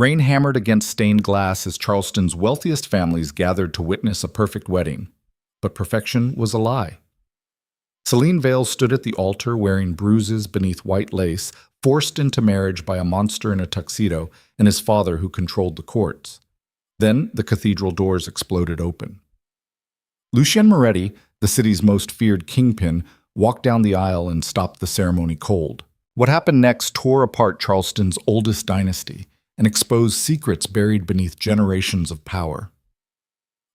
Rain hammered against stained glass as Charleston's wealthiest families gathered to witness a perfect wedding. But perfection was a lie. Celine Vale stood at the altar wearing bruises beneath white lace, forced into marriage by a monster in a tuxedo and his father who controlled the courts. Then the cathedral doors exploded open. Lucien Moretti, the city's most feared kingpin, walked down the aisle and stopped the ceremony cold. What happened next tore apart Charleston's oldest dynasty and exposed secrets buried beneath generations of power.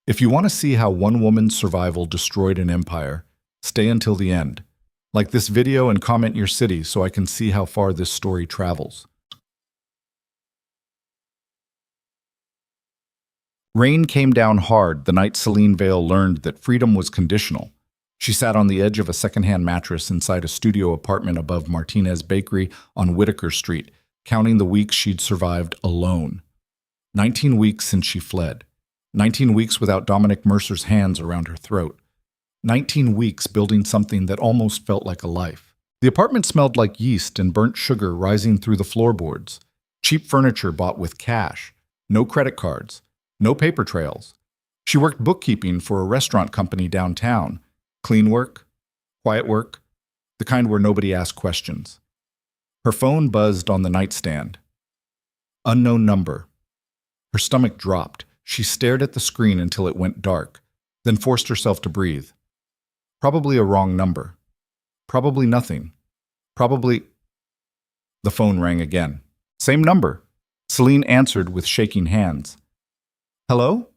If you want to see how one woman's survival destroyed an empire, stay until the end. Like this video and comment your city so I can see how far this story travels. Rain came down hard the night Celine Vale learned that freedom was conditional. She sat on the edge of a secondhand mattress inside a studio apartment above Martinez Bakery on Whitaker Street, counting the weeks she'd survived alone. 19 weeks since she fled. 19 weeks without Dominic Mercer's hands around her throat. 19 weeks building something that almost felt like a life. The apartment smelled like yeast and burnt sugar rising through the floorboards. Cheap furniture bought with cash. No credit cards. No paper trails. She worked bookkeeping for a restaurant company downtown. Clean work, quiet work, the kind where nobody asked questions. Her phone buzzed on the nightstand. Unknown number. Her stomach dropped. She stared at the screen until it went dark, then forced herself to breathe. Probably a wrong number. Probably nothing. Probably... The phone rang again. Same number. Celine answered with shaking hands. Hello?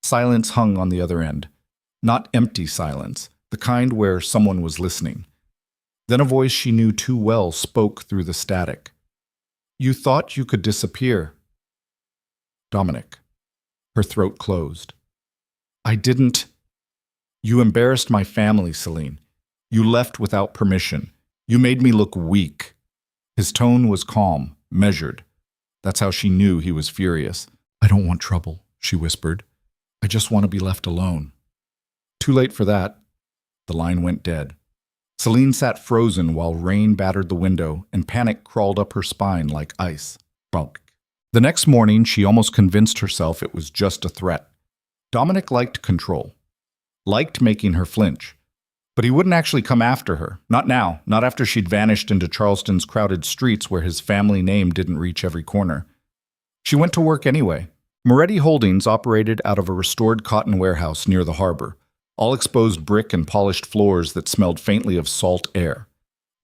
Silence hung on the other end. Not empty silence, the kind where someone was listening. Then a voice she knew too well spoke through the static. You thought you could disappear. Dominic. Her throat closed. I didn't. You embarrassed my family, Celine. You left without permission. You made me look weak. His tone was calm, measured. That's how she knew he was furious. I don't want trouble, she whispered. I just want to be left alone. Too late for that. The line went dead. Celine sat frozen while rain battered the window and panic crawled up her spine like ice. Bunk. The next morning, she almost convinced herself it was just a threat. Dominic liked control. Liked making her flinch. But he wouldn't actually come after her. Not now. Not after she'd vanished into Charleston's crowded streets where his family name didn't reach every corner. She went to work anyway. Moretti Holdings operated out of a restored cotton warehouse near the harbor. All exposed brick and polished floors that smelled faintly of salt air.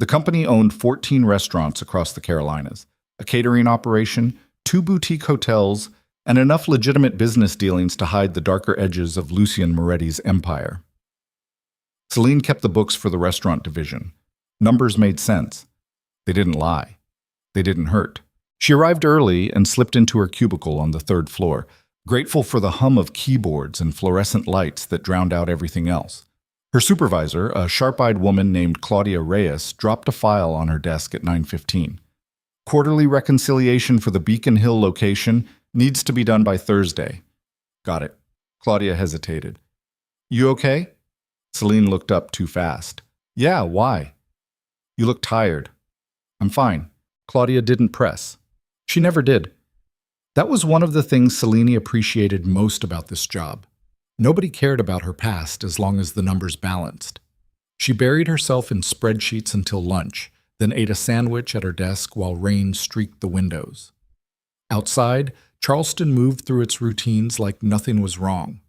The company owned 14 restaurants across the Carolinas, a catering operation, 2 boutique hotels, and enough legitimate business dealings to hide the darker edges of Lucien Moretti's empire. Celine kept the books for the restaurant division. Numbers made sense. They didn't lie. They didn't hurt. She arrived early and slipped into her cubicle on the 3rd floor, grateful for the hum of keyboards and fluorescent lights that drowned out everything else. Her supervisor, a sharp-eyed woman named Claudia Reyes, dropped a file on her desk at 9:15. Quarterly reconciliation for the Beacon Hill location needs to be done by Thursday. Got it. Claudia hesitated. You okay? Celine looked up too fast. Yeah, why? You look tired. I'm fine. Claudia didn't press. She never did. That was one of the things Celine appreciated most about this job. Nobody cared about her past as long as the numbers balanced. She buried herself in spreadsheets until lunch, then ate a sandwich at her desk while rain streaked the windows. Outside, Charleston moved through its routines like nothing was wrong.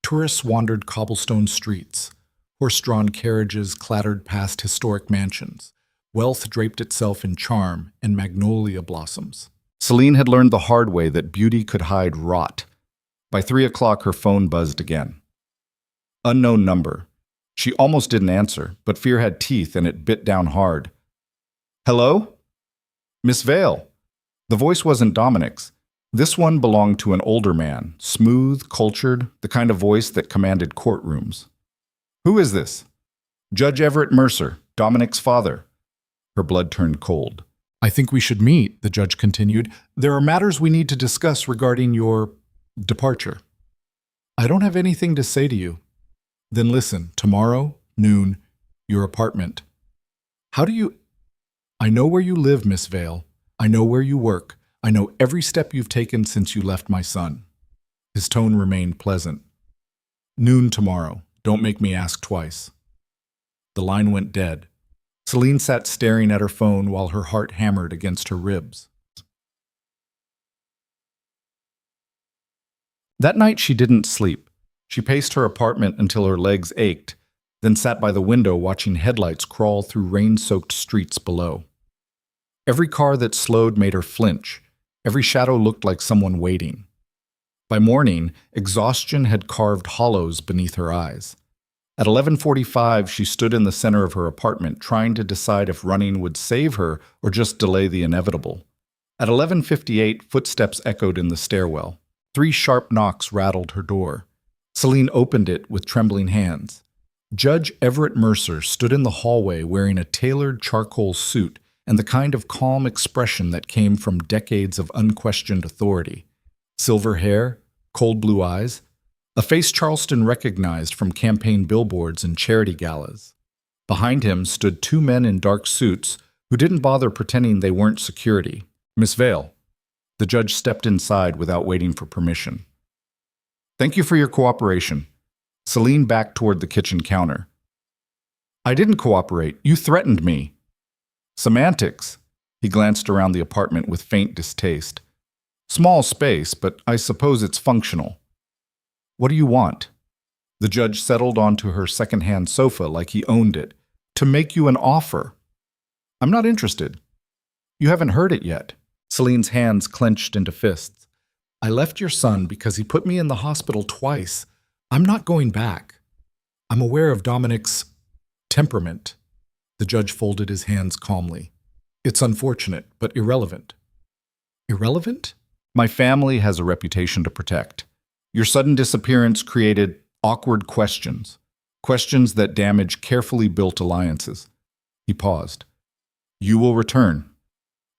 Tourists wandered cobblestone streets. Horse-drawn carriages clattered past historic mansions. Wealth draped itself in charm and magnolia blossoms. Celine had learned the hard way that beauty could hide rot. By 3 o'clock, her phone buzzed again. Unknown number. She almost didn't answer, but fear had teeth and it bit down hard. Hello? Miss Vale. The voice wasn't Dominic's. This one belonged to an older man, smooth, cultured, the kind of voice that commanded courtrooms. Who is this? Judge Everett Mercer, Dominic's father. Her blood turned cold. I think we should meet, the judge continued. There are matters we need to discuss regarding your departure. I don't have anything to say to you. Then listen, tomorrow, noon, your apartment. How do you... I know where you live, Miss Vale. I know where you work. I know every step you've taken since you left my son." His tone remained pleasant. "Noon tomorrow. Don't make me ask twice." The line went dead. Celine sat staring at her phone while her heart hammered against her ribs. That night she didn't sleep. She paced her apartment until her legs ached, then sat by the window watching headlights crawl through rain-soaked streets below. Every car that slowed made her flinch. Every shadow looked like someone waiting. By morning, exhaustion had carved hollows beneath her eyes. At 11:45, she stood in the center of her apartment, trying to decide if running would save her or just delay the inevitable. At 11:58, footsteps echoed in the stairwell. 3 sharp knocks rattled her door. Celine opened it with trembling hands. Judge Everett Mercer stood in the hallway wearing a tailored charcoal suit and the kind of calm expression that came from decades of unquestioned authority. Silver hair, cold blue eyes, a face Charleston recognized from campaign billboards and charity galas. Behind him stood 2 men in dark suits who didn't bother pretending they weren't security. "Miss Vale." The judge stepped inside without waiting for permission. "Thank you for your cooperation." Celine backed toward the kitchen counter. "I didn't cooperate. You threatened me." "Semantics." He glanced around the apartment with faint distaste. "Small space, but I suppose it's functional." "What do you want?" The judge settled onto her second-hand sofa like he owned it. "To make you an offer." "I'm not interested." "You haven't heard it yet." Celine's hands clenched into fists. "I left your son because he put me in the hospital twice. I'm not going back. I'm aware of Dominic's temperament." The judge folded his hands calmly. "It's unfortunate, but irrelevant." "Irrelevant?" "My family has a reputation to protect. Your sudden disappearance created awkward questions. Questions that damage carefully built alliances." He paused. "You will return.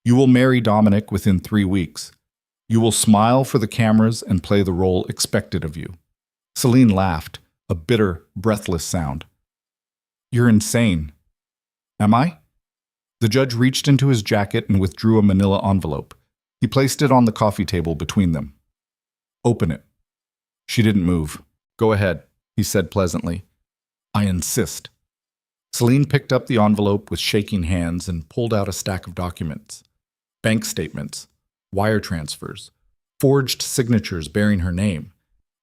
You will marry Dominic within 3 weeks. You will smile for the cameras and play the role expected of you." Celine laughed, a bitter, breathless sound. "You're insane." "Am I?" The judge reached into his jacket and withdrew a manila envelope. He placed it on the coffee table between them. "Open it." She didn't move. "Go ahead," he said pleasantly. "I insist." Celine picked up the envelope with shaking hands and pulled out a stack of documents. Bank statements, wire transfers, forged signatures bearing her name,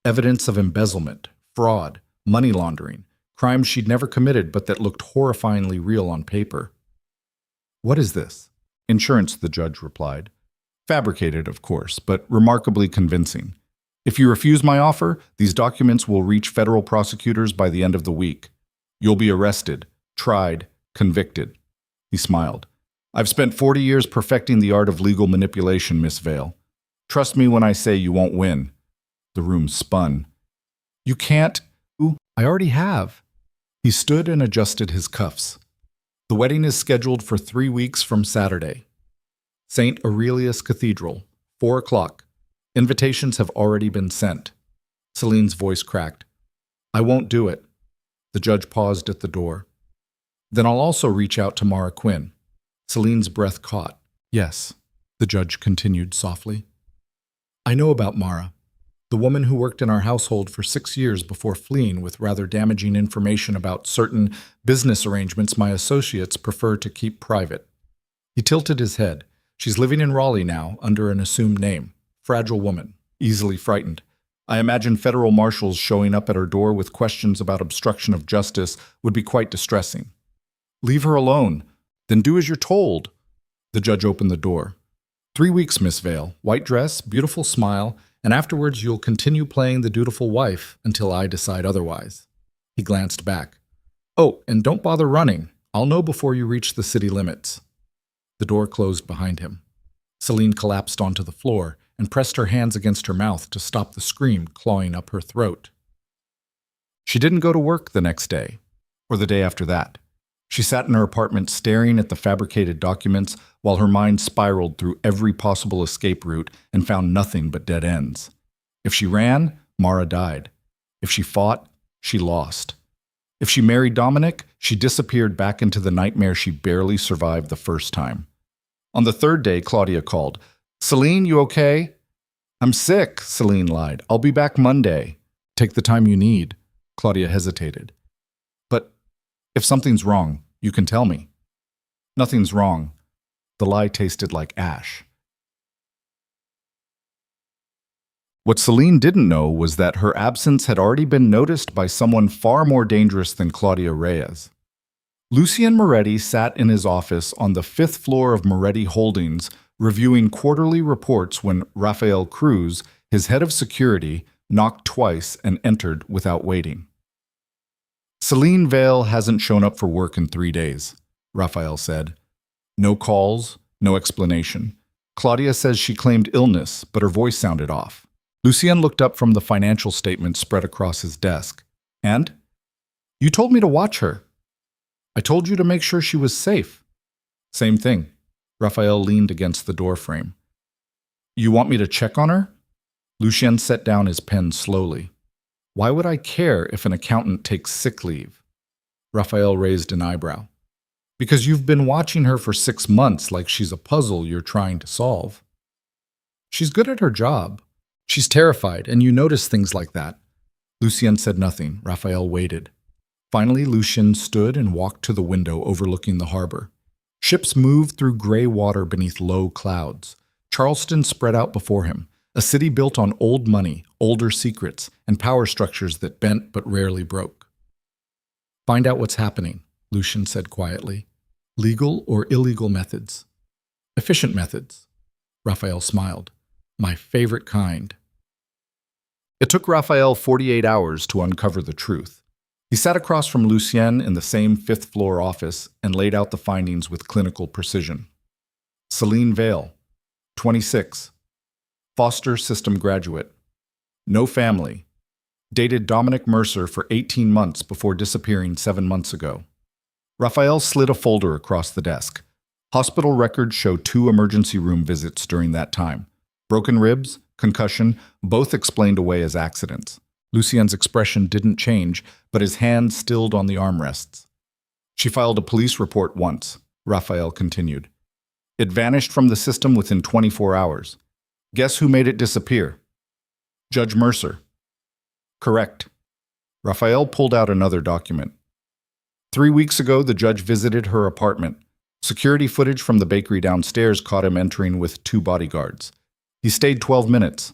evidence of embezzlement, fraud, money laundering, crimes she'd never committed but that looked horrifyingly real on paper. "What is this?" "Insurance," the judge replied. "Fabricated, of course, but remarkably convincing. If you refuse my offer, these documents will reach federal prosecutors by the end of the week. You'll be arrested, tried, convicted." He smiled. "I've spent 40 years perfecting the art of legal manipulation, Miss Vale. Trust me when I say you won't win." The room spun. "You can't." "I already have." He stood and adjusted his cuffs. "The wedding is scheduled for 3 weeks from Saturday. St. Aurelius Cathedral, 4 o'clock. Invitations have already been sent." Celine's voice cracked. "I won't do it." The judge paused at the door. "Then I'll also reach out to Mara Quinn." Celine's breath caught. "Yes," the judge continued softly. "I know about Mara, the woman who worked in our household for 6 years before fleeing with rather damaging information about certain business arrangements my associates prefer to keep private." He tilted his head. "She's living in Raleigh now, under an assumed name. Fragile woman, easily frightened. I imagine federal marshals showing up at her door with questions about obstruction of justice would be quite distressing." "Leave her alone. Then do as you're told." The judge opened the door. 3 weeks, Miss Vale. White dress, beautiful smile, and afterwards you'll continue playing the dutiful wife until I decide otherwise." He glanced back. "Oh, and don't bother running. I'll know before you reach the city limits." The door closed behind him. Celine collapsed onto the floor and pressed her hands against her mouth to stop the scream clawing up her throat. She didn't go to work the next day, or the day after that. She sat in her apartment staring at the fabricated documents while her mind spiraled through every possible escape route and found nothing but dead ends. If she ran, Mara died. If she fought, she lost. If she married Dominic, she disappeared back into the nightmare she barely survived the first time. On the 3rd day, Claudia called. Celine, you okay? I'm sick, Celine lied. I'll be back Monday. Take the time you need. Claudia hesitated. But if something's wrong, you can tell me. Nothing's wrong. The lie tasted like ash. What Celine didn't know was that her absence had already been noticed by someone far more dangerous than Claudia Reyes. Lucien Moretti sat in his office on the 5th floor of Moretti Holdings, reviewing quarterly reports when Rafael Cruz, his head of security, knocked twice and entered without waiting. Celine Vale hasn't shown up for work in 3 days, Rafael said. No calls, no explanation. Claudia says she claimed illness, but her voice sounded off. Lucien looked up from the financial statements spread across his desk. And? You told me to watch her. I told you to make sure she was safe. Same thing. Rafael leaned against the doorframe. You want me to check on her? Lucien set down his pen slowly. Why would I care if an accountant takes sick leave? Rafael raised an eyebrow. Because you've been watching her for 6 months like she's a puzzle you're trying to solve. She's good at her job. She's terrified, and you notice things like that. Lucien said nothing. Rafael waited. Finally, Lucien stood and walked to the window overlooking the harbor. Ships moved through gray water beneath low clouds. Charleston spread out before him, a city built on old money, older secrets, and power structures that bent but rarely broke. Find out what's happening, Lucien said quietly. Legal or illegal methods? Efficient methods. Rafael smiled. My favorite kind. It took Rafael 48 hours to uncover the truth. He sat across from Lucien in the same 5th floor office and laid out the findings with clinical precision. Celine Vale, 26, foster system graduate, no family, dated Dominic Mercer for 18 months before disappearing 7 months ago. Rafael slid a folder across the desk. Hospital records show 2 emergency room visits during that time. Broken ribs, concussion, both explained away as accidents. Lucien's expression didn't change, but his hand stilled on the armrests. She filed a police report once, Rafael continued. It vanished from the system within 24 hours. Guess who made it disappear? Judge Mercer. Correct. Rafael pulled out another document. 3 weeks ago, the judge visited her apartment. Security footage from the bakery downstairs caught him entering with 2 bodyguards. He stayed 12 minutes.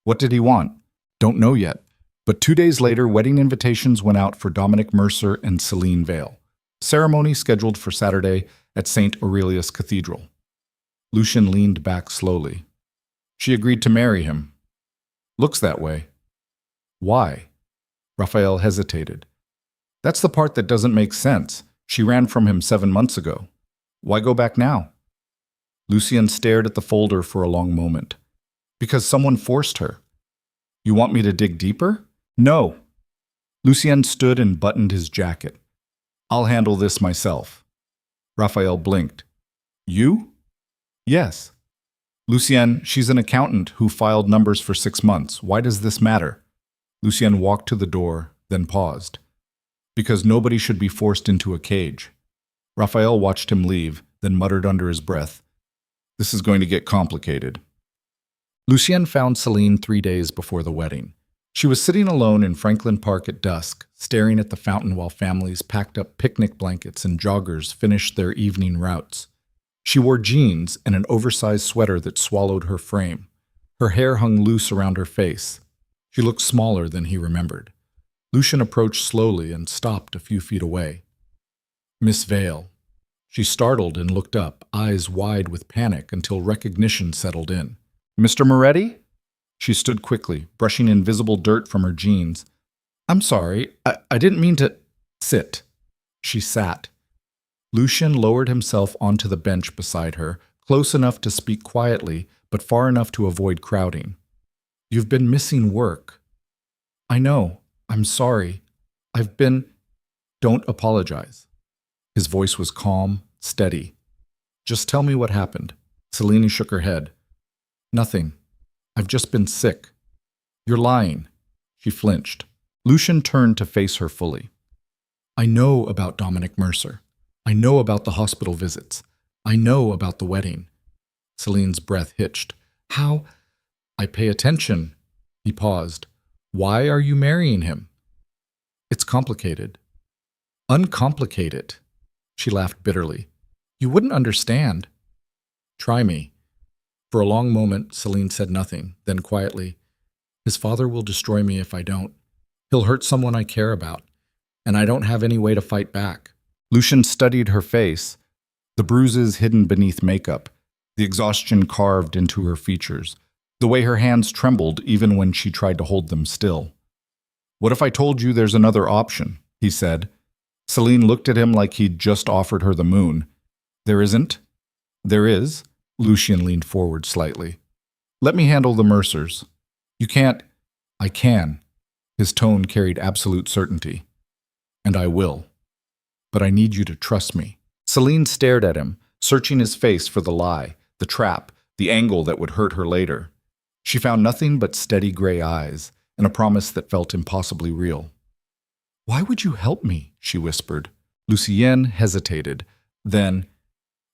What did he want? Don't know yet. But 2 days later, wedding invitations went out for Dominic Mercer and Celine Vale. Ceremony scheduled for Saturday at St. Aurelius Cathedral. Lucien leaned back slowly. She agreed to marry him. Looks that way. Why? Rafael hesitated. That's the part that doesn't make sense. She ran from him 7 months ago. Why go back now? Lucien stared at the folder for a long moment. Because someone forced her. You want me to dig deeper? No. Lucien stood and buttoned his jacket. I'll handle this myself. Rafael blinked. You? Yes. Lucien, she's an accountant who filed numbers for 6 months. Why does this matter? Lucien walked to the door, then paused. Because nobody should be forced into a cage. Rafael watched him leave, then muttered under his breath. This is going to get complicated. Lucien found Celine 3 days before the wedding. She was sitting alone in Franklin Park at dusk, staring at the fountain while families packed up picnic blankets and joggers finished their evening routes. She wore jeans and an oversized sweater that swallowed her frame. Her hair hung loose around her face. She looked smaller than he remembered. Lucien approached slowly and stopped a few feet away. Miss Vale. She startled and looked up, eyes wide with panic until recognition settled in. Mr. Moretti? She stood quickly, brushing invisible dirt from her jeans. I'm sorry, I didn't mean to... Sit. She sat. Lucien lowered himself onto the bench beside her, close enough to speak quietly, but far enough to avoid crowding. You've been missing work. I know. I'm sorry. I've been... Don't apologize. His voice was calm, steady. Just tell me what happened. Celine shook her head. Nothing. I've just been sick. You're lying. She flinched. Lucien turned to face her fully. I know about Dominic Mercer. I know about the hospital visits. I know about the wedding. Celine's breath hitched. How? I pay attention. He paused. Why are you marrying him? It's complicated. Uncomplicate it. She laughed bitterly. You wouldn't understand. Try me. For a long moment, Celine said nothing, then quietly, his father will destroy me if I don't. He'll hurt someone I care about, and I don't have any way to fight back. Lucian studied her face, the bruises hidden beneath makeup, the exhaustion carved into her features, the way her hands trembled even when she tried to hold them still. What if I told you there's another option? He said. Celine looked at him like he'd just offered her the moon. There isn't? There is. Lucian leaned forward slightly. Let me handle the Mercers. You can't. I can. His tone carried absolute certainty. And I will. But I need you to trust me. Celine stared at him, searching his face for the lie, the trap, the angle that would hurt her later. She found nothing but steady gray eyes and a promise that felt impossibly real. Why would you help me? She whispered. Lucienne hesitated. Then,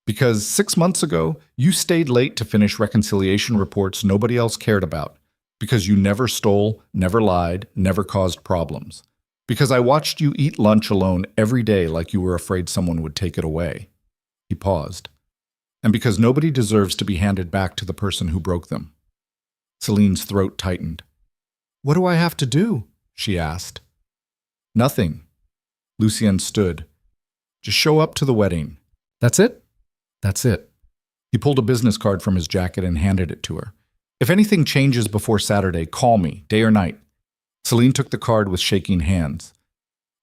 because 6 months ago, you stayed late to finish reconciliation reports nobody else cared about. Because you never stole, never lied, never caused problems. Because I watched you eat lunch alone every day like you were afraid someone would take it away. He paused. And because nobody deserves to be handed back to the person who broke them. Celine's throat tightened. What do I have to do? She asked. Nothing. Lucien stood. Just show up to the wedding. That's it? That's it. He pulled a business card from his jacket and handed it to her. If anything changes before Saturday, call me, day or night. Celine took the card with shaking hands.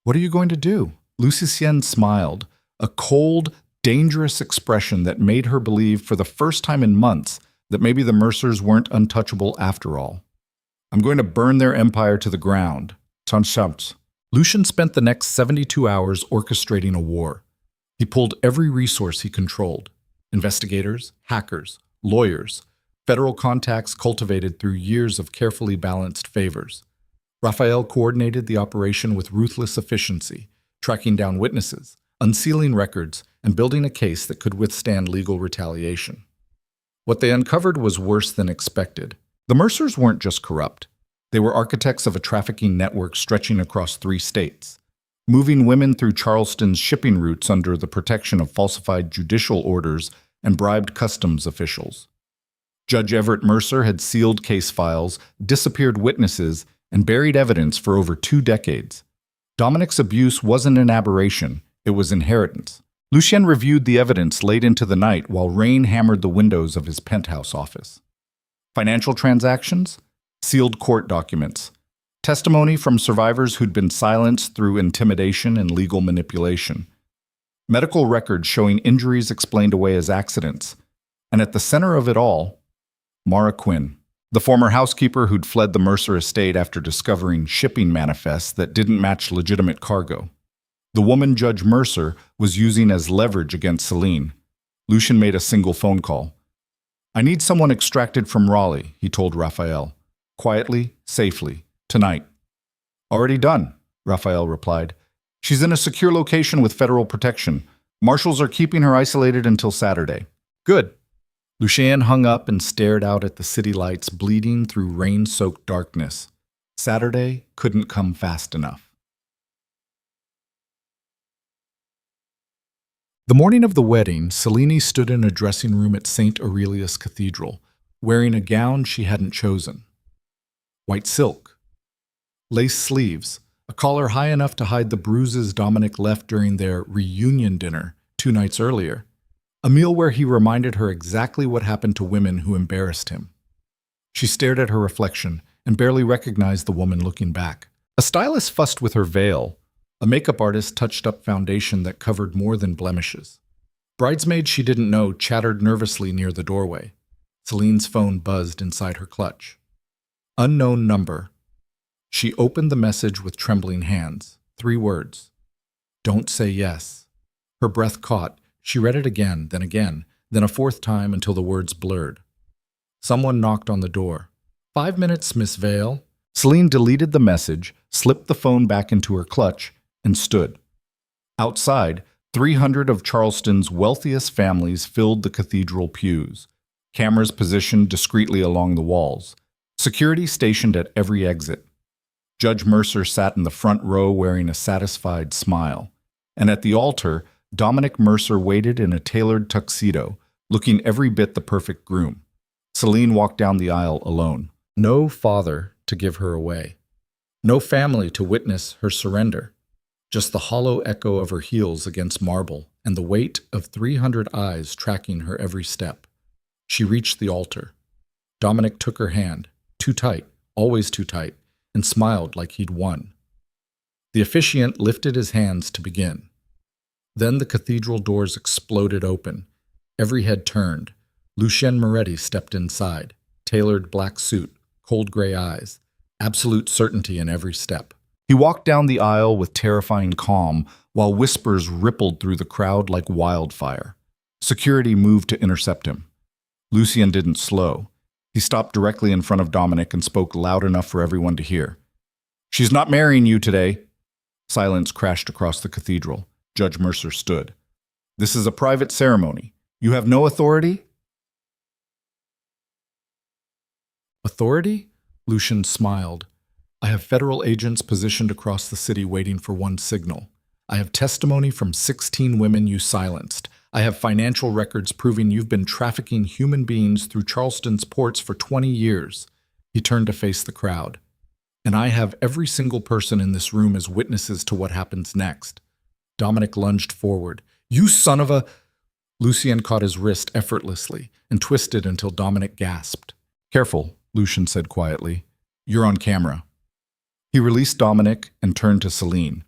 What are you going to do? Lucien smiled, a cold, dangerous expression that made her believe for the first time in months that maybe the Mercers weren't untouchable after all. I'm going to burn their empire to the ground. Tanshams. Lucian spent the next 72 hours orchestrating a war. He pulled every resource he controlled. Investigators, hackers, lawyers, federal contacts cultivated through years of carefully balanced favors. Raphael coordinated the operation with ruthless efficiency, tracking down witnesses, unsealing records, and building a case that could withstand legal retaliation. What they uncovered was worse than expected. The Mercers weren't just corrupt. They were architects of a trafficking network stretching across 3 states, moving women through Charleston's shipping routes under the protection of falsified judicial orders and bribed customs officials. Judge Everett Mercer had sealed case files, disappeared witnesses, and buried evidence for over 2 decades. Dominic's abuse wasn't an aberration, it was inheritance. Lucien reviewed the evidence late into the night while rain hammered the windows of his penthouse office. Financial transactions, sealed court documents, testimony from survivors who'd been silenced through intimidation and legal manipulation, medical records showing injuries explained away as accidents, and at the center of it all, Mara Quinn, the former housekeeper who'd fled the Mercer estate after discovering shipping manifests that didn't match legitimate cargo. The woman Judge Mercer was using as leverage against Celine. Lucien made a single phone call. I need someone extracted from Raleigh, he told Raphael. Quietly, safely, tonight. Already done, Raphael replied. She's in a secure location with federal protection. Marshals are keeping her isolated until Saturday. Good. Lucien hung up and stared out at the city lights bleeding through rain-soaked darkness. Saturday couldn't come fast enough. The morning of the wedding, Celine stood in a dressing room at St. Aurelius Cathedral, wearing a gown she hadn't chosen. White silk, lace sleeves, a collar high enough to hide the bruises Dominic left during their reunion dinner 2 nights earlier, a meal where he reminded her exactly what happened to women who embarrassed him. She stared at her reflection and barely recognized the woman looking back. A stylist fussed with her veil. A makeup artist touched up foundation that covered more than blemishes. Bridesmaids she didn't know chattered nervously near the doorway. Celine's phone buzzed inside her clutch. Unknown number. She opened the message with trembling hands. 3 words. Don't say yes. Her breath caught. She read it again, then a 4th time until the words blurred. Someone knocked on the door. 5 minutes, Miss Vale. Celine deleted the message, slipped the phone back into her clutch, and stood. Outside, 300 of Charleston's wealthiest families filled the cathedral pews. cameras positioned discreetly along the walls, security stationed at every exit. Judge Mercer sat in the front row wearing a satisfied smile, and at the altar, Dominic Mercer waited in a tailored tuxedo, looking every bit the perfect groom. Celine walked down the aisle alone. No father to give her away. No family to witness her surrender. Just the hollow echo of her heels against marble and the weight of 300 eyes tracking her every step. She reached the altar. Dominic took her hand, too tight, always too tight, and smiled like he'd won. The officiant lifted his hands to begin. Then the cathedral doors exploded open. Every head turned. Lucien Moretti stepped inside, tailored black suit, cold gray eyes, absolute certainty in every step. He walked down the aisle with terrifying calm, while whispers rippled through the crowd like wildfire. Security moved to intercept him. Lucien didn't slow. He stopped directly in front of Dominic and spoke loud enough for everyone to hear. "She's not marrying you today." Silence crashed across the cathedral. Judge Mercer stood. "This is a private ceremony. You have no authority?" "Authority?" Lucien smiled. "I have federal agents positioned across the city waiting for one signal. I have testimony from 16 women you silenced. I have financial records proving you've been trafficking human beings through Charleston's ports for 20 years. He turned to face the crowd. "And I have every single person in this room as witnesses to what happens next." Dominic lunged forward. "You son of a—" Lucien caught his wrist effortlessly and twisted until Dominic gasped. "Careful," Lucien said quietly. "You're on camera." He released Dominic and turned to Celine.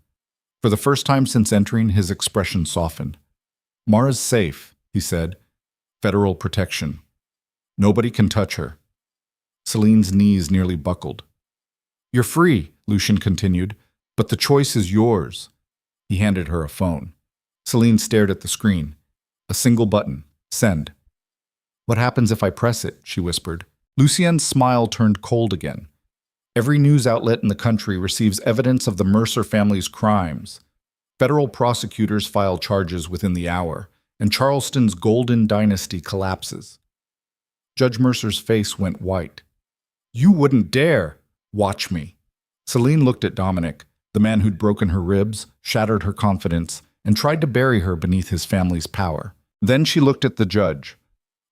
For the first time since entering, his expression softened. "Mara's safe," he said. "Federal protection. Nobody can touch her." Celine's knees nearly buckled. "You're free," Lucien continued, "but the choice is yours." He handed her a phone. Celine stared at the screen. A single button. Send. "What happens if I press it?" she whispered. Lucien's smile turned cold again. "Every news outlet in the country receives evidence of the Mercer family's crimes. Federal prosecutors file charges within the hour, and Charleston's golden dynasty collapses." Judge Mercer's face went white. "You wouldn't dare! Watch me." Celine looked at Dominic, the man who'd broken her ribs, shattered her confidence, and tried to bury her beneath his family's power. Then she looked at the judge,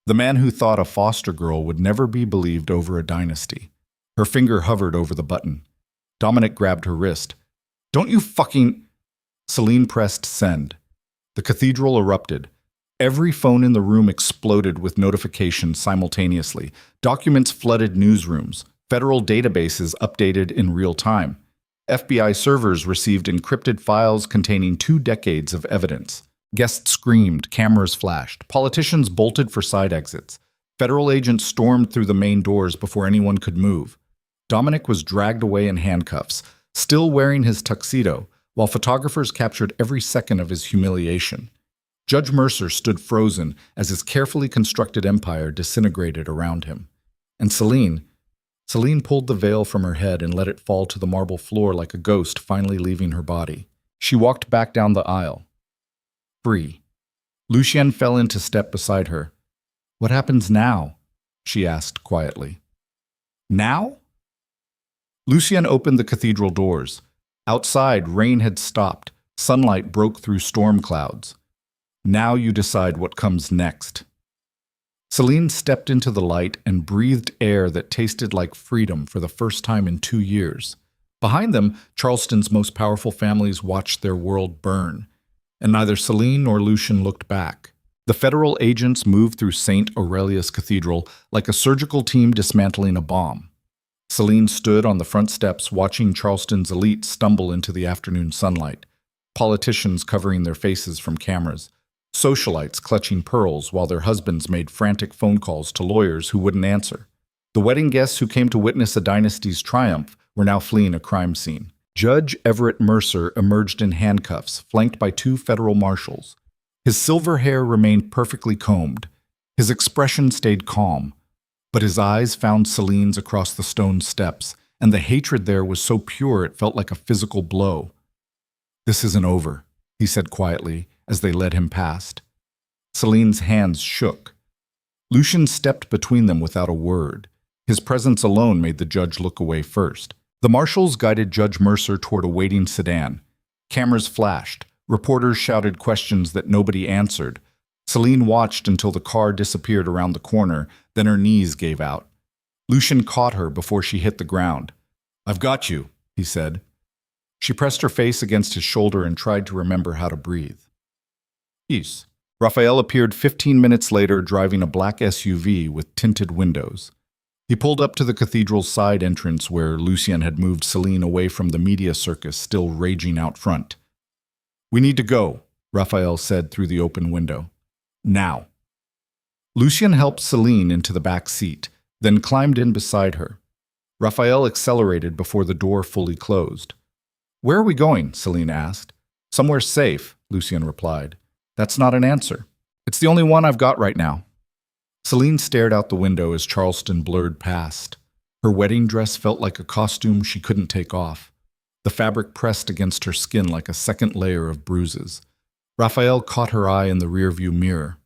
the man who thought a foster girl would never be believed over a dynasty. Her finger hovered over the button. Dominic grabbed her wrist. "Don't you fucking—" Celine pressed send. The cathedral erupted. Every phone in the room exploded with notifications simultaneously. Documents flooded newsrooms. Federal databases updated in real time. FBI servers received encrypted files containing 2 decades of evidence. Guests screamed, cameras flashed, politicians bolted for side exits. Federal agents stormed through the main doors before anyone could move. Dominic was dragged away in handcuffs, still wearing his tuxedo, while photographers captured every second of his humiliation. Judge Mercer stood frozen as his carefully constructed empire disintegrated around him. And Celine pulled the veil from her head and let it fall to the marble floor like a ghost finally leaving her body. She walked back down the aisle. Free. Lucien fell into step beside her. "What happens now?" she asked quietly. "Now?" Lucien opened the cathedral doors. Outside, rain had stopped. Sunlight broke through storm clouds. "Now you decide what comes next." Celine stepped into the light and breathed air that tasted like freedom for the first time in 2 years. Behind them, Charleston's most powerful families watched their world burn, and neither Celine nor Lucien looked back. The federal agents moved through St. Aurelius Cathedral like a surgical team dismantling a bomb. Celine stood on the front steps watching Charleston's elite stumble into the afternoon sunlight, politicians covering their faces from cameras, socialites clutching pearls while their husbands made frantic phone calls to lawyers who wouldn't answer. The wedding guests who came to witness a dynasty's triumph were now fleeing a crime scene. Judge Everett Mercer emerged in handcuffs, flanked by 2 federal marshals. His silver hair remained perfectly combed. His expression stayed calm, but his eyes found Celine's across the stone steps, and the hatred there was so pure it felt like a physical blow. "This isn't over," he said quietly as they led him past. Celine's hands shook. Lucian stepped between them without a word. His presence alone made the judge look away first. The marshals guided Judge Mercer toward a waiting sedan. Cameras flashed. Reporters shouted questions that nobody answered. Celine watched until the car disappeared around the corner, then her knees gave out. Lucian caught her before she hit the ground. "I've got you," he said. She pressed her face against his shoulder and tried to remember how to breathe. Peace. Raphael appeared 15 minutes later driving a black SUV with tinted windows. He pulled up to the cathedral's side entrance where Lucien had moved Celine away from the media circus still raging out front. "We need to go," Raphael said through the open window. "Now." Lucien helped Celine into the back seat, then climbed in beside her. Raphael accelerated before the door fully closed. "Where are we going?" Celine asked. "Somewhere safe," Lucien replied. "That's not an answer. It's the only one I've got right now." Celine stared out the window as Charleston blurred past. Her wedding dress felt like a costume she couldn't take off. The fabric pressed against her skin like a second layer of bruises. Raphael caught her eye in the rearview mirror.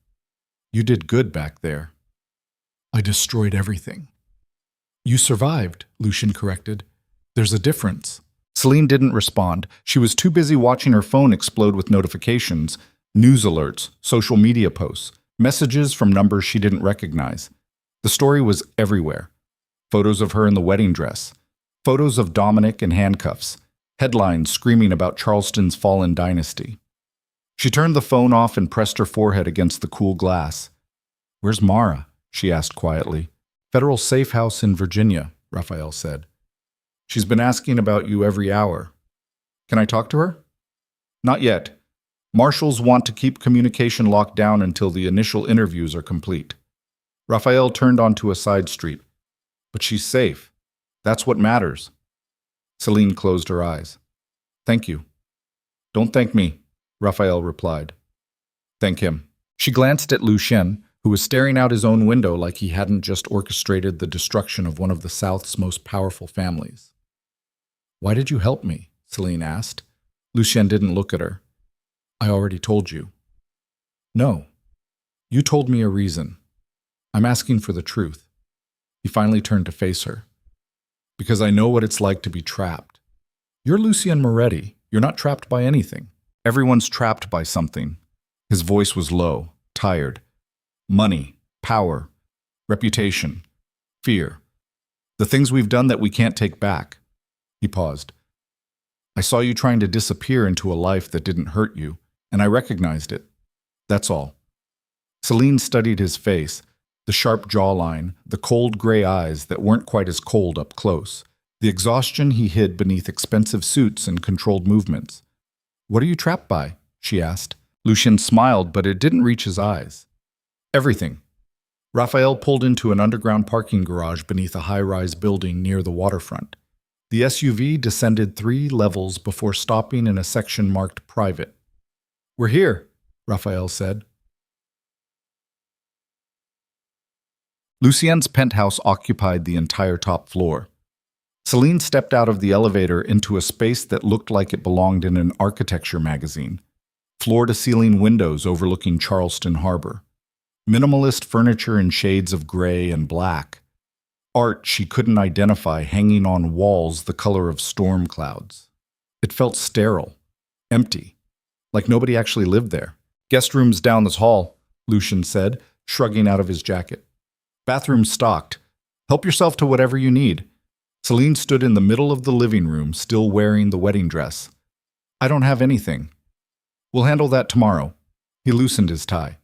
"You did good back there." "I destroyed everything." "You survived," Lucien corrected. "There's a difference." Celine didn't respond. She was too busy watching her phone explode with notifications, news alerts, social media posts, messages from numbers she didn't recognize. The story was everywhere. Photos of her in the wedding dress, photos of Dominic in handcuffs, headlines screaming about Charleston's fallen dynasty. She turned the phone off and pressed her forehead against the cool glass. "Where's Mara?" she asked quietly. "Federal safe house in Virginia," Raphael said. "She's been asking about you every hour." "Can I talk to her?" "Not yet. Marshals want to keep communication locked down until the initial interviews are complete." Raphael turned onto a side street. "But she's safe. That's what matters." Celine closed her eyes. "Thank you." "Don't thank me," Raphael replied. "Thank him." She glanced at Lucien, who was staring out his own window like he hadn't just orchestrated the destruction of one of the South's most powerful families. "Why did you help me?" Celine asked. Lucien didn't look at her. "I already told you." "No. You told me a reason. I'm asking for the truth." He finally turned to face her. "Because I know what it's like to be trapped. You're Lucien Moretti. You're not trapped by anything. Everyone's trapped by something." His voice was low, tired. "Money, power, reputation, fear. The things we've done that we can't take back." He paused. "I saw you trying to disappear into a life that didn't hurt you, and I recognized it. That's all." Celine studied his face, the sharp jawline, the cold gray eyes that weren't quite as cold up close, the exhaustion he hid beneath expensive suits and controlled movements. "What are you trapped by?" she asked. Lucien smiled, but it didn't reach his eyes. "Everything." Raphael pulled into an underground parking garage beneath a high-rise building near the waterfront. The SUV descended 3 levels before stopping in a section marked private. "We're here," Raphael said. Lucien's penthouse occupied the entire top floor. Celine stepped out of the elevator into a space that looked like it belonged in an architecture magazine. Floor-to-ceiling windows overlooking Charleston Harbor. Minimalist furniture in shades of gray and black. Art she couldn't identify hanging on walls the color of storm clouds. It felt sterile, empty, like nobody actually lived there. "Guest rooms down this hall," Lucien said, shrugging out of his jacket. "Bathroom stocked. Help yourself to whatever you need." Celine stood in the middle of the living room, still wearing the wedding dress. "I don't have anything." "We'll handle that tomorrow." He loosened his tie.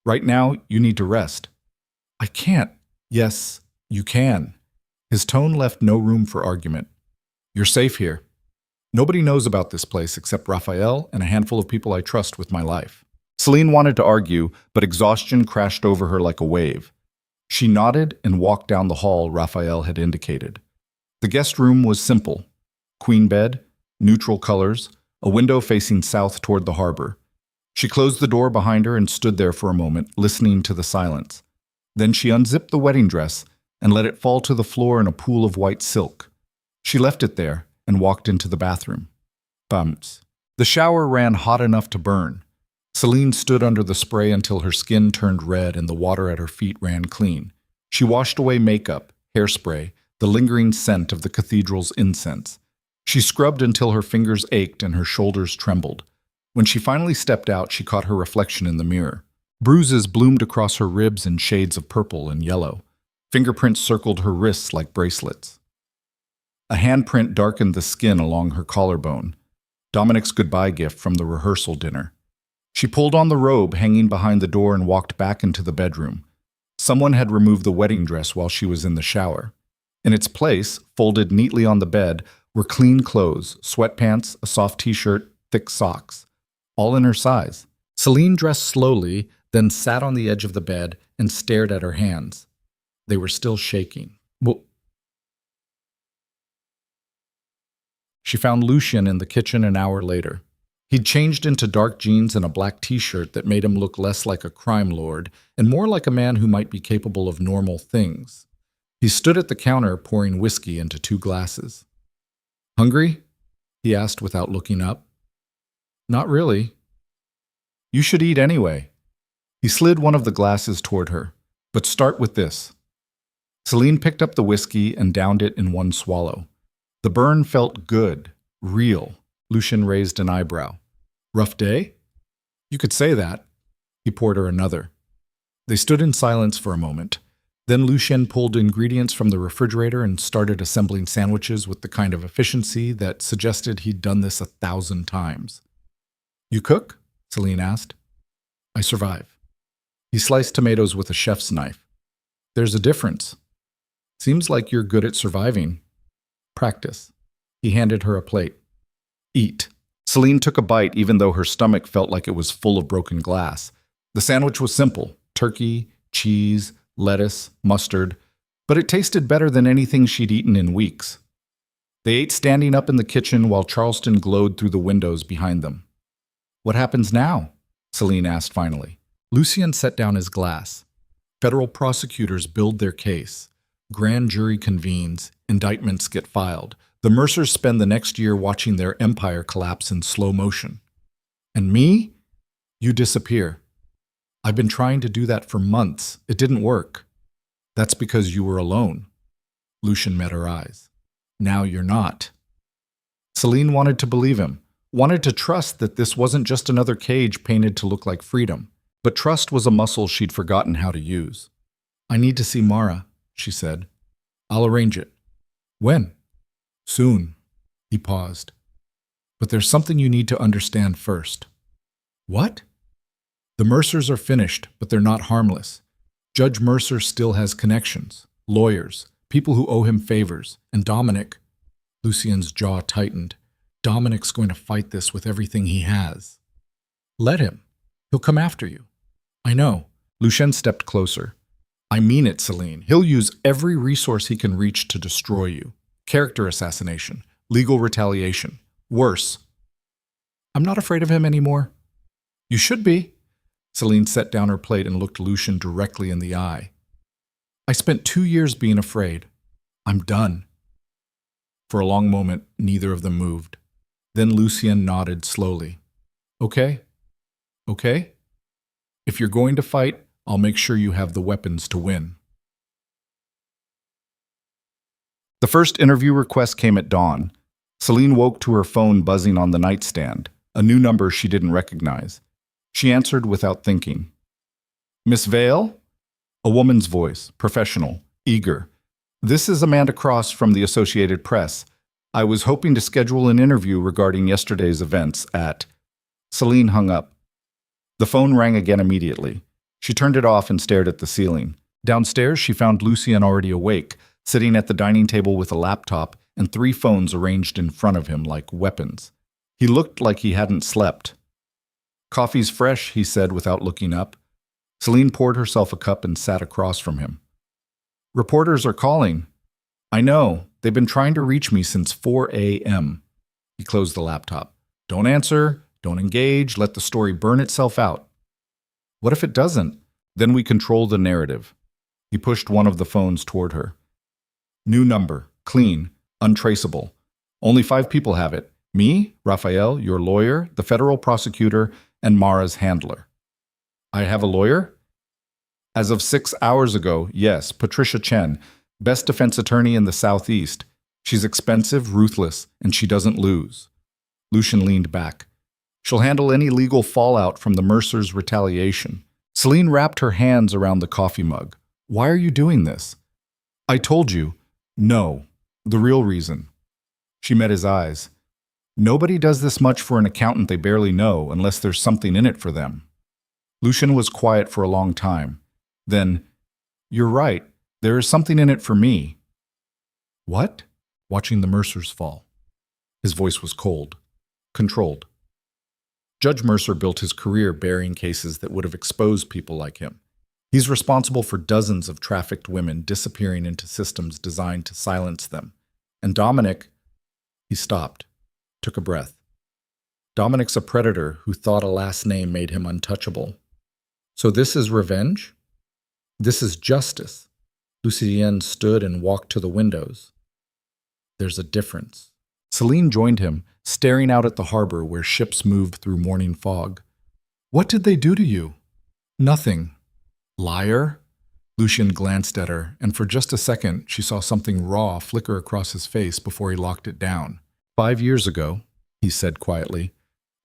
"Right now, you need to rest." "I can't." "Yes, you can." His tone left no room for argument. "You're safe here. Nobody knows about this place except Raphael and a handful of people I trust with my life." Celine wanted to argue, but exhaustion crashed over her like a wave. She nodded and walked down the hall Raphael had indicated. The guest room was simple. Queen bed, neutral colors, a window facing south toward the harbor. She closed the door behind her and stood there for a moment, listening to the silence. Then she unzipped the wedding dress and let it fall to the floor in a pool of white silk. She left it there and walked into the bathroom. Bums. The shower ran hot enough to burn. Celine stood under the spray until her skin turned red and the water at her feet ran clean. She washed away makeup, hairspray, the lingering scent of the cathedral's incense. She scrubbed until her fingers ached and her shoulders trembled. When she finally stepped out, she caught her reflection in the mirror. Bruises bloomed across her ribs in shades of purple and yellow. Fingerprints circled her wrists like bracelets. A handprint darkened the skin along her collarbone. Dominic's goodbye gift from the rehearsal dinner. She pulled on the robe hanging behind the door and walked back into the bedroom. Someone had removed the wedding dress while she was in the shower. In its place, folded neatly on the bed, were clean clothes, sweatpants, a soft t-shirt, thick socks, all in her size. Celine dressed slowly, then sat on the edge of the bed and stared at her hands. They were still shaking. She found Lucien in the kitchen an hour later. He'd changed into dark jeans and a black t-shirt that made him look less like a crime lord and more like a man who might be capable of normal things. He stood at the counter pouring whiskey into 2 glasses. "Hungry?" he asked without looking up. "Not really." "You should eat anyway." He slid one of the glasses toward her. "But start with this." Celine picked up the whiskey and downed it in one swallow. The burn felt good, real. Lucien raised an eyebrow. "Rough day?" "You could say that." He poured her another. They stood in silence for a moment. Then Lucien pulled ingredients from the refrigerator and started assembling sandwiches with the kind of efficiency that suggested he'd done this 1,000 times. "You cook?" Celine asked. "I survive." He sliced tomatoes with a chef's knife. "There's a difference. Seems like you're good at surviving. Practice." He handed her a plate. "Eat." Celine took a bite even though her stomach felt like it was full of broken glass. The sandwich was simple: turkey, cheese, lettuce, mustard, but it tasted better than anything she'd eaten in weeks. They ate standing up in the kitchen while Charleston glowed through the windows behind them. "What happens now?" Celine asked finally. Lucien set down his glass. Federal prosecutors build their case. Grand jury convenes. Indictments get filed. The Mercers spend the next year watching their empire collapse in slow motion. And me? You disappear. I've been trying to do that for months. It didn't work. That's because you were alone. Lucien met her eyes. Now you're not. Celine wanted to believe him, wanted to trust that this wasn't just another cage painted to look like freedom. But trust was a muscle she'd forgotten how to use. "I need to see Mara," she said. "I'll arrange it." "When?" "Soon." He paused. "But there's something you need to understand first." "What?" "The Mercers are finished, but they're not harmless. Judge Mercer still has connections, lawyers, people who owe him favors, and Dominic." Lucien's jaw tightened. "Dominic's going to fight this with everything he has." "Let him. He'll come after you." "I know." Lucien stepped closer. "I mean it, Celine. He'll use every resource he can reach to destroy you. Character assassination, legal retaliation. Worse." "I'm not afraid of him anymore." "You should be." Celine set down her plate and looked Lucien directly in the eye. "I spent 2 years being afraid. I'm done." For a long moment, neither of them moved. Then Lucien nodded slowly. "Okay. Okay? If you're going to fight, I'll make sure you have the weapons to win." The first interview request came at dawn. Celine woke to her phone buzzing on the nightstand, a new number she didn't recognize. She answered without thinking. "Miss Vale?" A woman's voice, professional, eager. "This is Amanda Cross from the Associated Press. I was hoping to schedule an interview regarding yesterday's events at..." Celine hung up. The phone rang again immediately. She turned it off and stared at the ceiling. Downstairs, she found Lucien already awake, sitting at the dining table with a laptop and 3 phones arranged in front of him like weapons. He looked like he hadn't slept. "Coffee's fresh," he said without looking up. Celine poured herself a cup and sat across from him. "Reporters are calling." "I know. They've been trying to reach me since 4 a.m. He closed the laptop. "Don't answer. Don't engage. Let the story burn itself out." "What if it doesn't? Then we control the narrative." He pushed one of the phones toward her. "New number. Clean. Untraceable. Only 5 people have it. Me, Raphael, your lawyer, the federal prosecutor, and Mara's handler. I have a lawyer? As of 6 hours ago, yes, Patricia Chen, best defense attorney in the Southeast. She's expensive, ruthless, and she doesn't lose. Lucian leaned back. She'll handle any legal fallout from the Mercers' retaliation. Celine wrapped her hands around the coffee mug. Why are you doing this? I told you. No. The real reason. She met his eyes. Nobody does this much for an accountant they barely know unless there's something in it for them. Lucian was quiet for a long time. Then, you're right, there is something in it for me. What? Watching the Mercers fall. His voice was cold, controlled. Judge Mercer built his career burying cases that would have exposed people like him. He's responsible for dozens of trafficked women disappearing into systems designed to silence them. And Dominic, he stopped, took a breath. Dominic's a predator who thought a last name made him untouchable. So this is revenge? This is justice. Lucienne stood and walked to the windows. There's a difference. Celine joined him, staring out at the harbor where ships moved through morning fog. What did they do to you? Nothing. Liar? Lucian glanced at her, and for just a second she saw something raw flicker across his face before he locked it down. 5 years ago, he said quietly,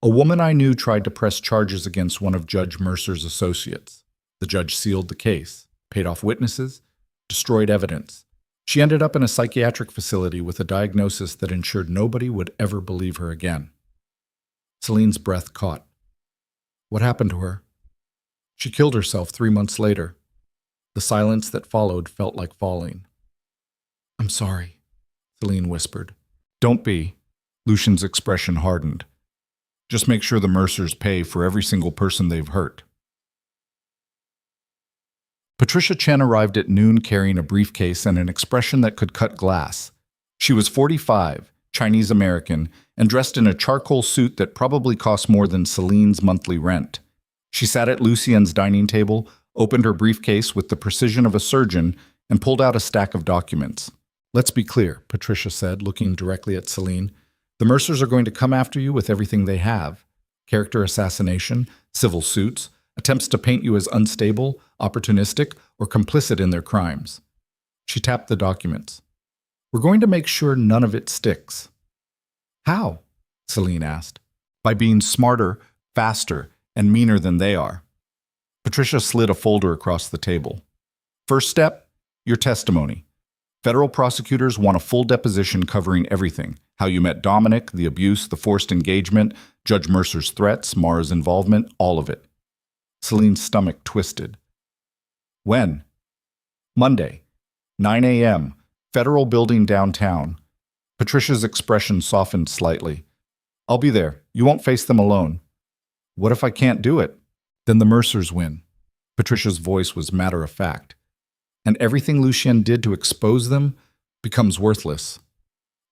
a woman I knew tried to press charges against one of Judge Mercer's associates. The judge sealed the case, paid off witnesses, destroyed evidence. She ended up in a psychiatric facility with a diagnosis that ensured nobody would ever believe her again. Celine's breath caught. What happened to her? She killed herself 3 months later. The silence that followed felt like falling. I'm sorry, Celine whispered. Don't be. Lucian's expression hardened. Just make sure the Mercers pay for every single person they've hurt. Patricia Chen arrived at noon carrying a briefcase and an expression that could cut glass. She was 45, Chinese-American, and dressed in a charcoal suit that probably cost more than Celine's monthly rent. She sat at Lucien's dining table, opened her briefcase with the precision of a surgeon, and pulled out a stack of documents. Let's be clear, Patricia said, looking directly at Celine. The Mercers are going to come after you with everything they have. Character assassination, civil suits, attempts to paint you as unstable, opportunistic, or complicit in their crimes. She tapped the documents. We're going to make sure none of it sticks. How? Celine asked. By being smarter, faster, and meaner than they are. Patricia slid a folder across the table. First step, your testimony. Federal prosecutors want a full deposition covering everything. How you met Dominic, the abuse, the forced engagement, Judge Mercer's threats, Mara's involvement, all of it. Celine's stomach twisted. When? Monday, 9 a.m., Federal Building downtown. Patricia's expression softened slightly. I'll be there. You won't face them alone. What if I can't do it? Then the Mercers win. Patricia's voice was matter-of-fact. And everything Lucien did to expose them becomes worthless.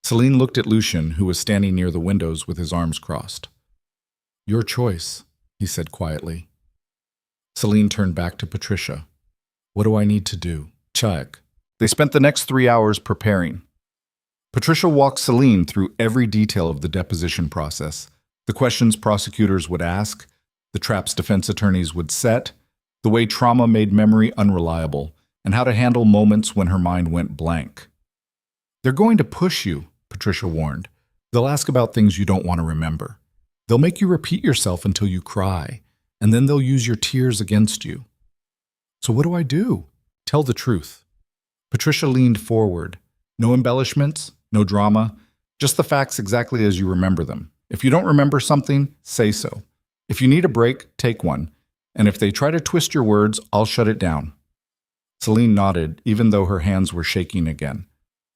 Celine looked at Lucian, who was standing near the windows with his arms crossed. Your choice, he said quietly. Celine turned back to Patricia. What do I need to do? Check. They spent the next 3 hours preparing. Patricia walked Celine through every detail of the deposition process. The questions prosecutors would ask, the traps defense attorneys would set, the way trauma made memory unreliable, and how to handle moments when her mind went blank. They're going to push you, Patricia warned. They'll ask about things you don't want to remember. They'll make you repeat yourself until you cry, and then they'll use your tears against you. So what do I do? Tell the truth. Patricia leaned forward. No embellishments, no drama, just the facts exactly as you remember them. If you don't remember something, say so. If you need a break, take one. And if they try to twist your words, I'll shut it down. Celine nodded, even though her hands were shaking again.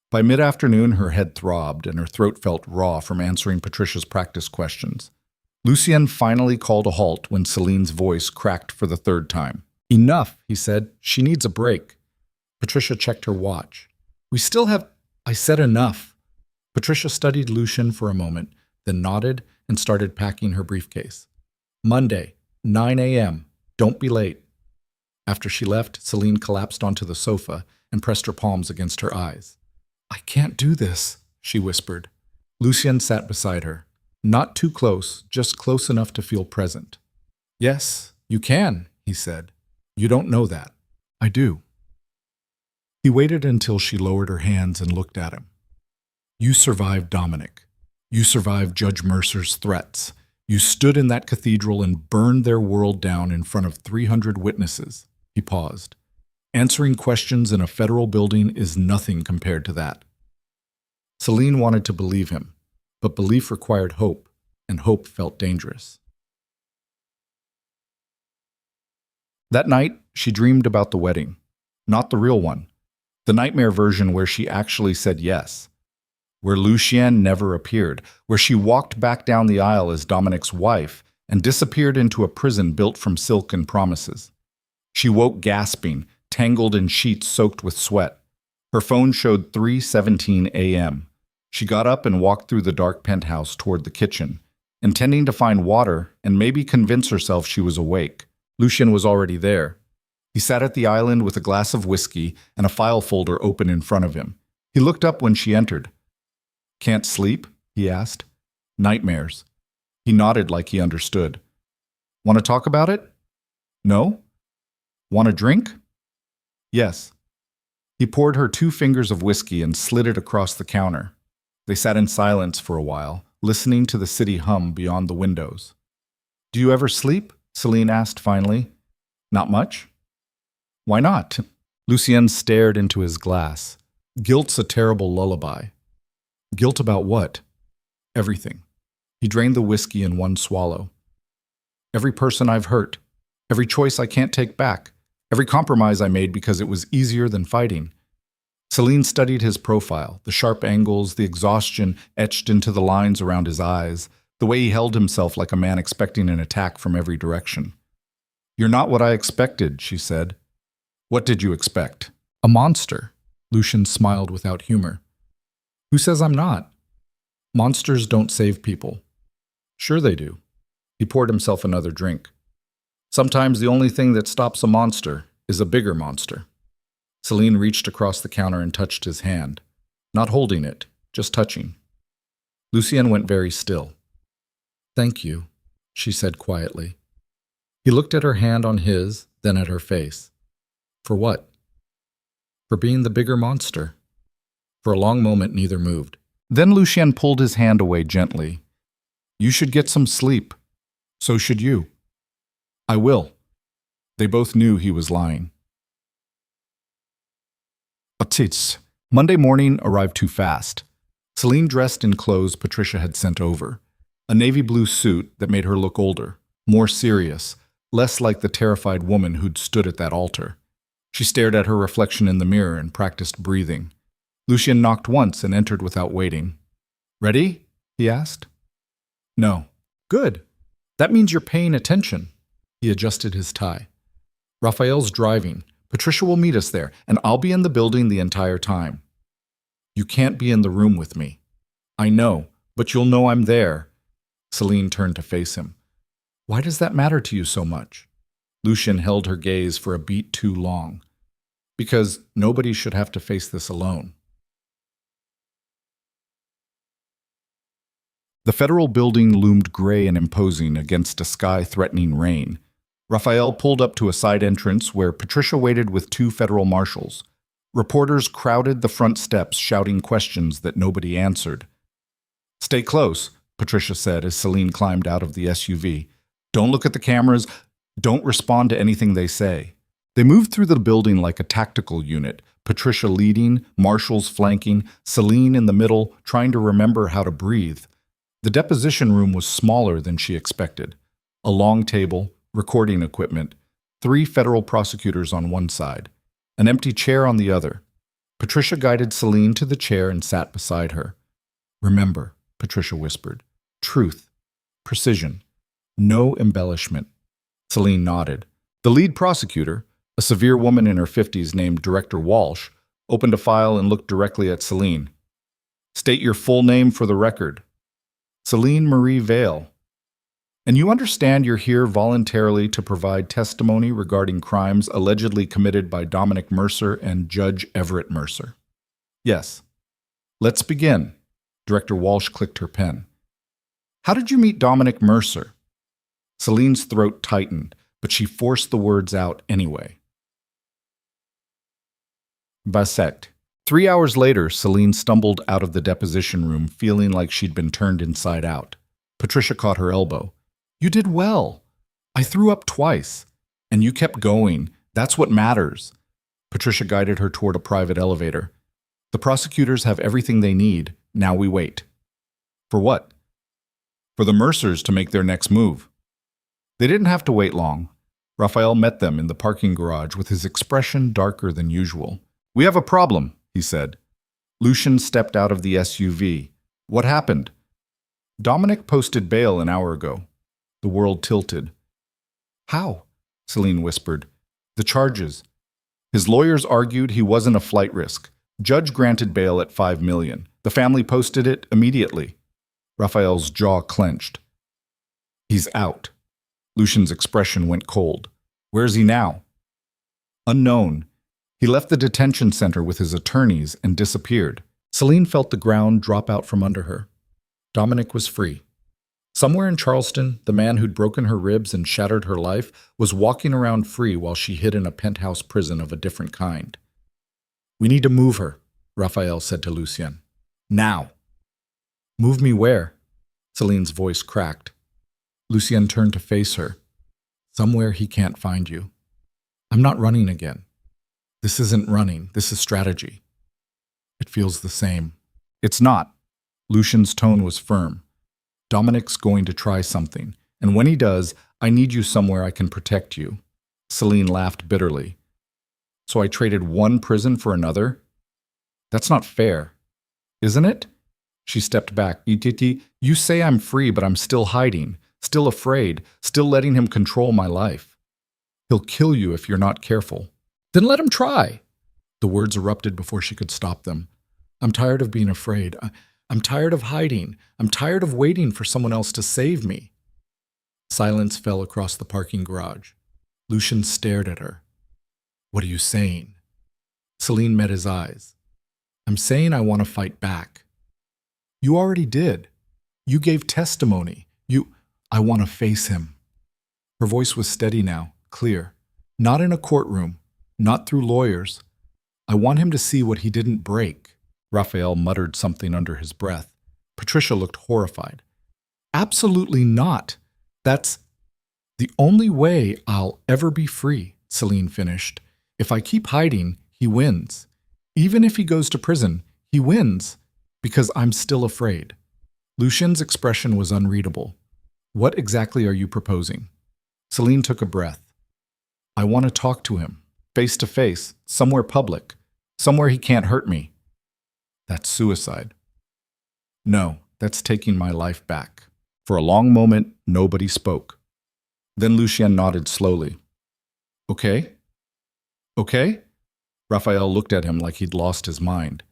By mid-afternoon, her head throbbed and her throat felt raw from answering Patricia's practice questions. Lucien finally called a halt when Celine's voice cracked for the third time. Enough, he said. She needs a break. Patricia checked her watch. We still have... I said enough. Patricia studied Lucien for a moment, then nodded and started packing her briefcase. Monday, 9 a.m. Don't be late. After she left, Celine collapsed onto the sofa and pressed her palms against her eyes. I can't do this, she whispered. Lucien sat beside her. Not too close, just close enough to feel present. Yes, you can, he said. You don't know that. I do. He waited until she lowered her hands and looked at him. You survived Dominic. You survived Judge Mercer's threats. You stood in that cathedral and burned their world down in front of 300 witnesses. He paused. Answering questions in a federal building is nothing compared to that. Celine wanted to believe him, but belief required hope, and hope felt dangerous. That night, she dreamed about the wedding. Not the real one. The nightmare version where she actually said yes. Where Lucienne never appeared. Where she walked back down the aisle as Dominic's wife and disappeared into a prison built from silk and promises. She woke gasping, tangled in sheets soaked with sweat. Her phone showed 3:17 a.m. She got up and walked through the dark penthouse toward the kitchen, intending to find water and maybe convince herself she was awake. Lucien was already there. He sat at the island with a glass of whiskey and a file folder open in front of him. He looked up when she entered. "Can't sleep?" he asked. "Nightmares." He nodded like he understood. "Want to talk about it?" "No." "Want a drink?" "Yes." He poured her 2 fingers of whiskey and slid it across the counter. They sat in silence for a while, listening to the city hum beyond the windows. "Do you ever sleep?" Celine asked finally. "Not much." "Why not?" Lucien stared into his glass. "Guilt's a terrible lullaby." "Guilt about what?" "Everything." He drained the whiskey in one swallow. "Every person I've hurt. Every choice I can't take back. Every compromise I made because it was easier than fighting." Celine studied his profile, the sharp angles, the exhaustion etched into the lines around his eyes, the way he held himself like a man expecting an attack from every direction. "You're not what I expected," she said. "What did you expect?" "A monster." Lucien smiled without humor. "Who says I'm not?" "Monsters don't save people." "Sure they do." He poured himself another drink. "Sometimes the only thing that stops a monster is a bigger monster." Celine reached across the counter and touched his hand. Not holding it, just touching. Lucien went very still. "Thank you," she said quietly. He looked at her hand on his, then at her face. "For what?" "For being the bigger monster." For a long moment, neither moved. Then Lucien pulled his hand away gently. "You should get some sleep. So should you." "I will." They both knew he was lying. Otis. Monday morning arrived too fast. Celine dressed in clothes Patricia had sent over. A navy blue suit that made her look older, more serious, less like the terrified woman who'd stood at that altar. She stared at her reflection in the mirror and practiced breathing. Lucien knocked once and entered without waiting. "Ready?" he asked. "No." "Good. That means you're paying attention." He adjusted his tie. "Raphael's driving. Patricia will meet us there, and I'll be in the building the entire time." "You can't be in the room with me." "I know, but you'll know I'm there." Celine turned to face him. "Why does that matter to you so much?" Lucien held her gaze for a beat too long. "Because nobody should have to face this alone." The federal building loomed gray and imposing against a sky threatening rain. Raphael pulled up to a side entrance where Patricia waited with 2 federal marshals. Reporters crowded the front steps, shouting questions that nobody answered. "Stay close," Patricia said as Celine climbed out of the SUV. "Don't look at the cameras. Don't respond to anything they say." They moved through the building like a tactical unit, Patricia leading, marshals flanking, Celine in the middle, trying to remember how to breathe. The deposition room was smaller than she expected. A long table, recording equipment, 3 federal prosecutors on one side, an empty chair on the other. Patricia guided Celine to the chair and sat beside her. "Remember," Patricia whispered, "truth, precision, no embellishment." Celine nodded. The lead prosecutor, a severe woman in her 50s named Director Walsh, opened a file and looked directly at Celine. "State your full name for the record." "Celine Marie Vale." "And you understand you're here voluntarily to provide testimony regarding crimes allegedly committed by Dominic Mercer and Judge Everett Mercer?" "Yes." "Let's begin." Director Walsh clicked her pen. How did you meet Dominic Mercer? Celine's throat tightened, but she forced the words out anyway. Basect. 3 hours later, Celine stumbled out of the deposition room feeling like she'd been turned inside out. Patricia caught her elbow. You did well. I threw up twice. And you kept going. That's what matters. Patricia guided her toward a private elevator. The prosecutors have everything they need. Now we wait. For what? For the Mercers to make their next move. They didn't have to wait long. Raphael met them in the parking garage with his expression darker than usual. We have a problem, he said. Lucian stepped out of the SUV. What happened? Dominic posted bail an hour ago. The world tilted. How? Celine whispered. The charges. His lawyers argued he wasn't a flight risk. Judge granted bail at $5 million. The family posted it immediately. Raphael's jaw clenched. He's out. Lucian's expression went cold. Where's he now? Unknown. He left the detention center with his attorneys and disappeared. Celine felt the ground drop out from under her. Dominic was free. Somewhere in Charleston, the man who'd broken her ribs and shattered her life was walking around free while she hid in a penthouse prison of a different kind. We need to move her, Raphael said to Lucien. Now. Move me where? Celine's voice cracked. Lucien turned to face her. Somewhere he can't find you. I'm not running again. This isn't running. This is strategy. It feels the same. It's not. Lucien's tone was firm. Dominic's going to try something, and when he does, I need you somewhere I can protect you. Celine laughed bitterly. So I traded one prison for another? That's not fair. Isn't it? She stepped back. You say I'm free, but I'm still hiding, still afraid, still letting him control my life. He'll kill you if you're not careful. Then let him try. The words erupted before she could stop them. I'm tired of being afraid. I'm tired of hiding. I'm tired of waiting for someone else to save me. Silence fell across the parking garage. Lucien stared at her. What are you saying? Celine met his eyes. I'm saying I want to fight back. You already did. You gave testimony. I want to face him. Her voice was steady now, clear. Not in a courtroom, not through lawyers. I want him to see what he didn't break. Raphael muttered something under his breath. Patricia looked horrified. Absolutely not. That's the only way I'll ever be free, Celine finished. If I keep hiding, he wins. Even if he goes to prison, he wins, because I'm still afraid. Lucien's expression was unreadable. What exactly are you proposing? Celine took a breath. I want to talk to him, face to face, somewhere public, somewhere he can't hurt me. That's suicide. No, that's taking my life back. For a long moment, nobody spoke. Then Lucien nodded slowly. Okay? Okay? Raphael looked at him like he'd lost his mind.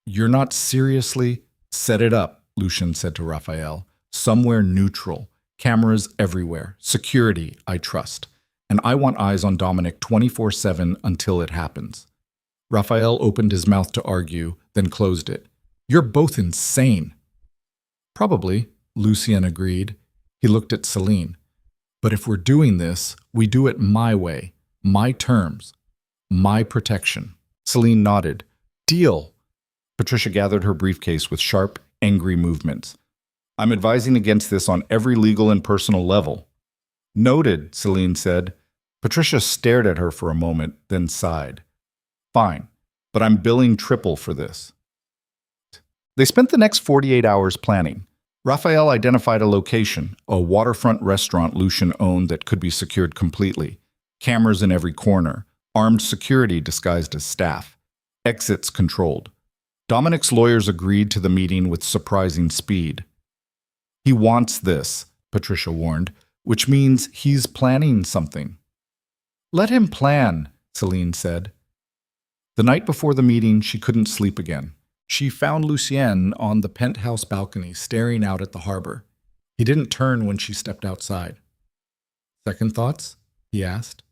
You're not seriously? Set it up, Lucien said to Raphael. Somewhere neutral. Cameras everywhere. Security, I trust. And I want eyes on Dominic 24/7 until it happens. Raphael opened his mouth to argue, then closed it. You're both insane. Probably, Lucien agreed. He looked at Celine. But if we're doing this, we do it my way, my terms, my protection. Celine nodded. Deal. Patricia gathered her briefcase with sharp, angry movements. I'm advising against this on every legal and personal level. Noted, Celine said. Patricia stared at her for a moment, then sighed. Fine, but I'm billing triple for this. They spent the next 48 hours planning. Raphael identified a location, a waterfront restaurant Lucien owned that could be secured completely. Cameras in every corner, armed security disguised as staff, exits controlled. Dominic's lawyers agreed to the meeting with surprising speed. He wants this, Patricia warned, which means he's planning something. Let him plan, Celine said. The night before the meeting, she couldn't sleep again. She found Lucien on the penthouse balcony staring out at the harbor. He didn't turn when she stepped outside. Second thoughts? He asked.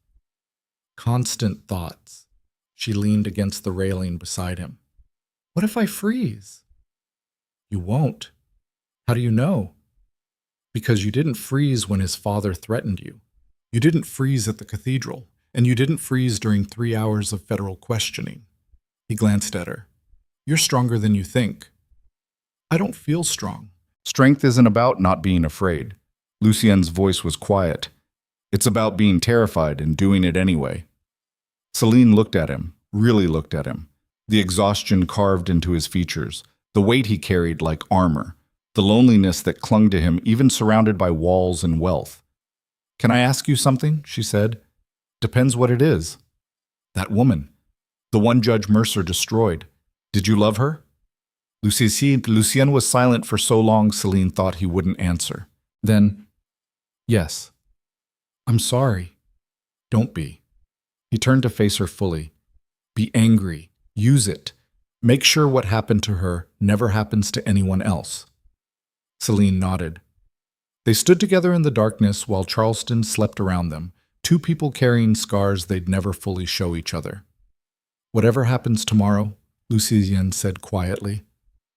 Constant thoughts. She leaned against the railing beside him. What if I freeze? You won't. How do you know? Because you didn't freeze when his father threatened you. You didn't freeze at the cathedral, and you didn't freeze during 3 hours of federal questioning. He glanced at her. You're stronger than you think. I don't feel strong. Strength isn't about not being afraid. Lucien's voice was quiet. It's about being terrified and doing it anyway. Celine looked at him, really looked at him. The exhaustion carved into his features, the weight he carried like armor, the loneliness that clung to him even surrounded by walls and wealth. Can I ask you something? She said. Depends what it is. That woman, the one Judge Mercer destroyed. Did you love her? Lucien was silent for so long Celine thought he wouldn't answer. Then, yes. I'm sorry. Don't be. He turned to face her fully. Be angry. Use it. Make sure what happened to her never happens to anyone else. Celine nodded. They stood together in the darkness while Charleston slept around them, two people carrying scars they'd never fully show each other. Whatever happens tomorrow, Lucien said quietly,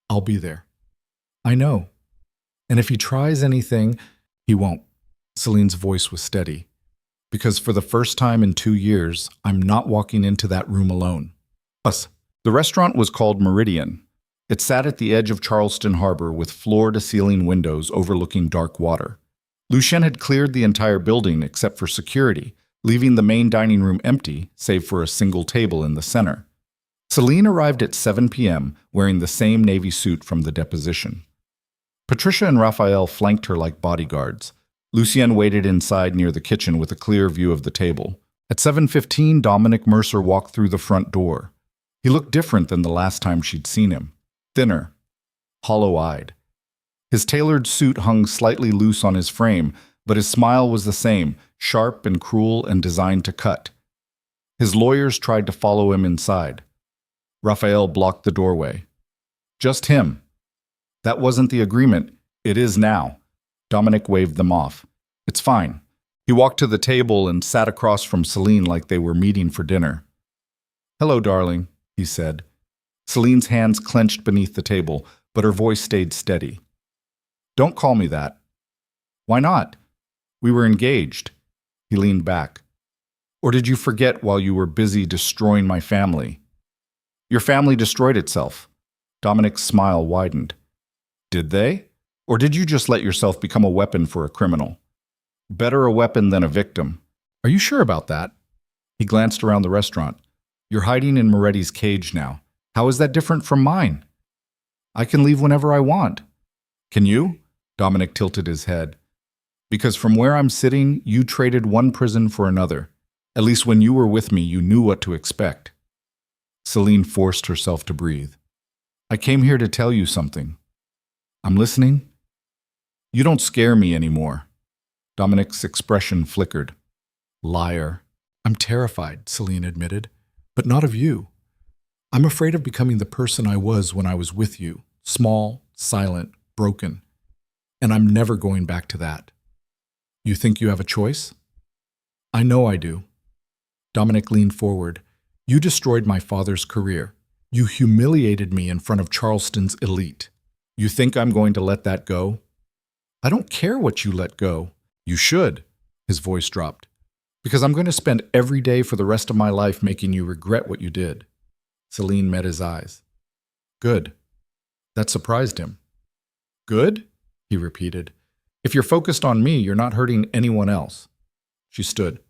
I'll be there. I know. And if he tries anything, he won't. Celine's voice was steady. Because for the first time in 2 years, I'm not walking into that room alone. Us. The restaurant was called Meridian. It sat at the edge of Charleston Harbor with floor-to-ceiling windows overlooking dark water. Lucien had cleared the entire building except for security, leaving the main dining room empty, save for a single table in the center. Celine arrived at 7 p.m., wearing the same navy suit from the deposition. Patricia and Raphael flanked her like bodyguards. Lucien waited inside near the kitchen with a clear view of the table. At 7:15, Dominic Mercer walked through the front door. He looked different than the last time she'd seen him. Thinner, hollow-eyed. His tailored suit hung slightly loose on his frame, but his smile was the same, sharp and cruel and designed to cut. His lawyers tried to follow him inside. Raphael blocked the doorway. Just him. That wasn't the agreement. It is now. Dominic waved them off. It's fine. He walked to the table and sat across from Celine like they were meeting for dinner. Hello, darling, he said. Celine's hands clenched beneath the table, but her voice stayed steady. Don't call me that. Why not? We were engaged. He leaned back. Or did you forget while you were busy destroying my family? Your family destroyed itself. Dominic's smile widened. Did they? Or did you just let yourself become a weapon for a criminal? Better a weapon than a victim. Are you sure about that? He glanced around the restaurant. You're hiding in Moretti's cage now. How is that different from mine? I can leave whenever I want. Can you? Dominic tilted his head. Because from where I'm sitting, you traded one prison for another. At least when you were with me, you knew what to expect. Celine forced herself to breathe. I came here to tell you something. I'm listening. You don't scare me anymore. Dominic's expression flickered. Liar. I'm terrified, Celine admitted, but not of you. I'm afraid of becoming the person I was when I was with you, small, silent, broken. And I'm never going back to that. You think you have a choice? I know I do. Dominic leaned forward. You destroyed my father's career. You humiliated me in front of Charleston's elite. You think I'm going to let that go? I don't care what you let go. You should. His voice dropped. Because I'm going to spend every day for the rest of my life making you regret what you did. Celine met his eyes. Good. That surprised him. Good? He repeated. If you're focused on me, you're not hurting anyone else. She stood.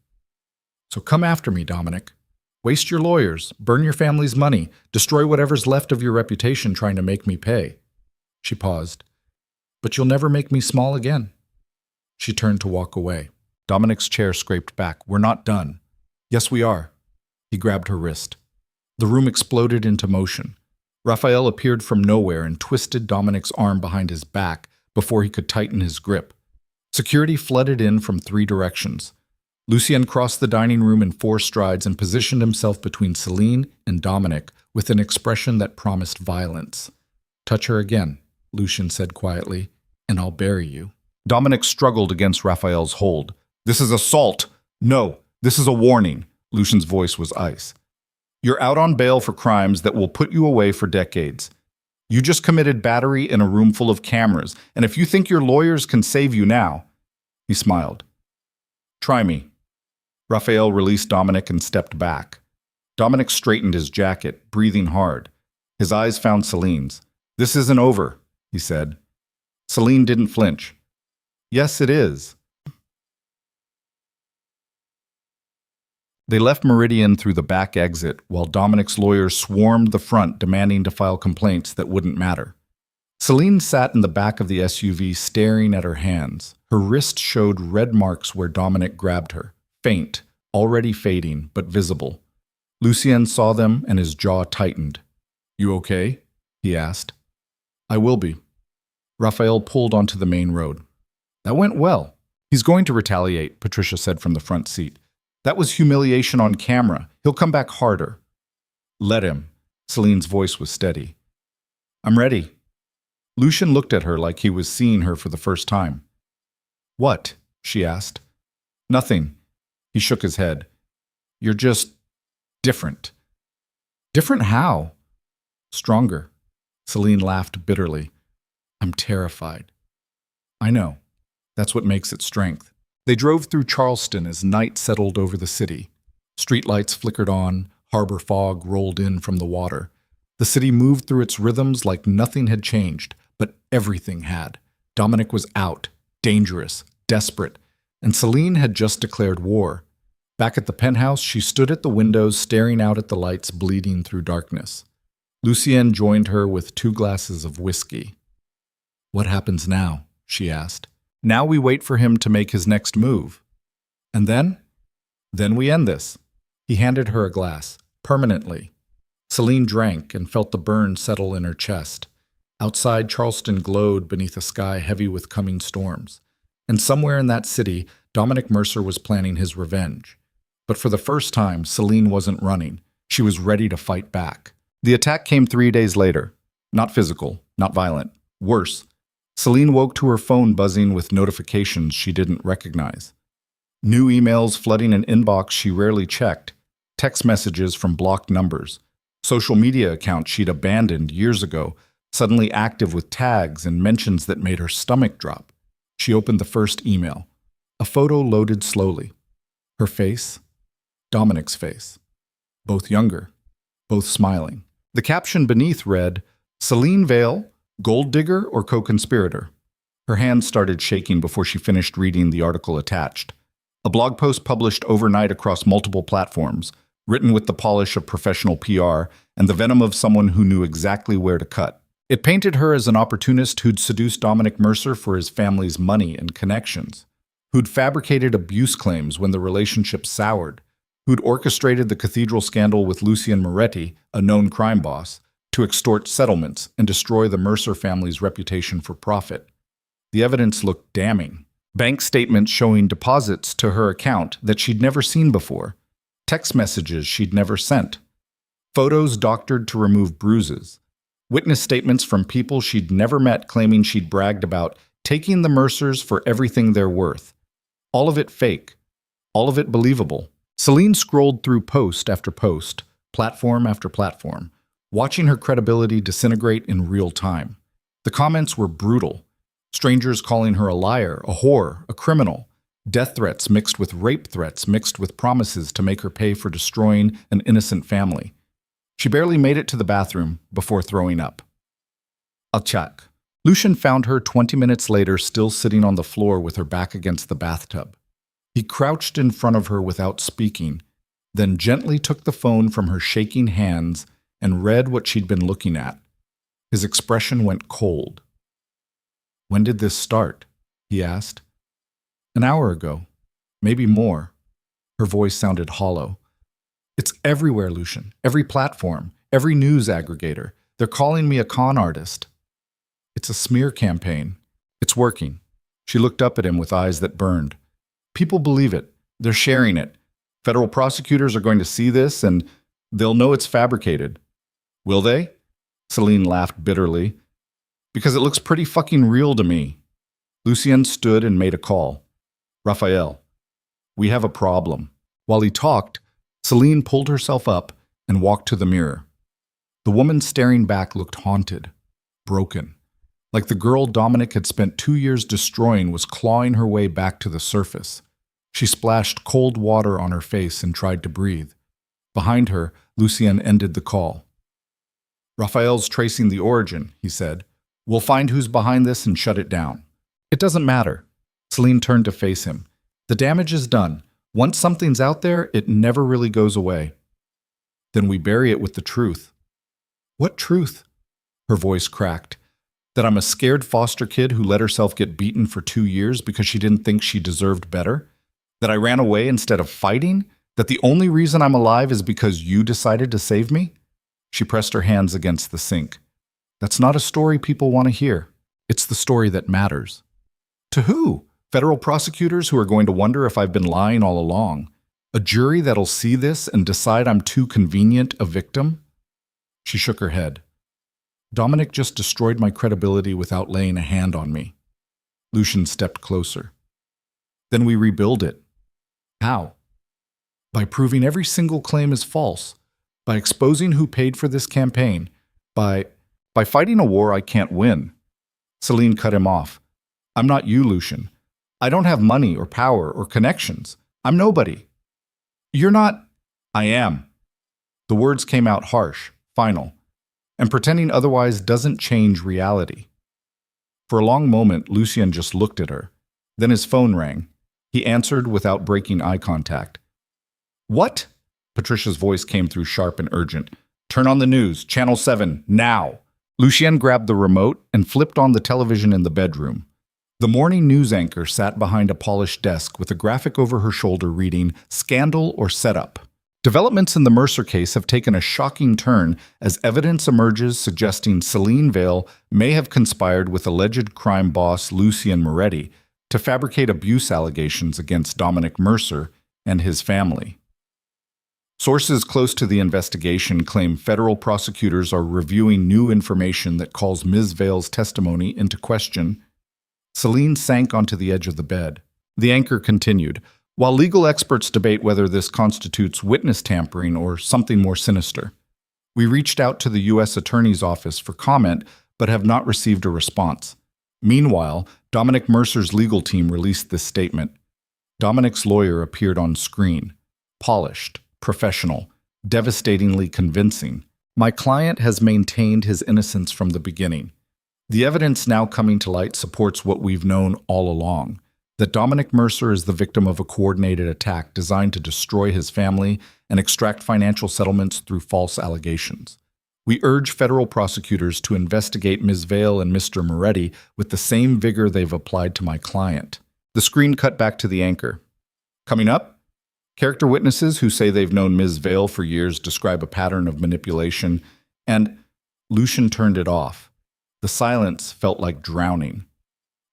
So come after me, Dominic. Waste your lawyers, burn your family's money, destroy whatever's left of your reputation trying to make me pay. She paused. But you'll never make me small again. She turned to walk away. Dominic's chair scraped back. We're not done. Yes, we are. He grabbed her wrist. The room exploded into motion. Raphael appeared from nowhere and twisted Dominic's arm behind his back before he could tighten his grip. Security flooded in from 3 directions. Lucien crossed the dining room in 4 strides and positioned himself between Celine and Dominic with an expression that promised violence. Touch her again, Lucien said quietly, and I'll bury you. Dominic struggled against Raphael's hold. This is assault. No, this is a warning. Lucien's voice was ice. You're out on bail for crimes that will put you away for decades. You just committed battery in a room full of cameras, and if you think your lawyers can save you now—" He smiled. "Try me." Raphael released Dominic and stepped back. Dominic straightened his jacket, breathing hard. His eyes found Celine's. "This isn't over," he said. Celine didn't flinch. "Yes, it is." They left Meridian through the back exit, while Dominic's lawyers swarmed the front demanding to file complaints that wouldn't matter. Celine sat in the back of the SUV staring at her hands. Her wrist showed red marks where Dominic grabbed her, faint, already fading, but visible. Lucien saw them and his jaw tightened. "You okay?" he asked. "I will be." Raphael pulled onto the main road. "That went well." "He's going to retaliate," Patricia said from the front seat. "That was humiliation on camera. He'll come back harder." "Let him." Celine's voice was steady. "I'm ready." Lucien looked at her like he was seeing her for the first time. "What?" she asked. "Nothing." He shook his head. "You're just different." "Different how?" "Stronger." Celine laughed bitterly. "I'm terrified." "I know. That's what makes it strength." They drove through Charleston as night settled over the city. Streetlights flickered on, harbor fog rolled in from the water. The city moved through its rhythms like nothing had changed, but everything had. Dominic was out, dangerous, desperate, and Celine had just declared war. Back at the penthouse, she stood at the windows staring out at the lights bleeding through darkness. Lucien joined her with 2 glasses of whiskey. "What happens now?" she asked. "Now we wait for him to make his next move. And then? Then we end this." He handed her a glass, permanently. Celine drank and felt the burn settle in her chest. Outside, Charleston glowed beneath a sky heavy with coming storms. And somewhere in that city, Dominic Mercer was planning his revenge. But for the first time, Celine wasn't running. She was ready to fight back. The attack came 3 days later. Not physical, not violent. Worse. Celine woke to her phone buzzing with notifications she didn't recognize. New emails flooding an inbox she rarely checked, text messages from blocked numbers, social media accounts she'd abandoned years ago, suddenly active with tags and mentions that made her stomach drop. She opened the first email. A photo loaded slowly. Her face, Dominic's face. Both younger, both smiling. The caption beneath read, "Celine Vale, gold digger or co-conspirator?" Her hands started shaking before she finished reading the article attached. A blog post published overnight across multiple platforms, written with the polish of professional PR and the venom of someone who knew exactly where to cut. It painted her as an opportunist who'd seduced Dominic Mercer for his family's money and connections, who'd fabricated abuse claims when the relationship soured, who'd orchestrated the cathedral scandal with Lucien Moretti, a known crime boss, to extort settlements and destroy the Mercer family's reputation for profit. The evidence looked damning. Bank statements showing deposits to her account that she'd never seen before. Text messages she'd never sent. Photos doctored to remove bruises. Witness statements from people she'd never met claiming she'd bragged about taking the Mercers for everything they're worth. All of it fake. All of it believable. Celine scrolled through post after post, platform after platform, watching her credibility disintegrate in real time. The comments were brutal. Strangers calling her a liar, a whore, a criminal. Death threats mixed with rape threats mixed with promises to make her pay for destroying an innocent family. She barely made it to the bathroom before throwing up. Achak. Lucien found her 20 minutes later still sitting on the floor with her back against the bathtub. He crouched in front of her without speaking, then gently took the phone from her shaking hands and read what she'd been looking at. His expression went cold. "When did this start?" he asked. "An hour ago. Maybe more." Her voice sounded hollow. "It's everywhere, Lucien. Every platform, every news aggregator. They're calling me a con artist." "It's a smear campaign. It's working." She looked up at him with eyes that burned. "People believe it. They're sharing it. Federal prosecutors are going to see this and they'll know it's fabricated." "Will they?" Celine laughed bitterly. "Because it looks pretty fucking real to me." Lucien stood and made a call. "Raphael, we have a problem." While he talked, Celine pulled herself up and walked to the mirror. The woman staring back looked haunted. broken. Like the girl Dominic had spent 2 years destroying was clawing her way back to the surface. She splashed cold water on her face and tried to breathe. Behind her, Lucien ended the call. "Raphael's tracing the origin," he said. "We'll find who's behind this and shut it down." "It doesn't matter." Celine turned to face him. "The damage is done. Once something's out there, it never really goes away." "Then we bury it with the truth." "What truth?" Her voice cracked. "That I'm a scared foster kid who let herself get beaten for 2 years because she didn't think she deserved better? That I ran away instead of fighting? That the only reason I'm alive is because you decided to save me?" She pressed her hands against the sink. "That's not a story people want to hear. It's the story that matters." "To who? Federal prosecutors who are going to wonder if I've been lying all along? A jury that'll see this and decide I'm too convenient a victim?" She shook her head. "Dominic just destroyed my credibility without laying a hand on me." Lucien stepped closer. "Then we rebuild it." "How?" "By proving every single claim is false. By exposing who paid for this campaign. By fighting a war I can't win." Celine cut him off. "I'm not you, Lucien. I don't have money or power or connections. I'm nobody." "You're not—" "I am." The words came out harsh, final. And pretending otherwise doesn't change reality. For a long moment, Lucien just looked at her. Then his phone rang. He answered without breaking eye contact. "What?" Patricia's voice came through sharp and urgent. "Turn on the news, Channel 7, now!" Lucien grabbed the remote and flipped on the television in the bedroom. The morning news anchor sat behind a polished desk with a graphic over her shoulder reading, "Scandal or Setup." Developments in the Mercer case have taken a shocking turn as evidence emerges suggesting Celine Vale may have conspired with alleged crime boss Lucien Moretti to fabricate abuse allegations against Dominic Mercer and his family. Sources close to the investigation claim federal prosecutors are reviewing new information that calls Ms. Vale's testimony into question. Celine sank onto the edge of the bed. The anchor continued, "While legal experts debate whether this constitutes witness tampering or something more sinister. We reached out to the U.S. Attorney's Office for comment, but have not received a response. Meanwhile, Dominic Mercer's legal team released this statement. Dominic's lawyer appeared on screen. Polished, professional, devastatingly convincing. My client has maintained his innocence from the beginning. The evidence now coming to light supports what we've known all along, that Dominic Mercer is the victim of a coordinated attack designed to destroy his family and extract financial settlements through false allegations. We urge federal prosecutors to investigate Ms. Vale and Mr. Moretti with the same vigor they've applied to my client." The screen cut back to the anchor. Coming up, character witnesses who say they've known Ms. Vale for years describe a pattern of manipulation, and Lucien turned it off. The silence felt like drowning.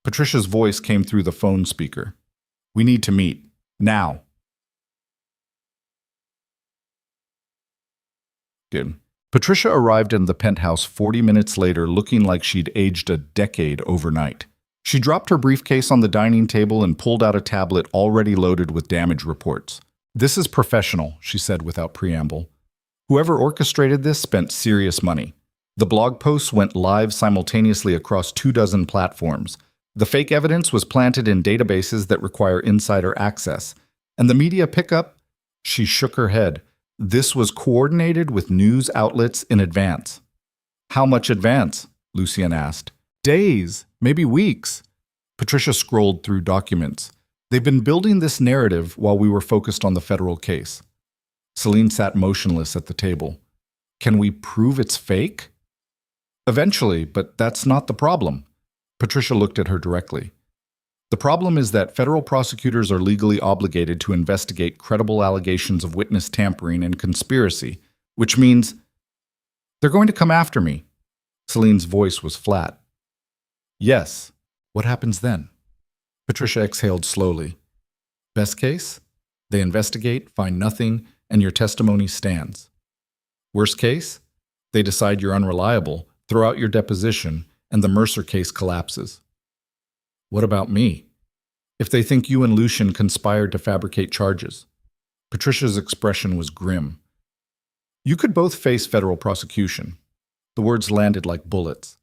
Patricia's voice came through the phone speaker. "We need to meet. Now." Patricia arrived in the penthouse 40 minutes later looking like she'd aged a decade overnight. She dropped her briefcase on the dining table and pulled out a tablet already loaded with damage reports. "This is professional," she said without preamble. "Whoever orchestrated this spent serious money. The blog posts went live simultaneously across 24 platforms. The fake evidence was planted in databases that require insider access. And the media pickup?" She shook her head. "This was coordinated with news outlets in advance." "How much advance?" Lucien asked. "Days, maybe weeks." Patricia scrolled through documents. "They've been building this narrative while we were focused on the federal case." Celine sat motionless at the table. "Can we prove it's fake?" "Eventually, but that's not the problem." Patricia looked at her directly. "The problem is that federal prosecutors are legally obligated to investigate credible allegations of witness tampering and conspiracy, which means they're going to come after me." Celine's voice was flat. "Yes. What happens then?" Patricia exhaled slowly. "Best case? They investigate, find nothing, and your testimony stands. Worst case? They decide you're unreliable, throw out your deposition, and the Mercer case collapses. What about me? If they think you and Lucien conspired to fabricate charges?" Patricia's expression was grim. "You could both face federal prosecution." The words landed like bullets.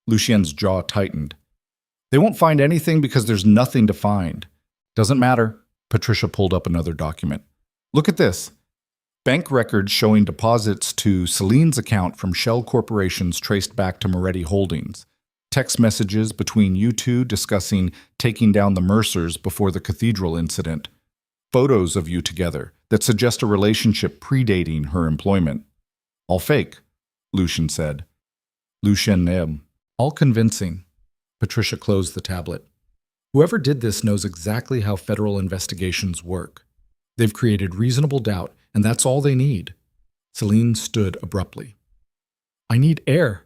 Lucien's jaw tightened. They won't find anything because there's nothing to find. Doesn't matter. Patricia pulled up another document. Look at this. Bank records showing deposits to Celine's account from shell corporations traced back to Moretti Holdings. Text messages between you two discussing taking down the Mercers before the cathedral incident. Photos of you together that suggest a relationship predating her employment. All fake, Lucien said. Lucien Neb. All convincing. Patricia closed the tablet. Whoever did this knows exactly how federal investigations work. They've created reasonable doubt, and that's all they need. Celine stood abruptly. I need air.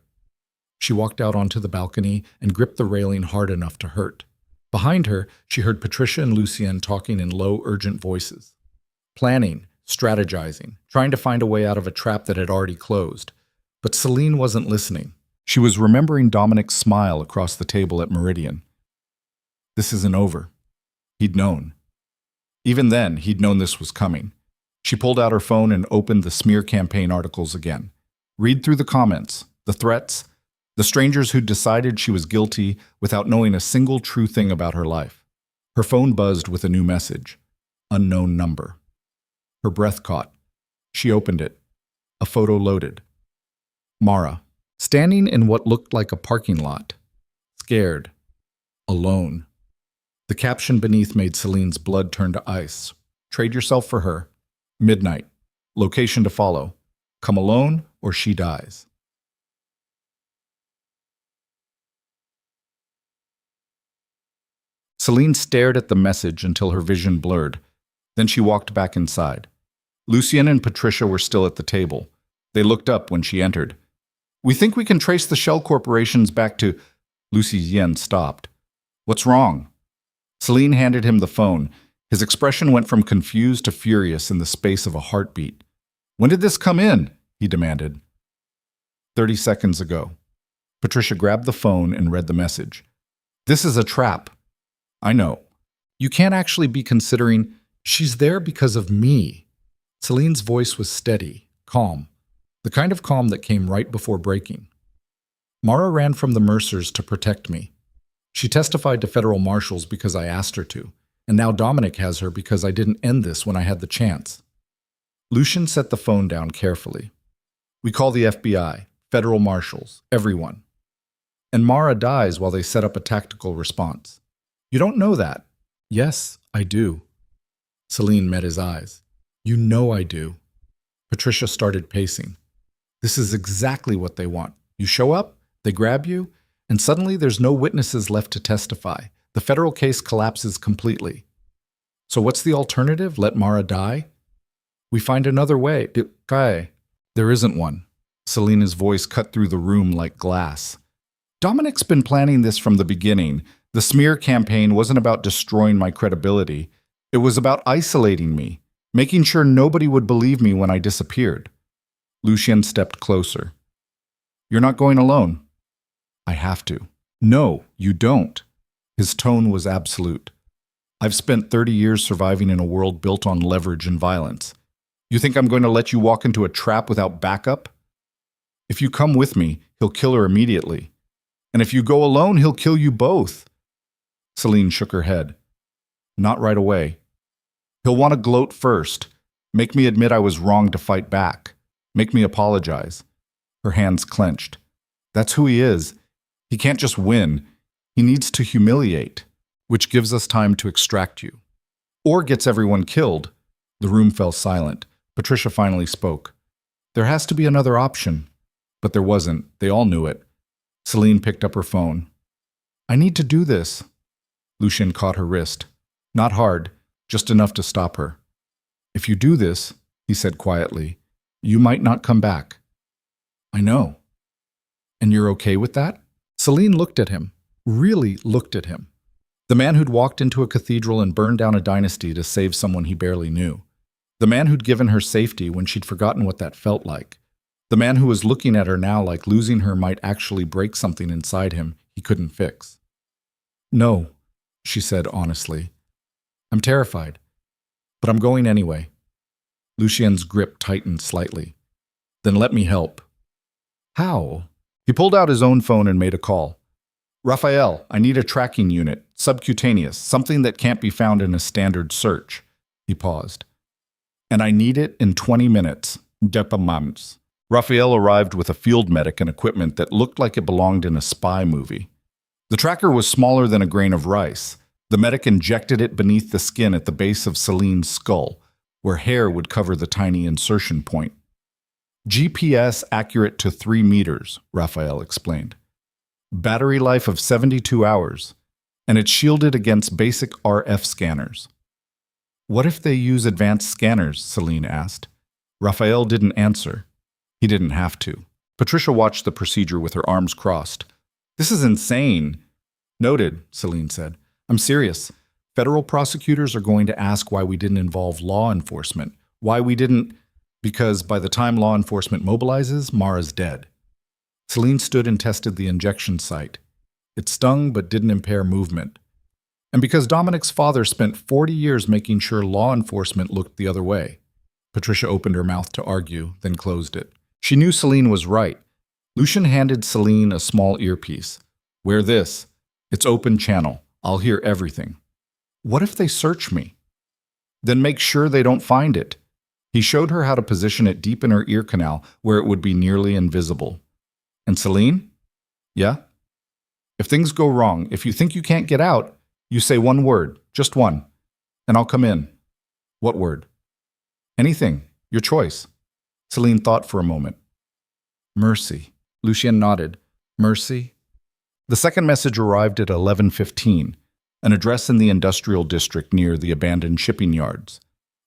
She walked out onto the balcony and gripped the railing hard enough to hurt. Behind her, she heard Patricia and Lucien talking in low, urgent voices. Planning, strategizing, trying to find a way out of a trap that had already closed. But Celine wasn't listening. She was remembering Dominic's smile across the table at Meridian. This isn't over. He'd known. Even then, he'd known this was coming. She pulled out her phone and opened the smear campaign articles again. Read through the comments, the threats, the strangers who'd decided she was guilty without knowing a single true thing about her life. Her phone buzzed with a new message. Unknown number. Her breath caught. She opened it. A photo loaded. Mara, standing in what looked like a parking lot. Scared. Alone. The caption beneath made Celine's blood turn to ice. Trade yourself for her. Midnight. Location to follow. Come alone or she dies. Celine stared at the message until her vision blurred. Then she walked back inside. Lucien and Patricia were still at the table. They looked up when she entered. We think we can trace the shell corporations back to... Lucien stopped. What's wrong? Celine handed him the phone. His expression went from confused to furious in the space of a heartbeat. When did this come in? He demanded. 30 seconds ago. Patricia grabbed the phone and read the message. This is a trap. I know. You can't actually be considering, she's there because of me. Celine's voice was steady, calm, the kind of calm that came right before breaking. Mara ran from the Mercers to protect me. She testified to federal marshals because I asked her to, and now Dominic has her because I didn't end this when I had the chance. Lucien set the phone down carefully. We call the FBI, federal marshals, everyone. And Mara dies while they set up a tactical response. You don't know that. Yes, I do. Celine met his eyes. You know I do. Patricia started pacing. This is exactly what they want. You show up, they grab you, and suddenly there's no witnesses left to testify. The federal case collapses completely. So what's the alternative? Let Mara die? We find another way. There isn't one. Selena's voice cut through the room like glass. Dominic's been planning this from the beginning. The smear campaign wasn't about destroying my credibility. It was about isolating me, making sure nobody would believe me when I disappeared. Lucien stepped closer. You're not going alone. I have to. No, you don't. His tone was absolute. I've spent 30 years surviving in a world built on leverage and violence. You think I'm going to let you walk into a trap without backup? If you come with me, he'll kill her immediately. And if you go alone, he'll kill you both. Celine shook her head. Not right away. He'll want to gloat first, make me admit I was wrong to fight back, make me apologize. Her hands clenched. That's who he is. He can't just win. He needs to humiliate, which gives us time to extract you. Or gets everyone killed. The room fell silent. Patricia finally spoke. There has to be another option. But there wasn't. They all knew it. Celine picked up her phone. I need to do this. Lucien caught her wrist. Not hard, just enough to stop her. If you do this, he said quietly, you might not come back. I know. And you're okay with that? Celine looked at him, really looked at him. The man who'd walked into a cathedral and burned down a dynasty to save someone he barely knew. The man who'd given her safety when she'd forgotten what that felt like. The man who was looking at her now like losing her might actually break something inside him he couldn't fix. No, she said honestly. I'm terrified, but I'm going anyway. Lucien's grip tightened slightly. Then let me help. How? He He pulled out his own phone and made a call. Raphael, I need a tracking unit, subcutaneous, something that can't be found in a standard search. He paused. And I need it in 20 minutes. Depamams. Raphael arrived with a field medic and equipment that looked like it belonged in a spy movie. The tracker was smaller than a grain of rice. The medic injected it beneath the skin at the base of Celine's skull, where hair would cover the tiny insertion point. GPS accurate to 3 meters, Raphael explained. Battery life of 72 hours, and it's shielded against basic RF scanners. What if they use advanced scanners? Celine asked. Raphael didn't answer. He didn't have to. Patricia watched the procedure with her arms crossed. This is insane. Noted, Celine said. I'm serious. Federal prosecutors are going to ask why we didn't involve law enforcement. Why we didn't... Because by the time law enforcement mobilizes, Mara's dead. Celine stood and tested the injection site. It stung but didn't impair movement. And because Dominic's father spent 40 years making sure law enforcement looked the other way. Patricia opened her mouth to argue, then closed it. She knew Celine was right. Lucian handed Celine a small earpiece. Wear this. It's open channel. I'll hear everything. What if they search me? Then make sure they don't find it. He showed her how to position it deep in her ear canal where it would be nearly invisible. And Celine? Yeah? If things go wrong, if you think you can't get out, you say one word, just one, and I'll come in. What word? Anything, your choice. Celine thought for a moment. Mercy. Lucien nodded. Mercy? The second message arrived at 11:15, an address in the industrial district near the abandoned shipping yards,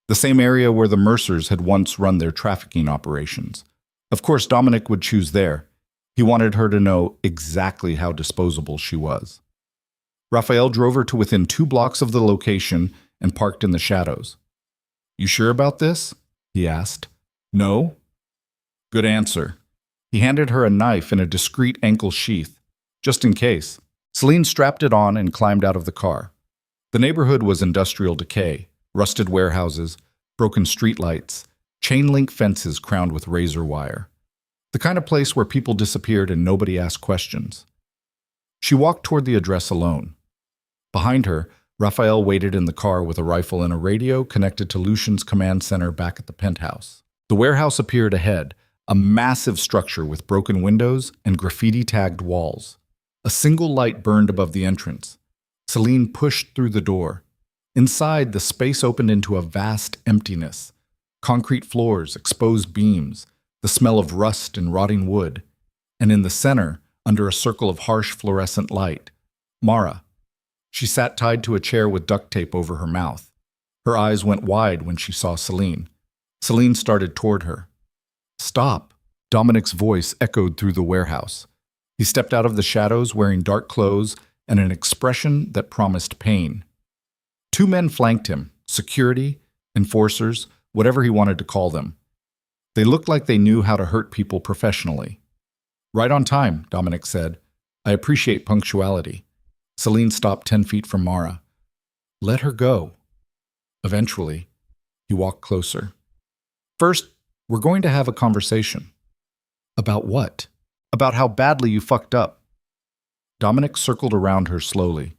the same area where the Mercers had once run their trafficking operations. Of course, Dominic would choose there. He wanted her to know exactly how disposable she was. Raphael drove her to within 2 blocks of the location and parked in the shadows. You sure about this? He asked. No? Good answer. He handed her a knife in a discreet ankle sheath, just in case. Celine strapped it on and climbed out of the car. The neighborhood was industrial decay, rusted warehouses, broken streetlights, chain-link fences crowned with razor wire. The kind of place where people disappeared and nobody asked questions. She walked toward the address alone. Behind her, Raphael waited in the car with a rifle and a radio connected to Lucian's command center back at the penthouse. The warehouse appeared ahead, a massive structure with broken windows and graffiti-tagged walls. A single light burned above the entrance. Celine pushed through the door. Inside, the space opened into a vast emptiness. Concrete floors, exposed beams, the smell of rust and rotting wood. And in the center, under a circle of harsh fluorescent light, Mara. She sat tied to a chair with duct tape over her mouth. Her eyes went wide when she saw Celine. Celine started toward her. Stop! Dominic's voice echoed through the warehouse. He stepped out of the shadows wearing dark clothes and an expression that promised pain. 2 men flanked him, security, enforcers, whatever he wanted to call them. They looked like they knew how to hurt people professionally. Right on time, Dominic said. I appreciate punctuality. Celine stopped 10 feet from Mara. Let her go. Eventually, he walked closer. First, we're going to have a conversation. About what? About how badly you fucked up. Dominic circled around her slowly.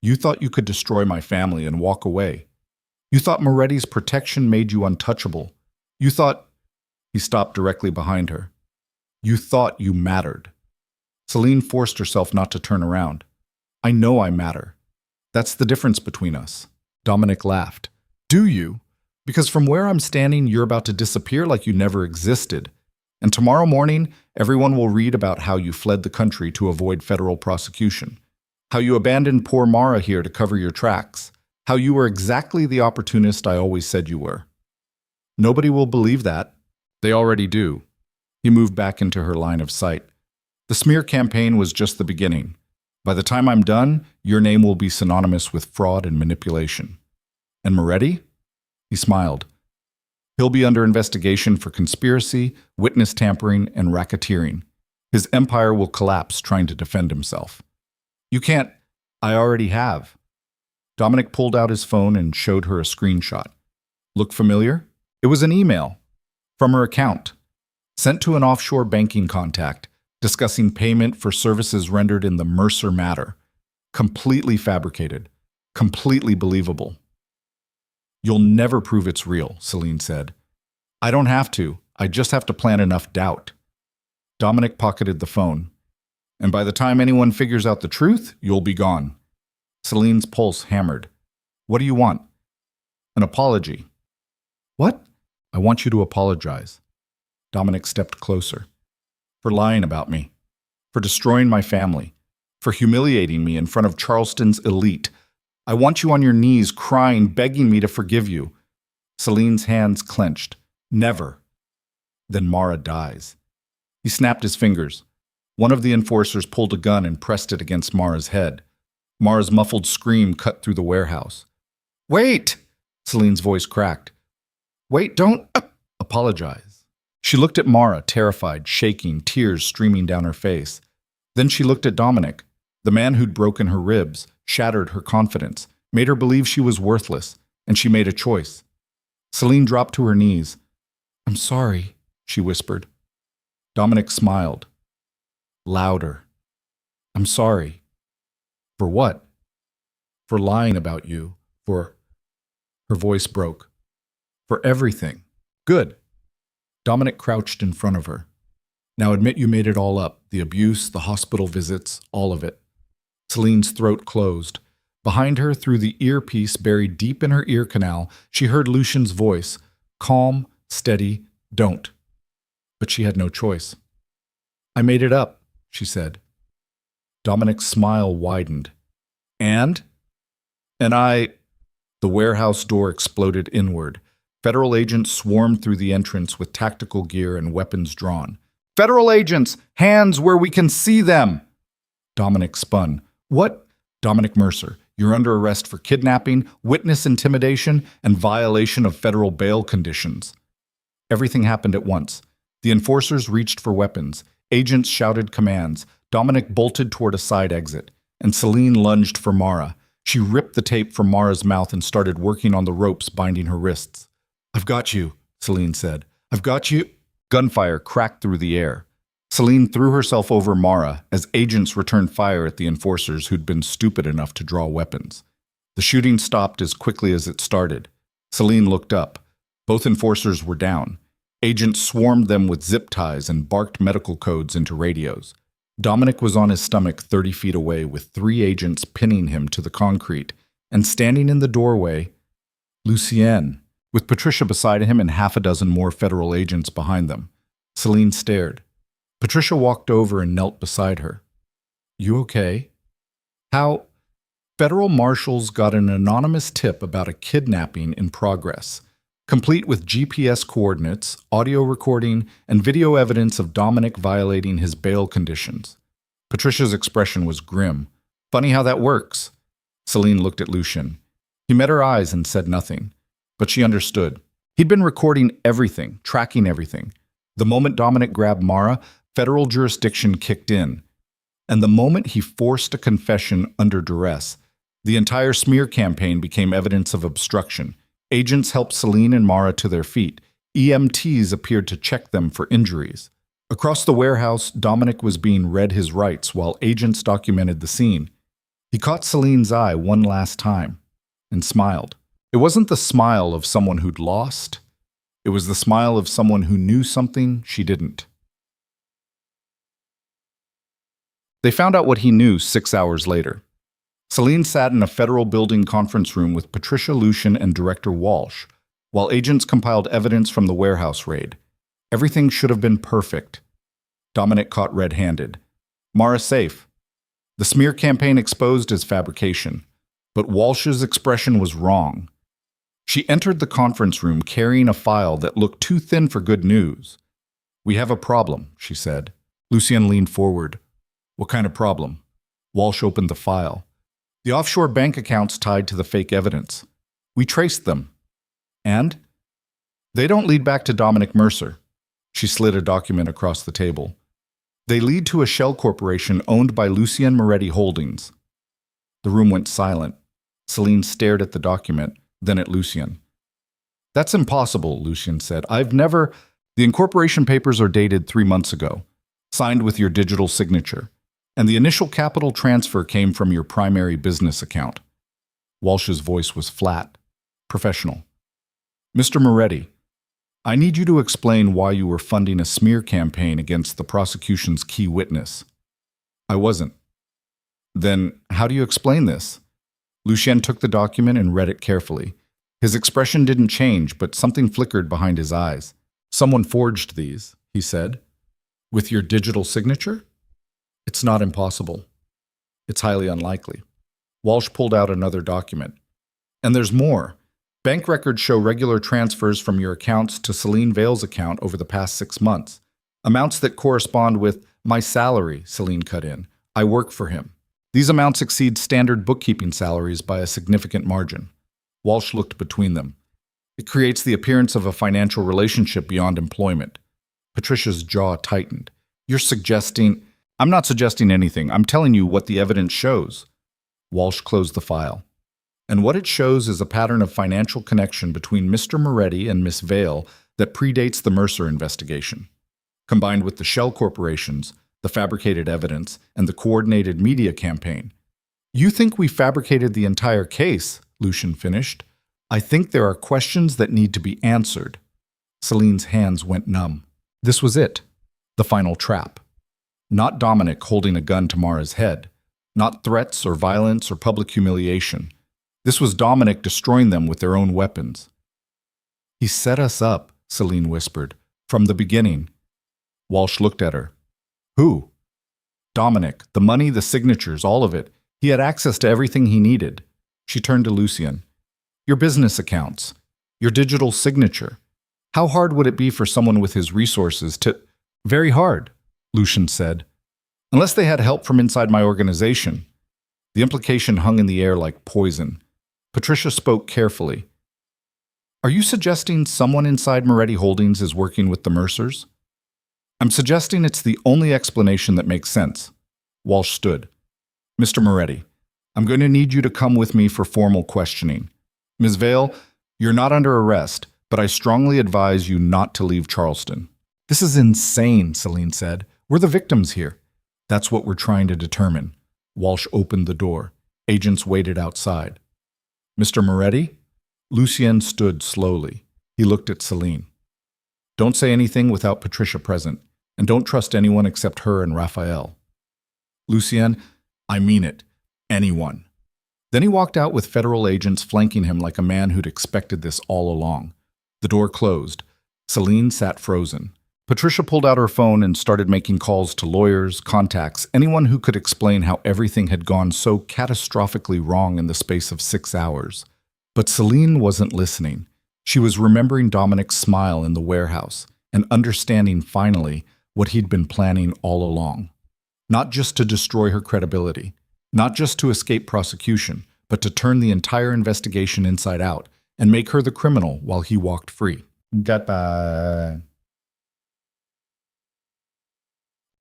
You thought you could destroy my family and walk away. You thought Moretti's protection made you untouchable. You thought... He stopped directly behind her. You thought you mattered. Celine forced herself not to turn around. I know I matter. That's the difference between us. Dominic laughed. Do you? Because from where I'm standing, you're about to disappear like you never existed. And tomorrow morning, everyone will read about how you fled the country to avoid federal prosecution. How you abandoned poor Mara here to cover your tracks. How you were exactly the opportunist I always said you were. Nobody will believe that. They already do. He moved back into her line of sight. The smear campaign was just the beginning. By the time I'm done, your name will be synonymous with fraud and manipulation. And Moretti? He smiled. He'll be under investigation for conspiracy, witness tampering, and racketeering. His empire will collapse trying to defend himself. You can't. I already have. Dominic pulled out his phone and showed her a screenshot. Look familiar? It was an email. From her account. Sent to an offshore banking contact. discussing payment for services rendered in the Mercer matter. Completely fabricated. Completely believable. You'll never prove it's real, Celine said. I don't have to. I just have to plant enough doubt. Dominic pocketed the phone. And by the time anyone figures out the truth, you'll be gone. Celine's pulse hammered. What do you want? An apology. What? I want you to apologize. Dominic stepped closer. For lying about me. For destroying my family. For humiliating me in front of Charleston's elite. I want you on your knees, crying, begging me to forgive you. Celine's hands clenched. Never. Then Mara dies. He snapped his fingers. One of the enforcers pulled a gun and pressed it against Mara's head. Mara's muffled scream cut through the warehouse. Wait! Celine's voice cracked. Wait, don't apologize. She looked at Mara, terrified, shaking, tears streaming down her face. Then she looked at Dominic, the man who'd broken her ribs, shattered her confidence, made her believe she was worthless, and she made a choice. Celine dropped to her knees. I'm sorry, she whispered. Dominic smiled. Louder. I'm sorry. For what? For lying about you. For... Her voice broke. For everything. Good. Dominic crouched in front of her. Now admit you made it all up. The abuse, the hospital visits, all of it. Celine's throat closed. Behind her, through the earpiece buried deep in her ear canal, she heard Lucian's voice. Calm, steady, don't. But she had no choice. I made it up, she said. Dominic's smile widened. And? And I... The warehouse door exploded inward. Federal agents swarmed through the entrance with tactical gear and weapons drawn. Federal agents! Hands where we can see them! Dominic spun. What? Dominic Mercer, you're under arrest for kidnapping, witness intimidation, and violation of federal bail conditions. Everything happened at once. The enforcers reached for weapons. Agents shouted commands. Dominic bolted toward a side exit, and Celine lunged for Mara. She ripped the tape from Mara's mouth and started working on the ropes binding her wrists. I've got you, Celine said. I've got you. Gunfire cracked through the air. Celine threw herself over Mara as agents returned fire at the enforcers who'd been stupid enough to draw weapons. The shooting stopped as quickly as it started. Celine looked up. Both enforcers were down. Agents swarmed them with zip ties and barked medical codes into radios. Dominic was on his stomach 30 feet away with 3 agents pinning him to the concrete, and standing in the doorway, Lucien, with Patricia beside him and half a dozen more federal agents behind them. Celine stared. Patricia walked over and knelt beside her. You okay? How? Federal marshals got an anonymous tip about a kidnapping in progress, complete with GPS coordinates, audio recording, and video evidence of Dominic violating his bail conditions. Patricia's expression was grim. Funny how that works. Celine looked at Lucien. He met her eyes and said nothing, but she understood. He'd been recording everything, tracking everything. The moment Dominic grabbed Mara, federal jurisdiction kicked in. And the moment he forced a confession under duress, the entire smear campaign became evidence of obstruction. Agents helped Celine and Mara to their feet. EMTs appeared to check them for injuries. Across the warehouse, Dominic was being read his rights while agents documented the scene. He caught Celine's eye one last time and smiled. It wasn't the smile of someone who'd lost. It was the smile of someone who knew something she didn't. They found out what he knew 6 hours later. Celine sat in a federal building conference room with Patricia, Lucien, and Director Walsh, while agents compiled evidence from the warehouse raid. Everything should have been perfect. Dominic caught red-handed. Mara safe. The smear campaign exposed as fabrication, but Walsh's expression was wrong. She entered the conference room carrying a file that looked too thin for good news. We have a problem, she said. Lucien leaned forward. What kind of problem? Walsh opened the file. The offshore bank accounts tied to the fake evidence. We traced them. And? They don't lead back to Dominic Mercer. She slid a document across the table. They lead to a shell corporation owned by Lucien Moretti Holdings. The room went silent. Celine stared at the document, then at Lucien. That's impossible, Lucien said. The incorporation papers are dated 3 months ago. signed with your digital signature, and the initial capital transfer came from your primary business account. Walsh's voice was flat, professional. Mr. Moretti, I need you to explain why you were funding a smear campaign against the prosecution's key witness. I wasn't. Then how do you explain this? Lucien took the document and read it carefully. His expression didn't change, but something flickered behind his eyes. Someone forged these, he said. With your digital signature? It's not impossible. It's highly unlikely. Walsh pulled out another document. And there's more. Bank records show regular transfers from your accounts to Celine Vale's account over the past 6 months. Amounts that correspond with my salary, Celine cut in. I work for him. These amounts exceed standard bookkeeping salaries by a significant margin. Walsh looked between them. It creates the appearance of a financial relationship beyond employment. Patricia's jaw tightened. You're suggesting... I'm not suggesting anything. I'm telling you what the evidence shows. Walsh closed the file. And what it shows is a pattern of financial connection between Mr. Moretti and Miss Vale that predates the Mercer investigation. Combined with the shell corporations, the fabricated evidence, and the coordinated media campaign. You think we fabricated the entire case, Lucien finished. I think there are questions that need to be answered. Celine's hands went numb. This was it. The final trap. Not Dominic holding a gun to Mara's head. Not threats or violence or public humiliation. This was Dominic destroying them with their own weapons. He set us up, Celine whispered, from the beginning. Walsh looked at her. Who? Dominic, the money, the signatures, all of it. He had access to everything he needed. She turned to Lucien. Your business accounts. Your digital signature. How hard would it be for someone with his resources to... Very hard, Lucien said. Unless they had help from inside my organization. The implication hung in the air like poison. Patricia spoke carefully. Are you suggesting someone inside Moretti Holdings is working with the Mercers? I'm suggesting it's the only explanation that makes sense. Walsh stood. Mr. Moretti, I'm going to need you to come with me for formal questioning. Ms. Vale, you're not under arrest, but I strongly advise you not to leave Charleston. This is insane, Celine said. We're the victims here. That's what we're trying to determine. Walsh opened the door. Agents waited outside. Mr. Moretti? Lucien stood slowly. He looked at Celine. Don't say anything without Patricia present, and don't trust anyone except her and Raphael. Lucien, I mean it. Anyone. Then he walked out with federal agents flanking him like a man who'd expected this all along. The door closed. Celine sat frozen. Patricia pulled out her phone and started making calls to lawyers, contacts, anyone who could explain how everything had gone so catastrophically wrong in the space of 6 hours. But Celine wasn't listening. She was remembering Dominic's smile in the warehouse and understanding finally what he'd been planning all along. Not just to destroy her credibility, not just to escape prosecution, but to turn the entire investigation inside out and make her the criminal while he walked free. Goodbye.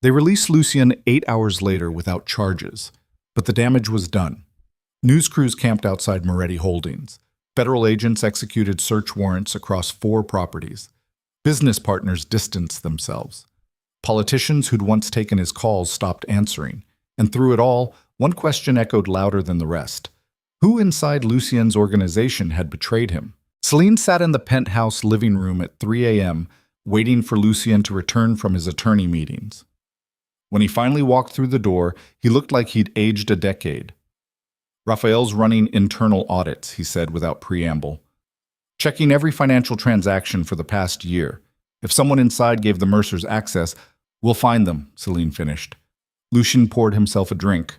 They released Lucien 8 hours later without charges, but the damage was done. News crews camped outside Moretti Holdings. Federal agents executed search warrants across 4 properties. Business partners distanced themselves. Politicians who'd once taken his calls stopped answering, and through it all, one question echoed louder than the rest. Who inside Lucien's organization had betrayed him? Celine sat in the penthouse living room at 3 a.m., waiting for Lucien to return from his attorney meetings. When he finally walked through the door, he looked like he'd aged a decade. Raphael's running internal audits, he said without preamble. Checking every financial transaction for the past year. If someone inside gave the Mercers access, we'll find them, Celine finished. Lucien poured himself a drink.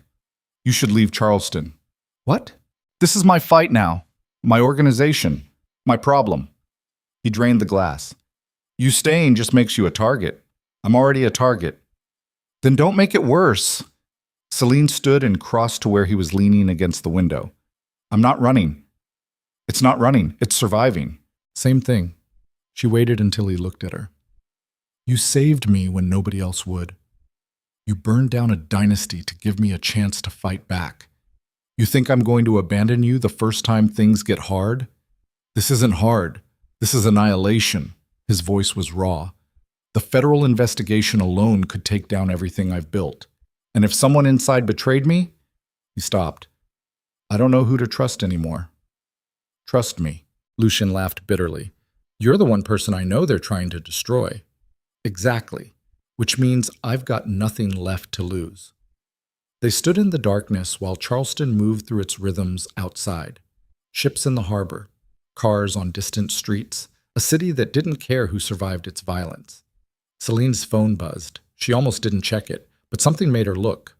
You should leave Charleston. What? This is my fight now. My organization. My problem. He drained the glass. You staying just makes you a target. I'm already a target. Then don't make it worse. Celine stood and crossed to where he was leaning against the window. I'm not running. It's not running. It's surviving. Same thing. She waited until he looked at her. You saved me when nobody else would. You burned down a dynasty to give me a chance to fight back. You think I'm going to abandon you the first time things get hard? This isn't hard. This is annihilation. His voice was raw. The federal investigation alone could take down everything I've built. And if someone inside betrayed me, he stopped. I don't know who to trust anymore. Trust me. Lucian laughed bitterly. You're the one person I know they're trying to destroy. Exactly. Which means I've got nothing left to lose. They stood in the darkness while Charleston moved through its rhythms outside. Ships in the harbor, cars on distant streets, a city that didn't care who survived its violence. Celine's phone buzzed. She almost didn't check it, but something made her look.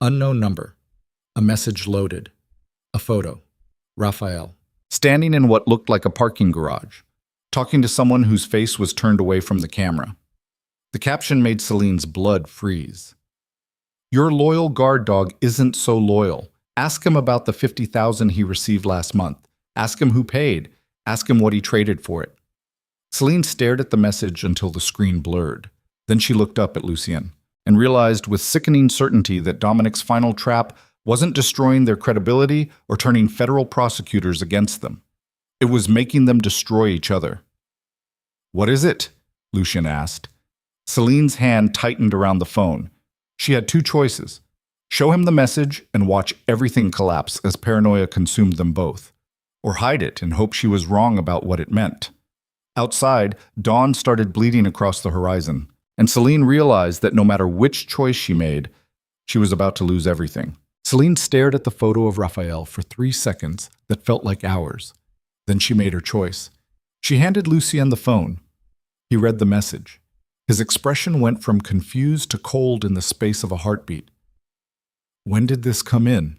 Unknown number. A message loaded. A photo. Raphael. Standing in what looked like a parking garage, talking to someone whose face was turned away from the camera. The caption made Celine's blood freeze. Your loyal guard dog isn't so loyal. Ask him about the $50,000 he received last month. Ask him who paid. Ask him what he traded for it. Celine stared at the message until the screen blurred. Then she looked up at Lucien and realized with sickening certainty that Dominic's final trap wasn't destroying their credibility or turning federal prosecutors against them. It was making them destroy each other. What is it? Lucien asked. Celine's hand tightened around the phone. She had two choices. Show him the message and watch everything collapse as paranoia consumed them both. Or hide it and hope she was wrong about what it meant. Outside, dawn started bleeding across the horizon, and Celine realized that no matter which choice she made, she was about to lose everything. Celine stared at the photo of Raphael for 3 seconds that felt like hours. Then she made her choice. She handed Lucien the phone. He read the message. His expression went from confused to cold in the space of a heartbeat. When did this come in?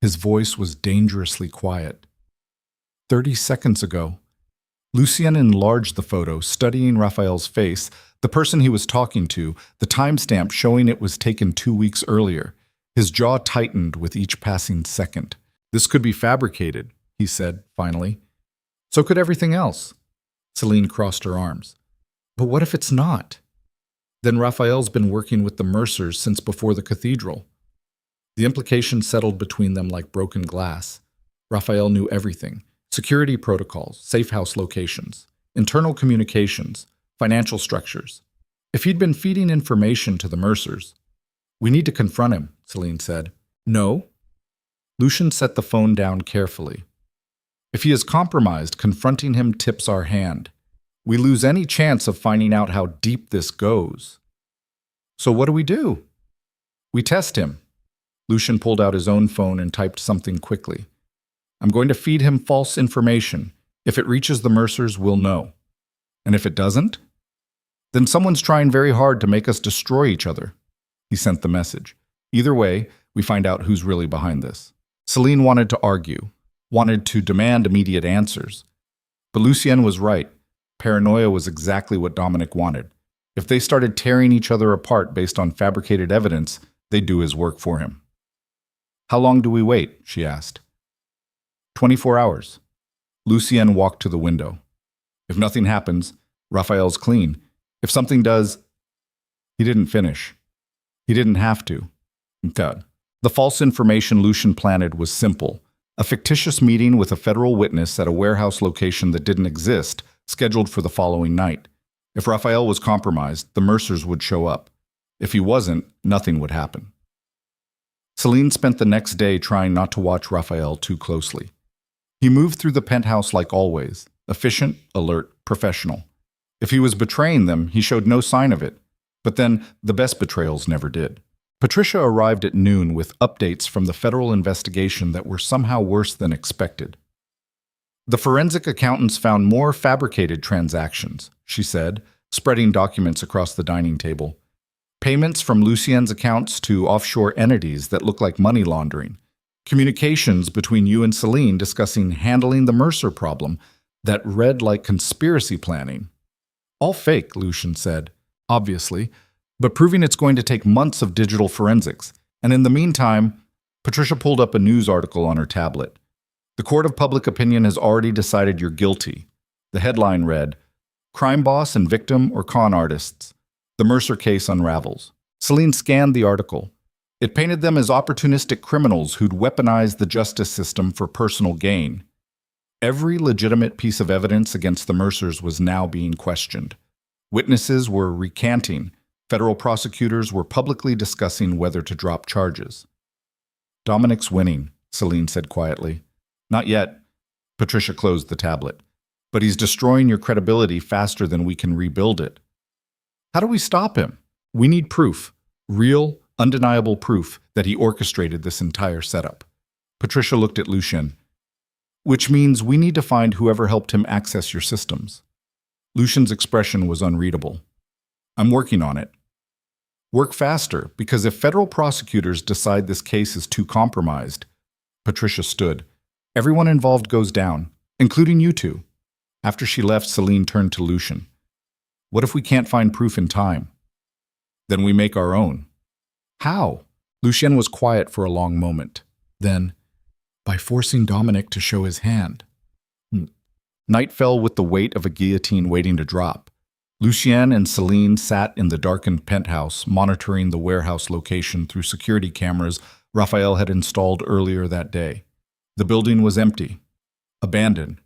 His voice was dangerously quiet. 30 seconds ago. Lucien enlarged the photo, studying Raphael's face, the person he was talking to, the timestamp showing it was taken 2 weeks earlier. His jaw tightened with each passing second. This could be fabricated, he said, finally. So could everything else. Celine crossed her arms. But what if it's not? Then Raphael's been working with the Mercers since before the cathedral. The implications settled between them like broken glass. Raphael knew everything. Security protocols, safe house locations, internal communications, financial structures. If he'd been feeding information to the Mercers, we need to confront him, Celine said. No. Lucien set the phone down carefully. If he is compromised, confronting him tips our hand. We lose any chance of finding out how deep this goes. So what do? We test him. Lucien pulled out his own phone and typed something quickly. I'm going to feed him false information. If it reaches the Mercers, we'll know. And if it doesn't? Then someone's trying very hard to make us destroy each other. He sent the message. Either way, we find out who's really behind this. Celine wanted to argue, wanted to demand immediate answers. But Lucien was right. Paranoia was exactly what Dominic wanted. If they started tearing each other apart based on fabricated evidence, they'd do his work for him. How long do we wait? She asked. 24 hours. Lucien walked to the window. If nothing happens, Raphael's clean. If something does, he didn't finish. He didn't have to. God. The false information Lucien planted was simple. A fictitious meeting with a federal witness at a warehouse location that didn't exist, scheduled for the following night. If Raphael was compromised, the Mercers would show up. If he wasn't, nothing would happen. Celine spent the next day trying not to watch Raphael too closely. He moved through the penthouse like always, efficient, alert, professional. If he was betraying them, he showed no sign of it. But then, the best betrayals never did. Patricia arrived at noon with updates from the federal investigation that were somehow worse than expected. The forensic accountants found more fabricated transactions, she said, spreading documents across the dining table. Payments from Lucien's accounts to offshore entities that look like money laundering. Communications between you and Celine discussing handling the Mercer problem that read like conspiracy planning. All fake, Lucien said, obviously, but proving it's going to take months of digital forensics. And in the meantime, Patricia pulled up a news article on her tablet. The court of public opinion has already decided you're guilty. The headline read, Crime boss and victim or con artists. The Mercer case unravels. Celine scanned the article. It painted them as opportunistic criminals who'd weaponized the justice system for personal gain. Every legitimate piece of evidence against the Mercers was now being questioned. Witnesses were recanting. Federal prosecutors were publicly discussing whether to drop charges. Dominic's winning, Celine said quietly. Not yet. Patricia closed the tablet. But he's destroying your credibility faster than we can rebuild it. How do we stop him? We need proof. Real, undeniable proof that he orchestrated this entire setup. Patricia looked at Lucien. Which means we need to find whoever helped him access your systems. Lucien's expression was unreadable. I'm working on it. Work faster, because if federal prosecutors decide this case is too compromised. Patricia stood. Everyone involved goes down, including you two. After she left, Celine turned to Lucien. What if we can't find proof in time? Then we make our own. How? Lucien was quiet for a long moment. Then, by forcing Dominic to show his hand. Night fell with the weight of a guillotine waiting to drop. Lucien and Celine sat in the darkened penthouse, monitoring the warehouse location through security cameras Raphael had installed earlier that day. The building was empty, abandoned.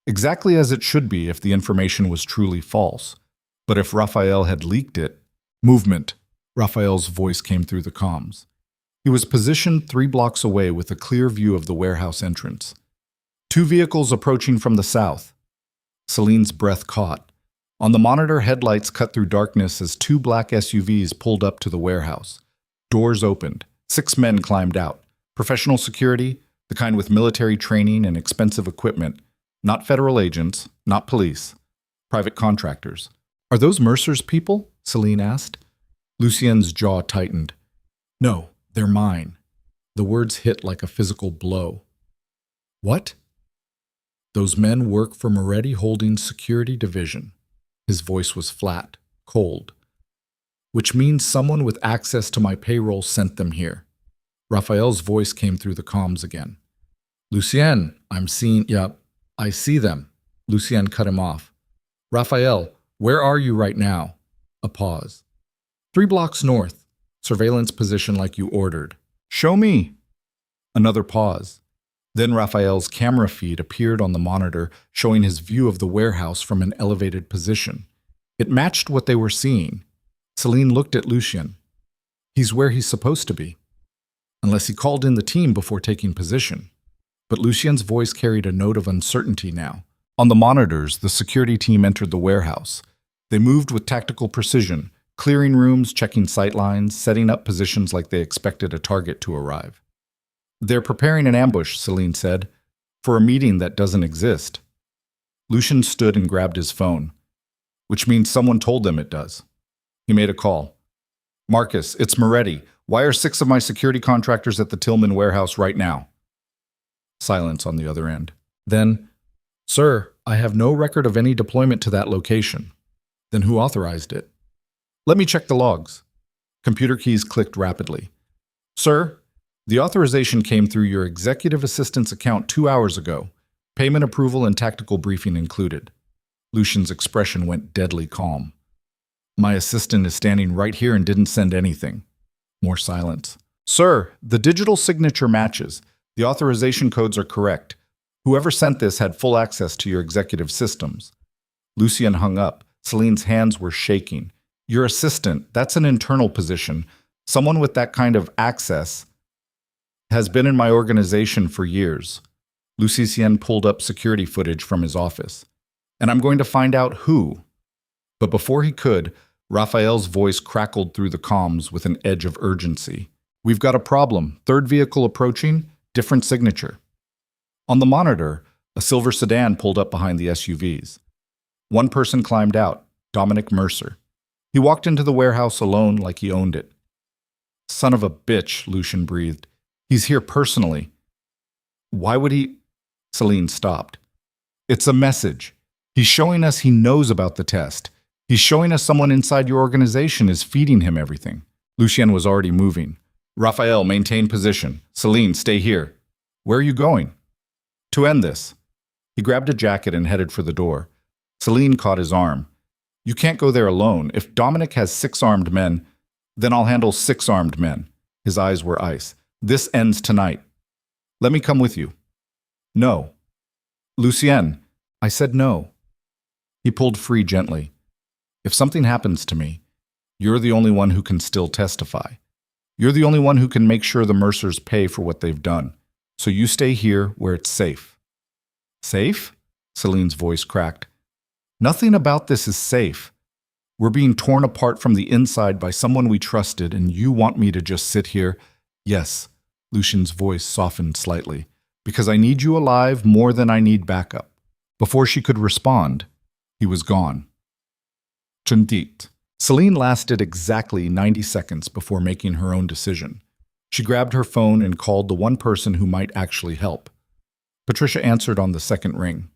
Exactly as it should be if the information was truly false. But if Raphael had leaked it, movement, Raphael's voice came through the comms. He was positioned 3 blocks away with a clear view of the warehouse entrance. 2 vehicles approaching from the south. Celine's breath caught. On the monitor, headlights cut through darkness as 2 black SUVs pulled up to the warehouse. Doors opened. 6 men climbed out. Professional security, the kind with military training and expensive equipment. Not federal agents, not police. Private contractors. Are those Mercer's people? Celine asked. Lucien's jaw tightened. No, they're mine. The words hit like a physical blow. What? Those men work for Moretti Holdings Security Division. His voice was flat, cold. Which means someone with access to my payroll sent them here. Raphael's voice came through the comms again. Lucien, I see them. Lucien cut him off. Raphael, where are you right now? A pause. 3 blocks north. Surveillance position like you ordered. Show me. Another pause. Then Raphael's camera feed appeared on the monitor, showing his view of the warehouse from an elevated position. It matched what they were seeing. Celine looked at Lucien. He's where he's supposed to be. Unless he called in the team before taking position. But Lucien's voice carried a note of uncertainty now. On the monitors, the security team entered the warehouse. They moved with tactical precision, clearing rooms, checking sight lines, setting up positions like they expected a target to arrive. They're preparing an ambush, Celine said, for a meeting that doesn't exist. Lucien stood and grabbed his phone, which means someone told them it does. He made a call. Marcus, it's Moretti. Why are 6 of my security contractors at the Tillman warehouse right now? Silence on the other end. Then, Sir, I have no record of any deployment to that location. Then who authorized it? Let me check the logs. Computer keys clicked rapidly. Sir, the authorization came through your executive assistant's account 2 hours ago. Payment approval and tactical briefing included. Lucien's expression went deadly calm. My assistant is standing right here and didn't send anything. More silence. Sir, the digital signature matches. The authorization codes are correct. Whoever sent this had full access to your executive systems. Lucien hung up. Celine's hands were shaking. Your assistant, that's an internal position. Someone with that kind of access has been in my organization for years. Lucien pulled up security footage from his office. And I'm going to find out who. But before he could, Raphael's voice crackled through the comms with an edge of urgency. We've got a problem. 3rd vehicle approaching, different signature. On the monitor, a silver sedan pulled up behind the SUVs. One person climbed out, Dominic Mercer. He walked into the warehouse alone like he owned it. Son of a bitch, Lucien breathed. He's here personally. Why would he? Celine stopped. It's a message. He's showing us he knows about the test. He's showing us someone inside your organization is feeding him everything. Lucien was already moving. Raphael, maintain position. Celine, stay here. Where are you going? To end this. He grabbed a jacket and headed for the door. Celine caught his arm. You can't go there alone. If Dominic has 6 armed men, then I'll handle 6 armed men. His eyes were ice. This ends tonight. Let me come with you. No. Lucien, I said no. He pulled free gently. If something happens to me, you're the only one who can still testify. You're the only one who can make sure the Mercers pay for what they've done. So you stay here where it's safe." "Safe?" Celine's voice cracked. "Nothing about this is safe. We're being torn apart from the inside by someone we trusted, and you want me to just sit here?" "Yes," Lucian's voice softened slightly, "because I need you alive more than I need backup." Before she could respond, he was gone. Chandit. Celine lasted exactly 90 seconds before making her own decision. She grabbed her phone and called the one person who might actually help. Patricia answered on the second ring.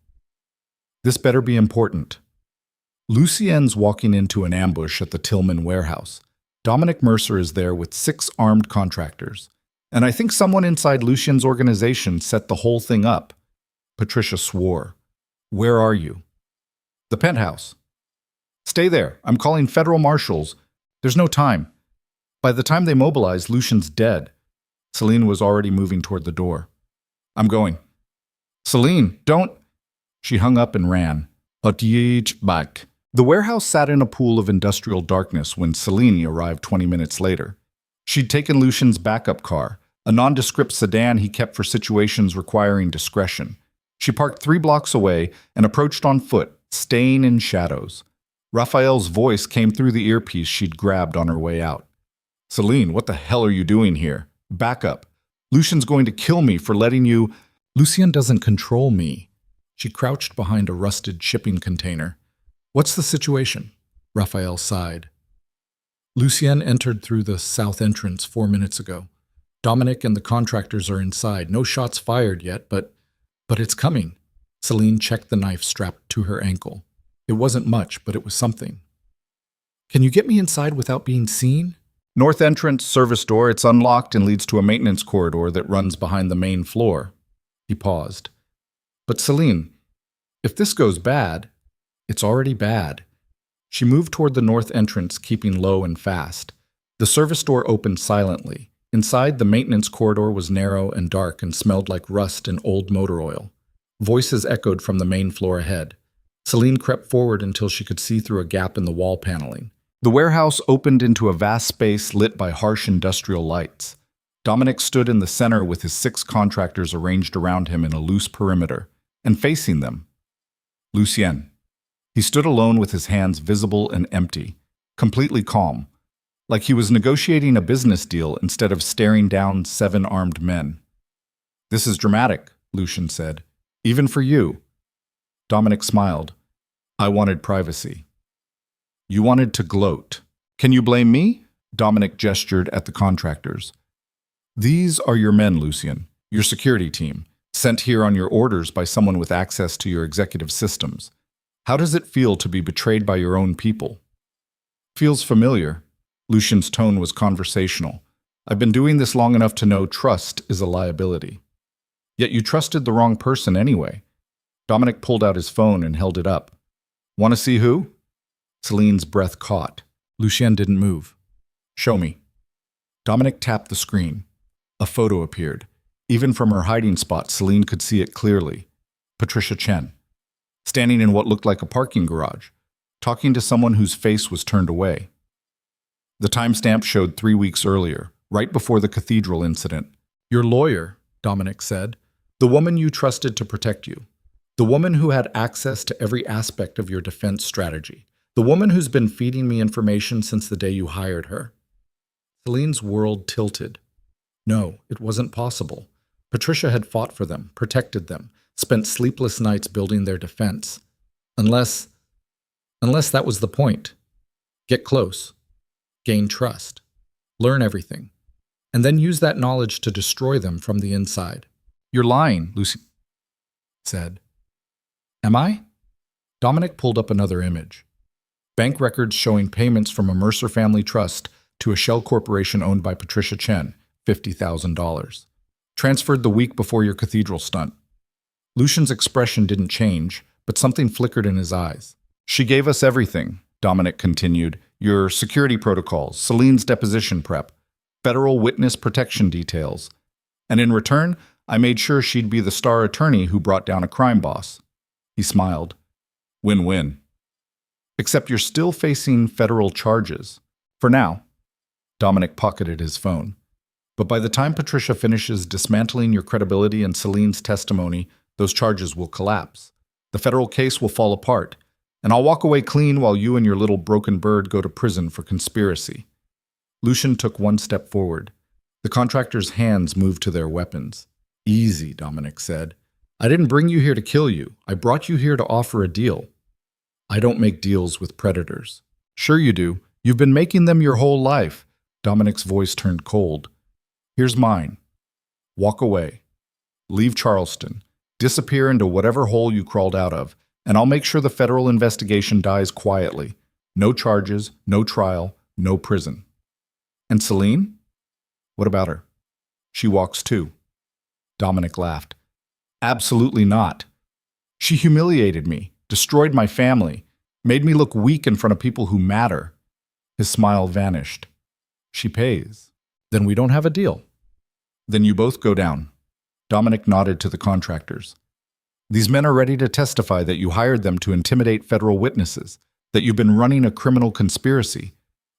"This better be important." Lucien's walking into an ambush at the Tillman warehouse. Dominic Mercer is there with 6 armed contractors. "And I think someone inside Lucien's organization set the whole thing up." Patricia swore. "Where are you?" "The penthouse." "Stay there. I'm calling federal marshals. There's no time. By the time they mobilize, Lucian's dead." Celine was already moving toward the door. "I'm going." "Celine, don't—" She hung up and ran. Back. The warehouse sat in a pool of industrial darkness when Celine arrived 20 minutes later. She'd taken Lucian's backup car, a nondescript sedan he kept for situations requiring discretion. She parked 3 blocks away and approached on foot, staying in shadows. Raphael's voice came through the earpiece she'd grabbed on her way out. "Celine, what the hell are you doing here? Back up. Lucian's going to kill me for letting you—" "Lucien doesn't control me." She crouched behind a rusted shipping container. "What's the situation?" Raphael sighed. "Lucien entered through the south entrance 4 minutes ago. Dominic and the contractors are inside. No shots fired yet, but it's coming." Celine checked the knife strapped to her ankle. It wasn't much, but it was something. "Can you get me inside without being seen?" "North entrance, service door. It's unlocked and leads to a maintenance corridor that runs behind the main floor." He paused. "But Celine, if this goes bad, it's already bad." She moved toward the north entrance, keeping low and fast. The service door opened silently. Inside, the maintenance corridor was narrow and dark and smelled like rust and old motor oil. Voices echoed from the main floor ahead. Celine crept forward until she could see through a gap in the wall paneling. The warehouse opened into a vast space lit by harsh industrial lights. Dominic stood in the center with his 6 contractors arranged around him in a loose perimeter, and facing them, Lucien. He stood alone with his hands visible and empty, completely calm, like he was negotiating a business deal instead of staring down 7 armed men. "This is dramatic," Lucien said. "Even for you." Dominic smiled. "I wanted privacy." "You wanted to gloat. Can you blame me?" Dominic gestured at the contractors. "These are your men, Lucien, your security team, sent here on your orders by someone with access to your executive systems. How does it feel to be betrayed by your own people?" "Feels familiar." Lucien's tone was conversational. "I've been doing this long enough to know trust is a liability." "Yet you trusted the wrong person anyway." Dominic pulled out his phone and held it up. "Want to see who?" Celine's breath caught. Lucien didn't move. "Show me." Dominic tapped the screen. A photo appeared. Even from her hiding spot, Celine could see it clearly. Patricia Chen, standing in what looked like a parking garage, talking to someone whose face was turned away. The timestamp showed 3 weeks earlier, right before the cathedral incident. "Your lawyer," Dominic said. "The woman you trusted to protect you. The woman who had access to every aspect of your defense strategy. The woman who's been feeding me information since the day you hired her." Celine's world tilted. No, it wasn't possible. Patricia had fought for them, protected them, spent sleepless nights building their defense. Unless that was the point. Get close. Gain trust. Learn everything. And then use that knowledge to destroy them from the inside. "You're lying," Lucy said. "Am I?" Dominic pulled up another image. Bank records showing payments from a Mercer family trust to a shell corporation owned by Patricia Chen, $50,000. Transferred the week before your cathedral stunt. Lucian's expression didn't change, but something flickered in his eyes. "She gave us everything," Dominic continued. "Your security protocols, Celine's deposition prep, federal witness protection details. And in return, I made sure she'd be the star attorney who brought down a crime boss." He smiled. "Win-win." Except you're still facing federal charges. For now. Dominic pocketed his phone. But by the time Patricia finishes dismantling your credibility and Celine's testimony, those charges will collapse. The federal case will fall apart, and I'll walk away clean while you and your little broken bird go to prison for conspiracy. Lucian took one step forward. The contractor's hands moved to their weapons. Easy, Dominic said. I didn't bring you here to kill you. I brought you here to offer a deal. I don't make deals with predators. Sure you do. You've been making them your whole life. Dominic's voice turned cold. Here's mine. Walk away. Leave Charleston. Disappear into whatever hole you crawled out of, and I'll make sure the federal investigation dies quietly. No charges, no trial, no prison. And Celine? What about her? She walks too. Dominic laughed. Absolutely not. She humiliated me, destroyed my family, made me look weak in front of people who matter. His smile vanished. She pays. Then we don't have a deal. Then you both go down. Dominic nodded to the contractors. These men are ready to testify that you hired them to intimidate federal witnesses, that you've been running a criminal conspiracy,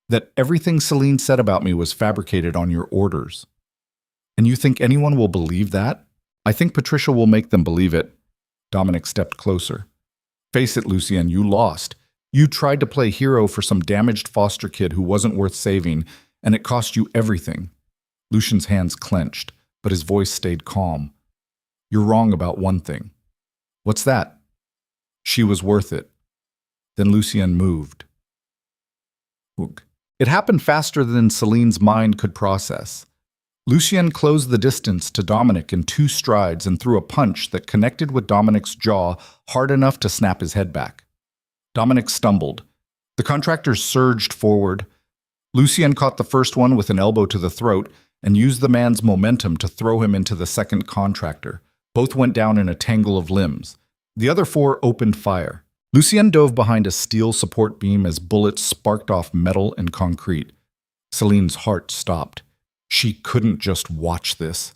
that everything Celine said about me was fabricated on your orders. And you think anyone will believe that? I think Patricia will make them believe it. Dominic stepped closer. Face it, Lucien, you lost. You tried to play hero for some damaged foster kid who wasn't worth saving, and it cost you everything. Lucian's hands clenched, but his voice stayed calm. You're wrong about one thing. What's that? She was worth it. Then Lucien moved. It happened faster than Celine's mind could process. Lucien closed the distance to Dominic in 2 strides and threw a punch that connected with Dominic's jaw hard enough to snap his head back. Dominic stumbled. The contractor surged forward. Lucien caught the first one with an elbow to the throat and used the man's momentum to throw him into the second contractor. Both went down in a tangle of limbs. The other 4 opened fire. Lucien dove behind a steel support beam as bullets sparked off metal and concrete. Celine's heart stopped. She couldn't just watch this.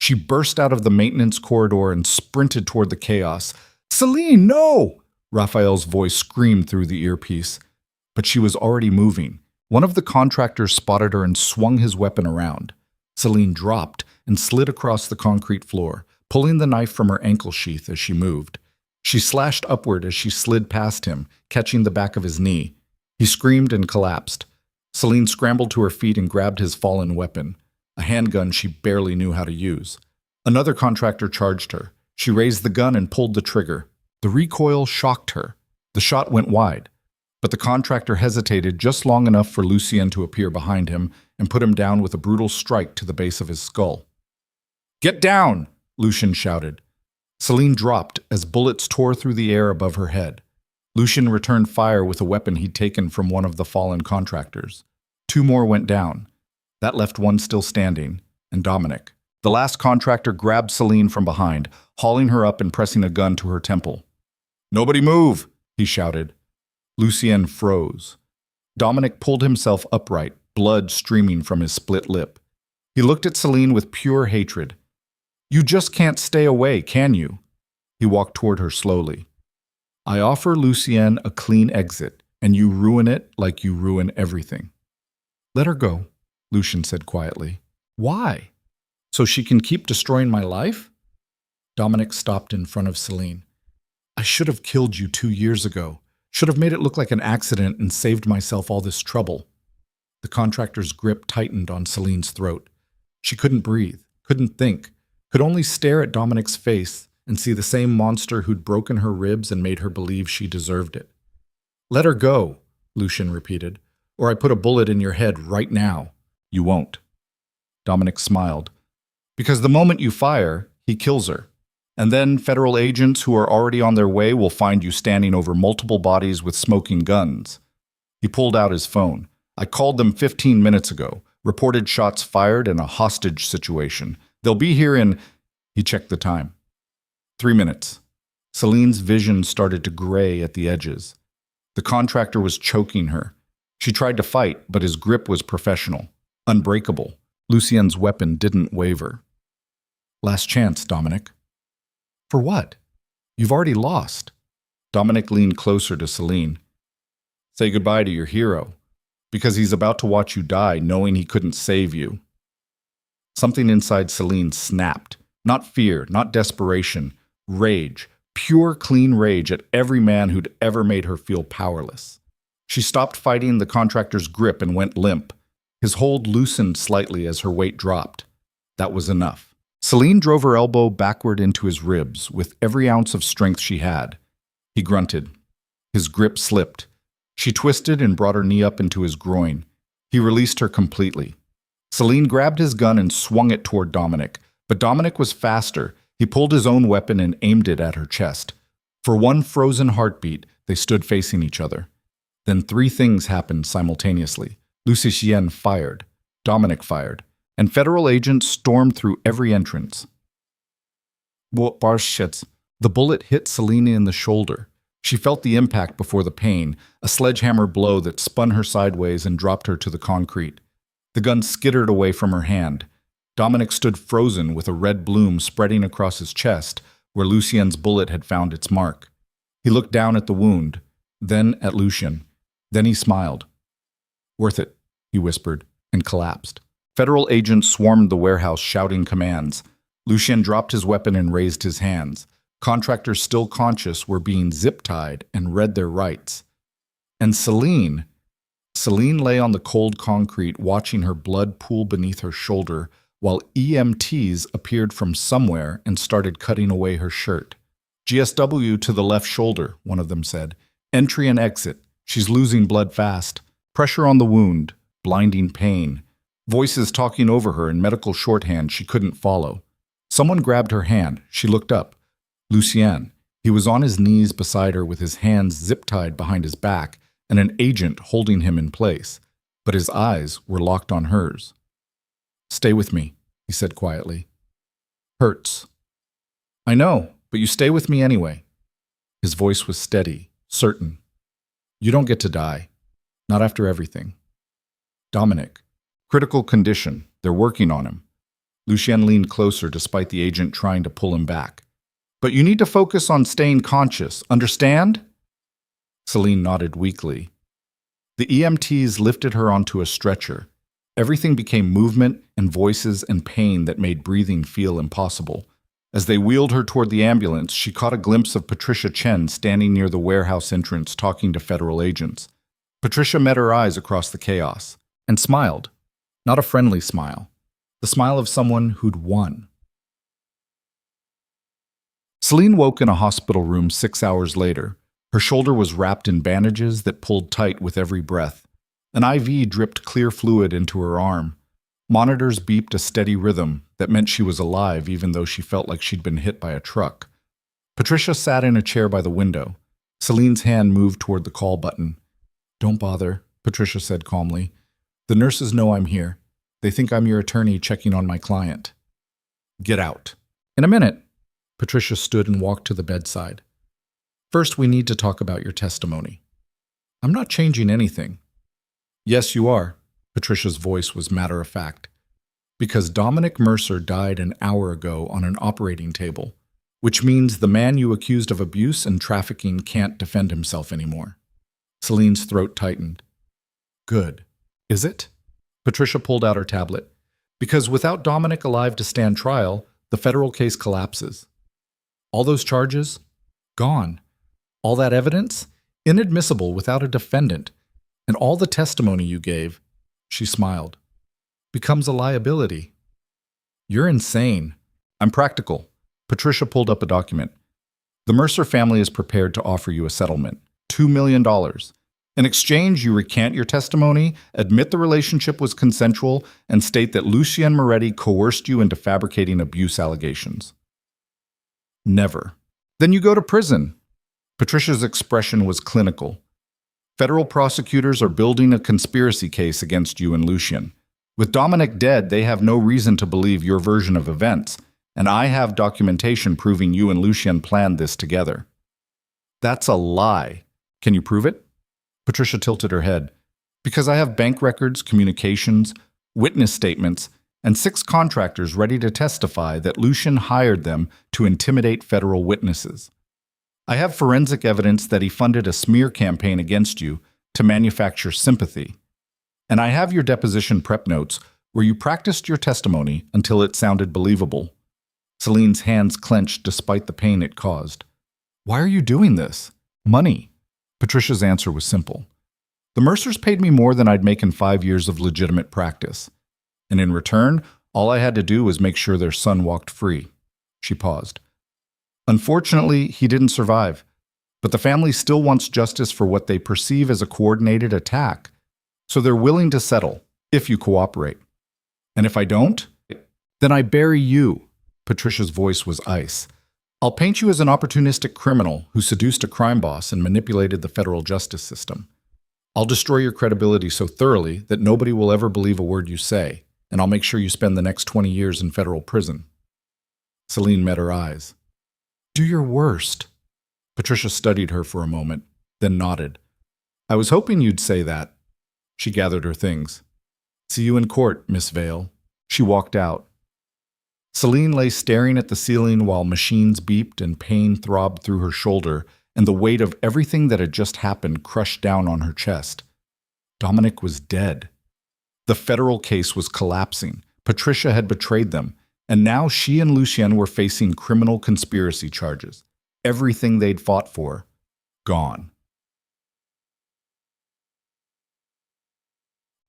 She burst out of the maintenance corridor and sprinted toward the chaos. Celine, no! Raphael's voice screamed through the earpiece. But she was already moving. One of the contractors spotted her and swung his weapon around. Celine dropped and slid across the concrete floor, pulling the knife from her ankle sheath as she moved. She slashed upward as she slid past him, catching the back of his knee. He screamed and collapsed. Celine scrambled to her feet and grabbed his fallen weapon, a handgun she barely knew how to use. Another contractor charged her. She raised the gun and pulled the trigger. The recoil shocked her. The shot went wide, but the contractor hesitated just long enough for Lucien to appear behind him and put him down with a brutal strike to the base of his skull. Get down! Lucien shouted. Celine dropped as bullets tore through the air above her head. Lucien returned fire with a weapon he'd taken from one of the fallen contractors. 2 more went down. That left one still standing, and Dominic. The last contractor grabbed Celine from behind, hauling her up and pressing a gun to her temple. Nobody move, he shouted. Lucien froze. Dominic pulled himself upright, blood streaming from his split lip. He looked at Celine with pure hatred. You just can't stay away, can you? He walked toward her slowly. I offer Lucien a clean exit, and you ruin it like you ruin everything. Let her go, Lucien said quietly. Why? So she can keep destroying my life? Dominic stopped in front of Celine. I should have killed you 2 years ago. Should have made it look like an accident and saved myself all this trouble. The contractor's grip tightened on Celine's throat. She couldn't breathe, couldn't think, could only stare at Dominic's face and see the same monster who'd broken her ribs and made her believe she deserved it. Let her go, Lucien repeated, or I put a bullet in your head right now. You won't. Dominic smiled. Because the moment you fire, he kills her. And then federal agents who are already on their way will find you standing over multiple bodies with smoking guns. He pulled out his phone. I called them 15 minutes ago, reported shots fired and a hostage situation. They'll be here in... He checked the time. 3 minutes. Celine's vision started to gray at the edges. The contractor was choking her. She tried to fight, but his grip was professional, unbreakable. Lucien's weapon didn't waver. Last chance, Dominic. For what? You've already lost. Dominic leaned closer to Celine. Say goodbye to your hero, because he's about to watch you die knowing he couldn't save you. Something inside Celine snapped. Not fear, not desperation, rage, pure, clean rage at every man who'd ever made her feel powerless. She stopped fighting the contractor's grip and went limp. His hold loosened slightly as her weight dropped. That was enough. Celine drove her elbow backward into his ribs with every ounce of strength she had. He grunted. His grip slipped. She twisted and brought her knee up into his groin. He released her completely. Celine grabbed his gun and swung it toward Dominic, but Dominic was faster. He pulled his own weapon and aimed it at her chest. For one frozen heartbeat, they stood facing each other. Then three things happened simultaneously. Lucien fired, Dominic fired, and federal agents stormed through every entrance. Shit. The bullet hit Celine in the shoulder. She felt the impact before the pain, a sledgehammer blow that spun her sideways and dropped her to the concrete. The gun skittered away from her hand. Dominic stood frozen with a red bloom spreading across his chest where Lucien's bullet had found its mark. He looked down at the wound, then at Lucien. Then he smiled. "Worth it," he whispered, and collapsed. Federal agents swarmed the warehouse shouting commands. Lucien dropped his weapon and raised his hands. Contractors still conscious were being zip-tied and read their rights. And Celine lay on the cold concrete watching her blood pool beneath her shoulder while EMTs appeared from somewhere and started cutting away her shirt. "GSW to the left shoulder," one of them said. "Entry and exit. She's losing blood fast. Pressure on the wound. Blinding pain." Voices talking over her in medical shorthand she couldn't follow. Someone grabbed her hand. She looked up. Lucien. He was on his knees beside her with his hands zip-tied behind his back and an agent holding him in place, but his eyes were locked on hers. "Stay with me," he said quietly. "Hurts." "I know, but you stay with me anyway." His voice was steady, certain. "You don't get to die. Not after everything." "Dominic. Critical condition. They're working on him." Lucien leaned closer despite the agent trying to pull him back. "But you need to focus on staying conscious, understand?" Celine nodded weakly. The EMTs lifted her onto a stretcher. Everything became movement and voices and pain that made breathing feel impossible. As they wheeled her toward the ambulance, she caught a glimpse of Patricia Chen standing near the warehouse entrance talking to federal agents. Patricia met her eyes across the chaos and smiled. Not a friendly smile. The smile of someone who'd won. Celine woke in a hospital room 6 hours later. Her shoulder was wrapped in bandages that pulled tight with every breath. An IV dripped clear fluid into her arm. Monitors beeped a steady rhythm that meant she was alive even though she felt like she'd been hit by a truck. Patricia sat in a chair by the window. Celine's hand moved toward the call button. "Don't bother," Patricia said calmly. "The nurses know I'm here. They think I'm your attorney checking on my client." "Get out." "In a minute." Patricia stood and walked to the bedside. "First, we need to talk about your testimony." "I'm not changing anything." "Yes, you are." Patricia's voice was matter-of-fact. "Because Dominic Mercer died an hour ago on an operating table, which means the man you accused of abuse and trafficking can't defend himself anymore." Celine's throat tightened. "Good. Is it?" Patricia pulled out her tablet. "Because without Dominic alive to stand trial, the federal case collapses. All those charges? Gone. All that evidence? Inadmissible without a defendant. And all the testimony you gave," she smiled, "becomes a liability." "You're insane." "I'm practical." Patricia pulled up a document. "The Mercer family is prepared to offer you a settlement. $2 million. In exchange, you recant your testimony, admit the relationship was consensual, and state that Lucien Moretti coerced you into fabricating abuse allegations." "Never." "Then you go to prison." Patricia's expression was clinical. "Federal prosecutors are building a conspiracy case against you and Lucien. With Dominic dead, they have no reason to believe your version of events, and I have documentation proving you and Lucien planned this together." "That's a lie. Can you prove it?" Patricia tilted her head. "Because I have bank records, communications, witness statements, and 6 contractors ready to testify that Lucien hired them to intimidate federal witnesses. I have forensic evidence that he funded a smear campaign against you, to manufacture sympathy. And I have your deposition prep notes where you practiced your testimony until it sounded believable. Celine's hands clenched despite the pain it caused. Why are you doing this? Money. Patricia's answer was simple. The Mercers paid me more than I'd make in 5 years of legitimate practice. And in return, all I had to do was make sure their son walked free. She paused. Unfortunately, he didn't survive, but the family still wants justice for what they perceive as a coordinated attack. So they're willing to settle, if you cooperate. And if I don't, then I bury you. Patricia's voice was ice. I'll paint you as an opportunistic criminal who seduced a crime boss and manipulated the federal justice system. I'll destroy your credibility so thoroughly that nobody will ever believe a word you say, and I'll make sure you spend the next 20 years in federal prison. Celine met her eyes. Do your worst. Patricia studied her for a moment, then nodded. I was hoping you'd say that. She gathered her things. See you in court, Miss Vale. She walked out. Celine lay staring at the ceiling while machines beeped and pain throbbed through her shoulder, and the weight of everything that had just happened crushed down on her chest. Dominic was dead. The federal case was collapsing. Patricia had betrayed them, and now she and Lucien were facing criminal conspiracy charges. Everything they'd fought for, gone.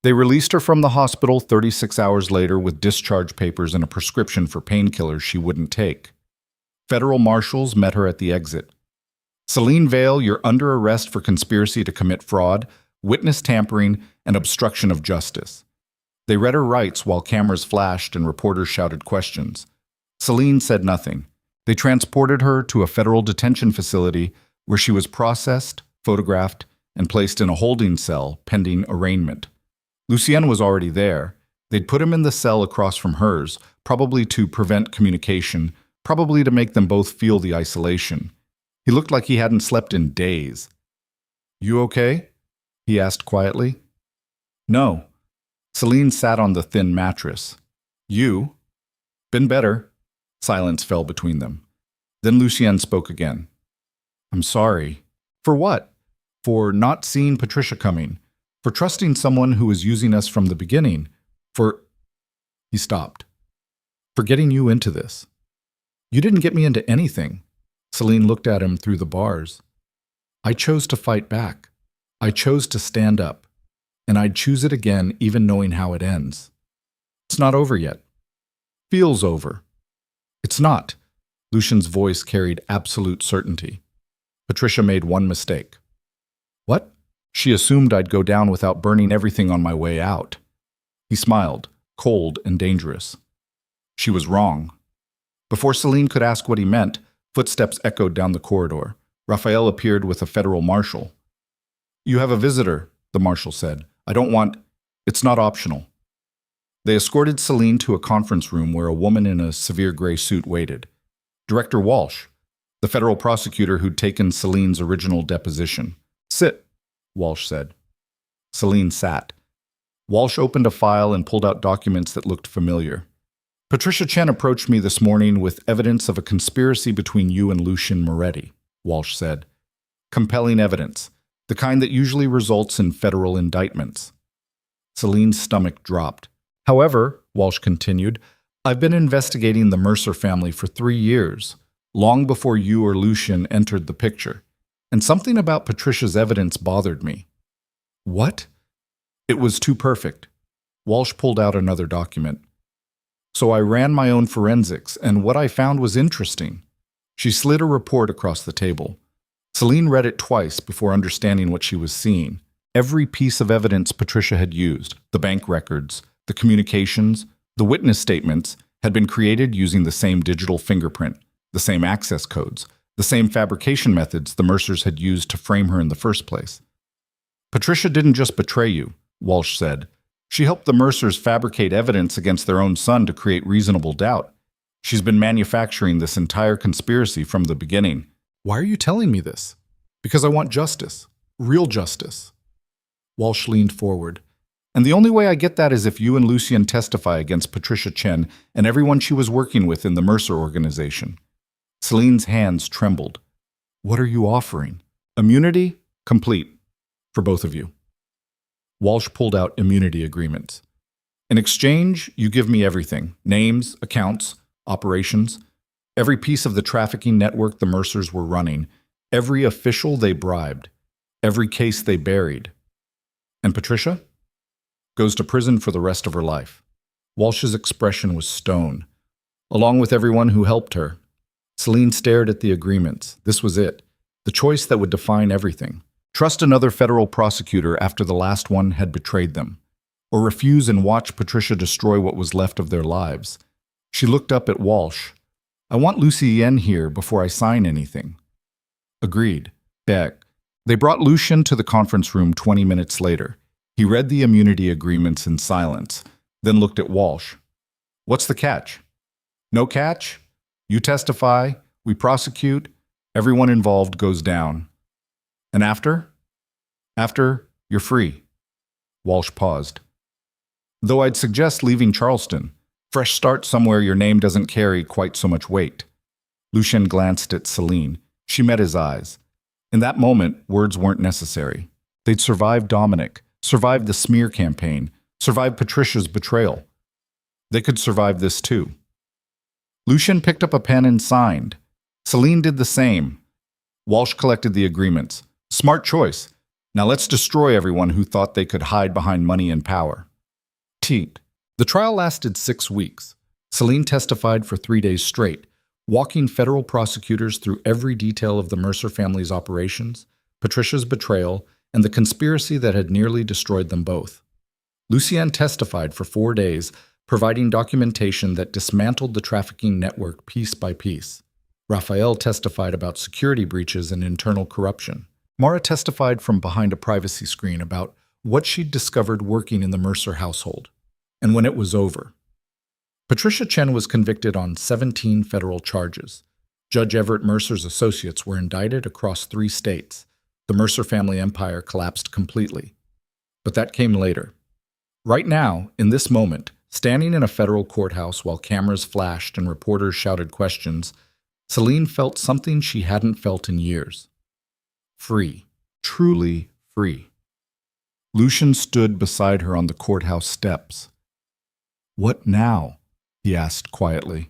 They released her from the hospital 36 hours later with discharge papers and a prescription for painkillers she wouldn't take. Federal marshals met her at the exit. Celine Vale, you're under arrest for conspiracy to commit fraud, witness tampering, and obstruction of justice. They read her rights while cameras flashed and reporters shouted questions. Celine said nothing. They transported her to a federal detention facility where she was processed, photographed, and placed in a holding cell pending arraignment. Lucien was already there. They'd put him in the cell across from hers, probably to prevent communication, probably to make them both feel the isolation. He looked like he hadn't slept in days. You okay? He asked quietly. No. Celine sat on the thin mattress. You? Been better. Silence fell between them. Then Lucien spoke again. I'm sorry. For what? For not seeing Patricia coming. For trusting someone who was using us from the beginning. For... He stopped. For getting you into this. You didn't get me into anything. Celine looked at him through the bars. I chose to fight back. I chose to stand up. And I'd choose it again even knowing how it ends. It's not over yet. Feels over. It's not. Lucien's voice carried absolute certainty. Patricia made one mistake. What? She assumed I'd go down without burning everything on my way out. He smiled, cold and dangerous. She was wrong. Before Celine could ask what he meant, footsteps echoed down the corridor. Raphael appeared with a federal marshal. You have a visitor, the marshal said. I don't want... It's not optional. They escorted Celine to a conference room where a woman in a severe gray suit waited. Director Walsh, the federal prosecutor who'd taken Celine's original deposition. Sit, Walsh said. Celine sat. Walsh opened a file and pulled out documents that looked familiar. Patricia Chen approached me this morning with evidence of a conspiracy between you and Lucien Moretti, Walsh said. Compelling evidence, the kind that usually results in federal indictments. Celine's stomach dropped. However, Walsh continued, I've been investigating the Mercer family for 3 years, long before you or Lucien entered the picture. And something about Patricia's evidence bothered me. What? It was too perfect. Walsh pulled out another document. So I ran my own forensics, and what I found was interesting. She slid a report across the table. Celine read it twice before understanding what she was seeing. Every piece of evidence Patricia had used, the bank records, the communications, the witness statements, had been created using the same digital fingerprint, the same access codes, the same fabrication methods the Mercers had used to frame her in the first place. Patricia didn't just betray you, Walsh said. She helped the Mercers fabricate evidence against their own son to create reasonable doubt. She's been manufacturing this entire conspiracy from the beginning. Why are you telling me this? Because I want justice. Real justice. Walsh leaned forward. And the only way I get that is if you and Lucien testify against Patricia Chen and everyone she was working with in the Mercer organization. Celine's hands trembled. What are you offering? Immunity? Complete. For both of you. Walsh pulled out immunity agreements. In exchange, you give me everything: names, accounts, operations, every piece of the trafficking network the Mercers were running, every official they bribed, every case they buried. And Patricia? Goes to prison for the rest of her life. Walsh's expression was stone, along with everyone who helped her. Celine stared at the agreements. This was it, the choice that would define everything. Trust another federal prosecutor after the last one had betrayed them, or refuse and watch Patricia destroy what was left of their lives. She looked up at Walsh. I want Lucien here before I sign anything. Agreed. Beck. They brought Lucien to the conference room 20 minutes later. He read the immunity agreements in silence, then looked at Walsh. What's the catch? No catch? You testify, we prosecute, everyone involved goes down. And after? After, you're free. Walsh paused. Though I'd suggest leaving Charleston. Fresh start somewhere your name doesn't carry quite so much weight. Lucien glanced at Celine. She met his eyes. In that moment, words weren't necessary. They'd survived Dominic, survived the smear campaign, survived Patricia's betrayal. They could survive this too. Lucien picked up a pen and signed. Celine did the same. Walsh collected the agreements. Smart choice. Now let's destroy everyone who thought they could hide behind money and power. The trial lasted 6 weeks. Celine testified for 3 days straight, walking federal prosecutors through every detail of the Mercer family's operations, Patricia's betrayal, and the conspiracy that had nearly destroyed them both. Lucien testified for 4 days, providing documentation that dismantled the trafficking network piece by piece. Raphael testified about security breaches and internal corruption. Mara testified from behind a privacy screen about what she'd discovered working in the Mercer household. And when it was over, Patricia Chen was convicted on 17 federal charges. Judge Everett Mercer's associates were indicted across 3 states. The Mercer family empire collapsed completely. But that came later. Right now, in this moment, standing in a federal courthouse while cameras flashed and reporters shouted questions, Celine felt something she hadn't felt in years. Free. Truly free. Lucien stood beside her on the courthouse steps. What now? He asked quietly.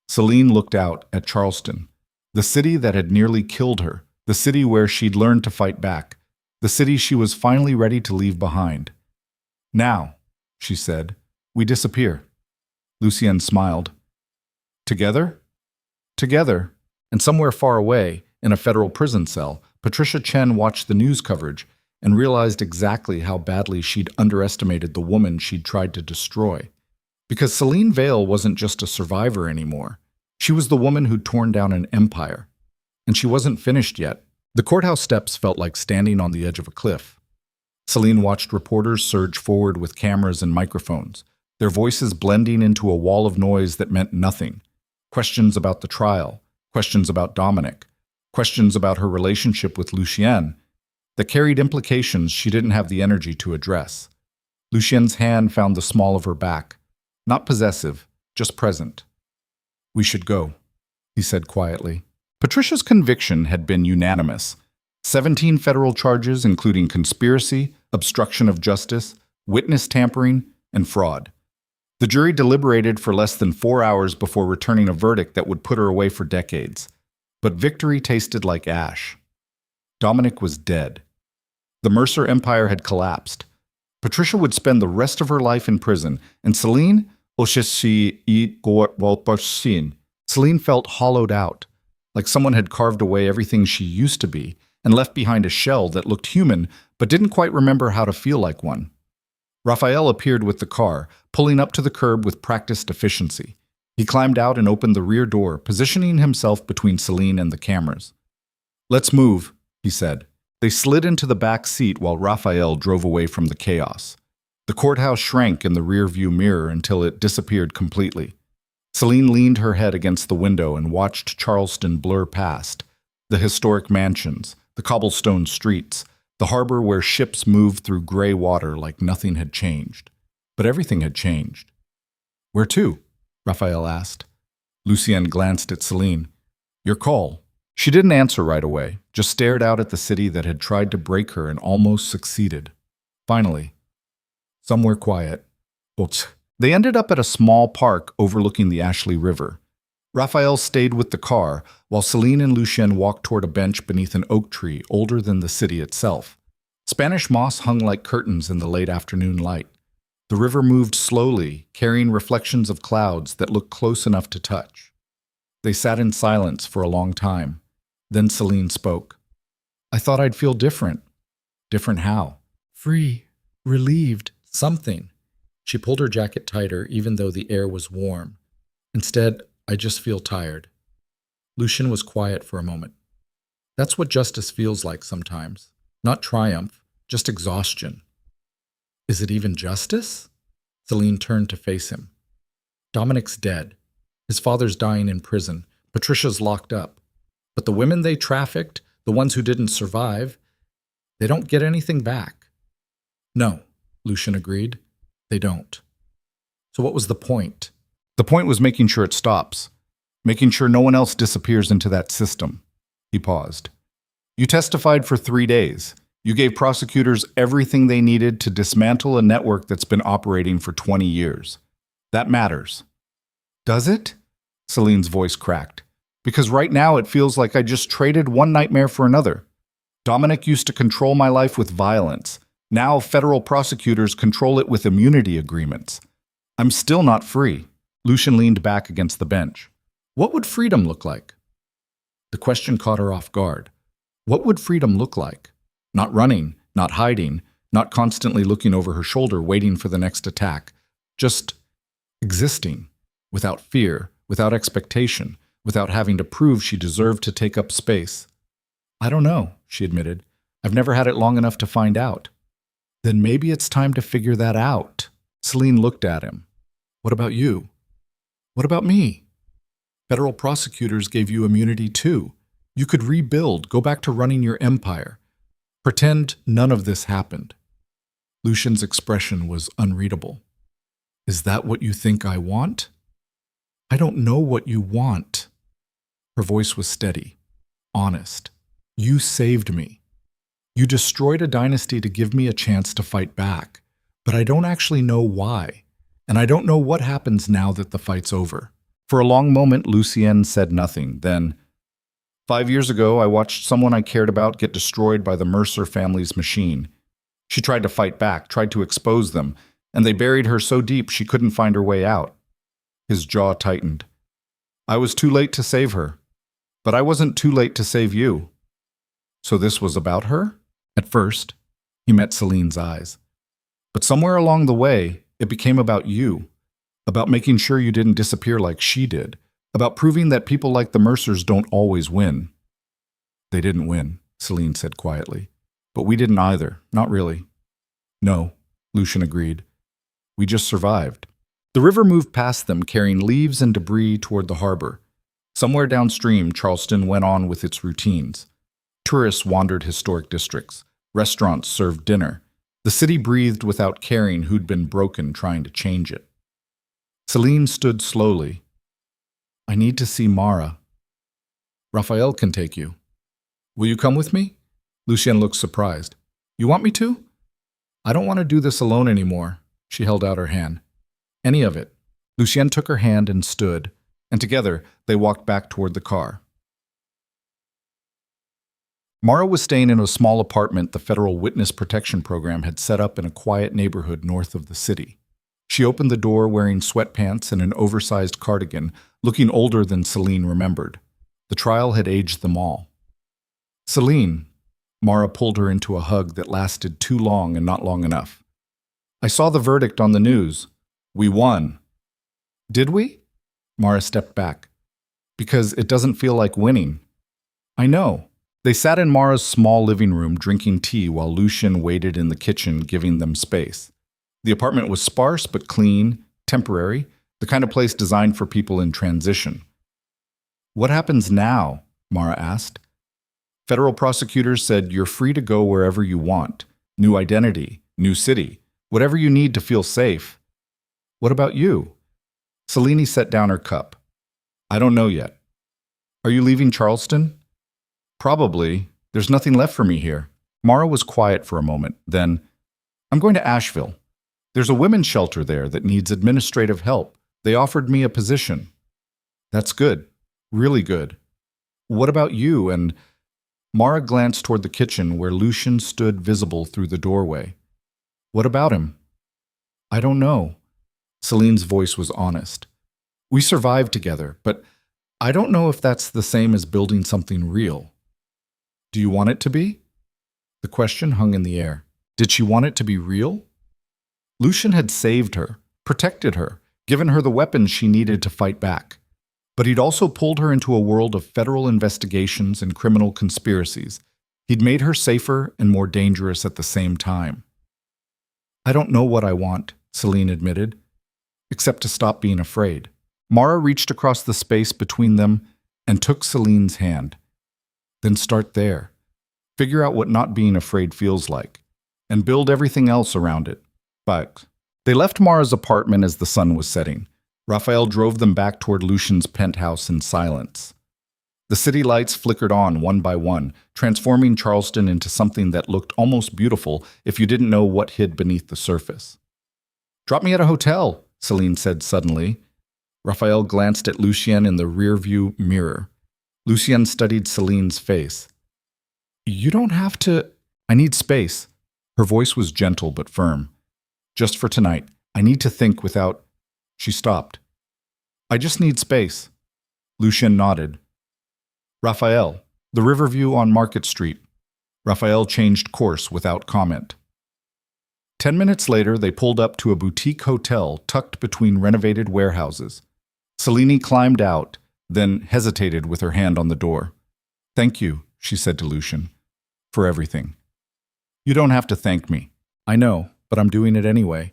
Celine looked out at Charleston, the city that had nearly killed her, the city where she'd learned to fight back, the city she was finally ready to leave behind. Now, she said, we disappear. Lucien smiled. Together? Together, and somewhere far away, in a federal prison cell, Patricia Chen watched the news coverage and realized exactly how badly she'd underestimated the woman she'd tried to destroy. Because Celine Vale wasn't just a survivor anymore. She was the woman who'd torn down an empire. And she wasn't finished yet. The courthouse steps felt like standing on the edge of a cliff. Celine watched reporters surge forward with cameras and microphones, their voices blending into a wall of noise that meant nothing. Questions about the trial, questions about Dominic, questions about her relationship with Lucien that carried implications she didn't have the energy to address. Lucien's hand found the small of her back. Not possessive, just present. We should go, he said quietly. Patricia's conviction had been unanimous. 17 federal charges, including conspiracy, obstruction of justice, witness tampering, and fraud. The jury deliberated for less than 4 hours before returning a verdict that would put her away for decades. But victory tasted like ash. Dominic was dead. The Mercer empire had collapsed. Patricia would spend the rest of her life in prison, and Celine felt hollowed out, like someone had carved away everything she used to be and left behind a shell that looked human but didn't quite remember how to feel like one. Raphael appeared with the car, pulling up to the curb with practiced efficiency. He climbed out and opened the rear door, positioning himself between Celine and the cameras. Let's move, he said. They slid into the back seat while Raphael drove away from the chaos. The courthouse shrank in the rear-view mirror until it disappeared completely. Celine leaned her head against the window and watched Charleston blur past. The historic mansions, the cobblestone streets, the harbor where ships moved through gray water like nothing had changed. But everything had changed. Where to? Raphael asked. Lucien glanced at Celine. Your call. She didn't answer right away, just stared out at the city that had tried to break her and almost succeeded. Finally, somewhere quiet. They ended up at a small park overlooking the Ashley River. Raphael stayed with the car, while Celine and Lucien walked toward a bench beneath an oak tree older than the city itself. Spanish moss hung like curtains in the late afternoon light. The river moved slowly, carrying reflections of clouds that looked close enough to touch. They sat in silence for a long time. Then Celine spoke. I thought I'd feel different. Different how? Free, relieved, something. She pulled her jacket tighter even though the air was warm. Instead, I just feel tired. Lucien was quiet for a moment. That's what justice feels like sometimes. Not triumph, just exhaustion. Is it even justice? Celine turned to face him. Dominic's dead. His father's dying in prison. Patricia's locked up. But the women they trafficked, the ones who didn't survive, they don't get anything back. No, Lucien agreed. They don't. So what was the point? The point was making sure it stops. Making sure no one else disappears into that system. He paused. You testified for 3 days. You gave prosecutors everything they needed to dismantle a network that's been operating for 20 years. That matters. Does it? Celine's voice cracked. Because right now it feels like I just traded one nightmare for another. Dominic used to control my life with violence. Now federal prosecutors control it with immunity agreements. I'm still not free. Lucien leaned back against the bench. What would freedom look like? The question caught her off guard. What would freedom look like? Not running, not hiding, not constantly looking over her shoulder waiting for the next attack. Just existing, without fear, without expectation, without having to prove she deserved to take up space. I don't know, she admitted. I've never had it long enough to find out. Then maybe it's time to figure that out. Celine looked at him. What about you? What about me? Federal prosecutors gave you immunity too. You could rebuild, go back to running your empire. Pretend none of this happened. Lucien's expression was unreadable. Is that what you think I want? I don't know what you want. Her voice was steady, honest. You saved me. You destroyed a dynasty to give me a chance to fight back, but I don't actually know why, and I don't know what happens now that the fight's over. For a long moment, Lucien said nothing. Then, 5 years ago, I watched someone I cared about get destroyed by the Mercer family's machine. She tried to fight back, tried to expose them, and they buried her so deep she couldn't find her way out. His jaw tightened. I was too late to save her, but I wasn't too late to save you. So this was about her? At first, he met Celine's eyes. But somewhere along the way, it became about you, about making sure you didn't disappear like she did, about proving that people like the Mercers don't always win. They didn't win, Celine said quietly. But we didn't either, not really. No, Lucien agreed. We just survived. The river moved past them, carrying leaves and debris toward the harbor. Somewhere downstream, Charleston went on with its routines. Tourists wandered historic districts. Restaurants served dinner. The city breathed without caring who'd been broken trying to change it. Celine stood slowly. I need to see Mara. Raphael can take you. Will you come with me? Lucien looked surprised. You want me to? I don't want to do this alone anymore. She held out her hand. Any of it. Lucien took her hand and stood, and together they walked back toward the car. Mara was staying in a small apartment the Federal Witness Protection Program had set up in a quiet neighborhood north of the city. She opened the door wearing sweatpants and an oversized cardigan, looking older than Celine remembered. The trial had aged them all. Celine, Mara pulled her into a hug that lasted too long and not long enough. I saw the verdict on the news. We won. Did we? Mara stepped back. Because it doesn't feel like winning. I know. They sat in Mara's small living room drinking tea while Lucien waited in the kitchen, giving them space. The apartment was sparse but clean, temporary, the kind of place designed for people in transition. What happens now? Mara asked. Federal prosecutors said you're free to go wherever you want. New identity, new city, whatever you need to feel safe. What about you? Celine set down her cup. I don't know yet. Are you leaving Charleston? Probably. There's nothing left for me here. Mara was quiet for a moment. Then, I'm going to Asheville. There's a women's shelter there that needs administrative help. They offered me a position. That's good. Really good. What about you? And Mara glanced toward the kitchen where Lucian stood visible through the doorway. What about him? I don't know. Celine's voice was honest. We survived together, but I don't know if that's the same as building something real. Do you want it to be? The question hung in the air. Did she want it to be real? Lucian had saved her, protected her, given her the weapons she needed to fight back. But he'd also pulled her into a world of federal investigations and criminal conspiracies. He'd made her safer and more dangerous at the same time. I don't know what I want, Celine admitted, except to stop being afraid. Mara reached across the space between them and took Celine's hand. Then start there. Figure out what not being afraid feels like, and build everything else around it. But they left Mara's apartment as the sun was setting. Raphael drove them back toward Lucian's penthouse in silence. The city lights flickered on one by one, transforming Charleston into something that looked almost beautiful if you didn't know what hid beneath the surface. Drop me at a hotel, Celine said suddenly. Raphael glanced at Lucien in the rearview mirror. Lucien studied Celine's face. You don't have to. I need space. Her voice was gentle but firm. Just for tonight. I need to think without. She stopped. I just need space. Lucien nodded. Raphael, the Riverview on Market Street. Raphael changed course without comment. 10 minutes later, they pulled up to a boutique hotel tucked between renovated warehouses. Celine climbed out, then hesitated with her hand on the door. Thank you, she said to Lucien, for everything. You don't have to thank me. I know, but I'm doing it anyway.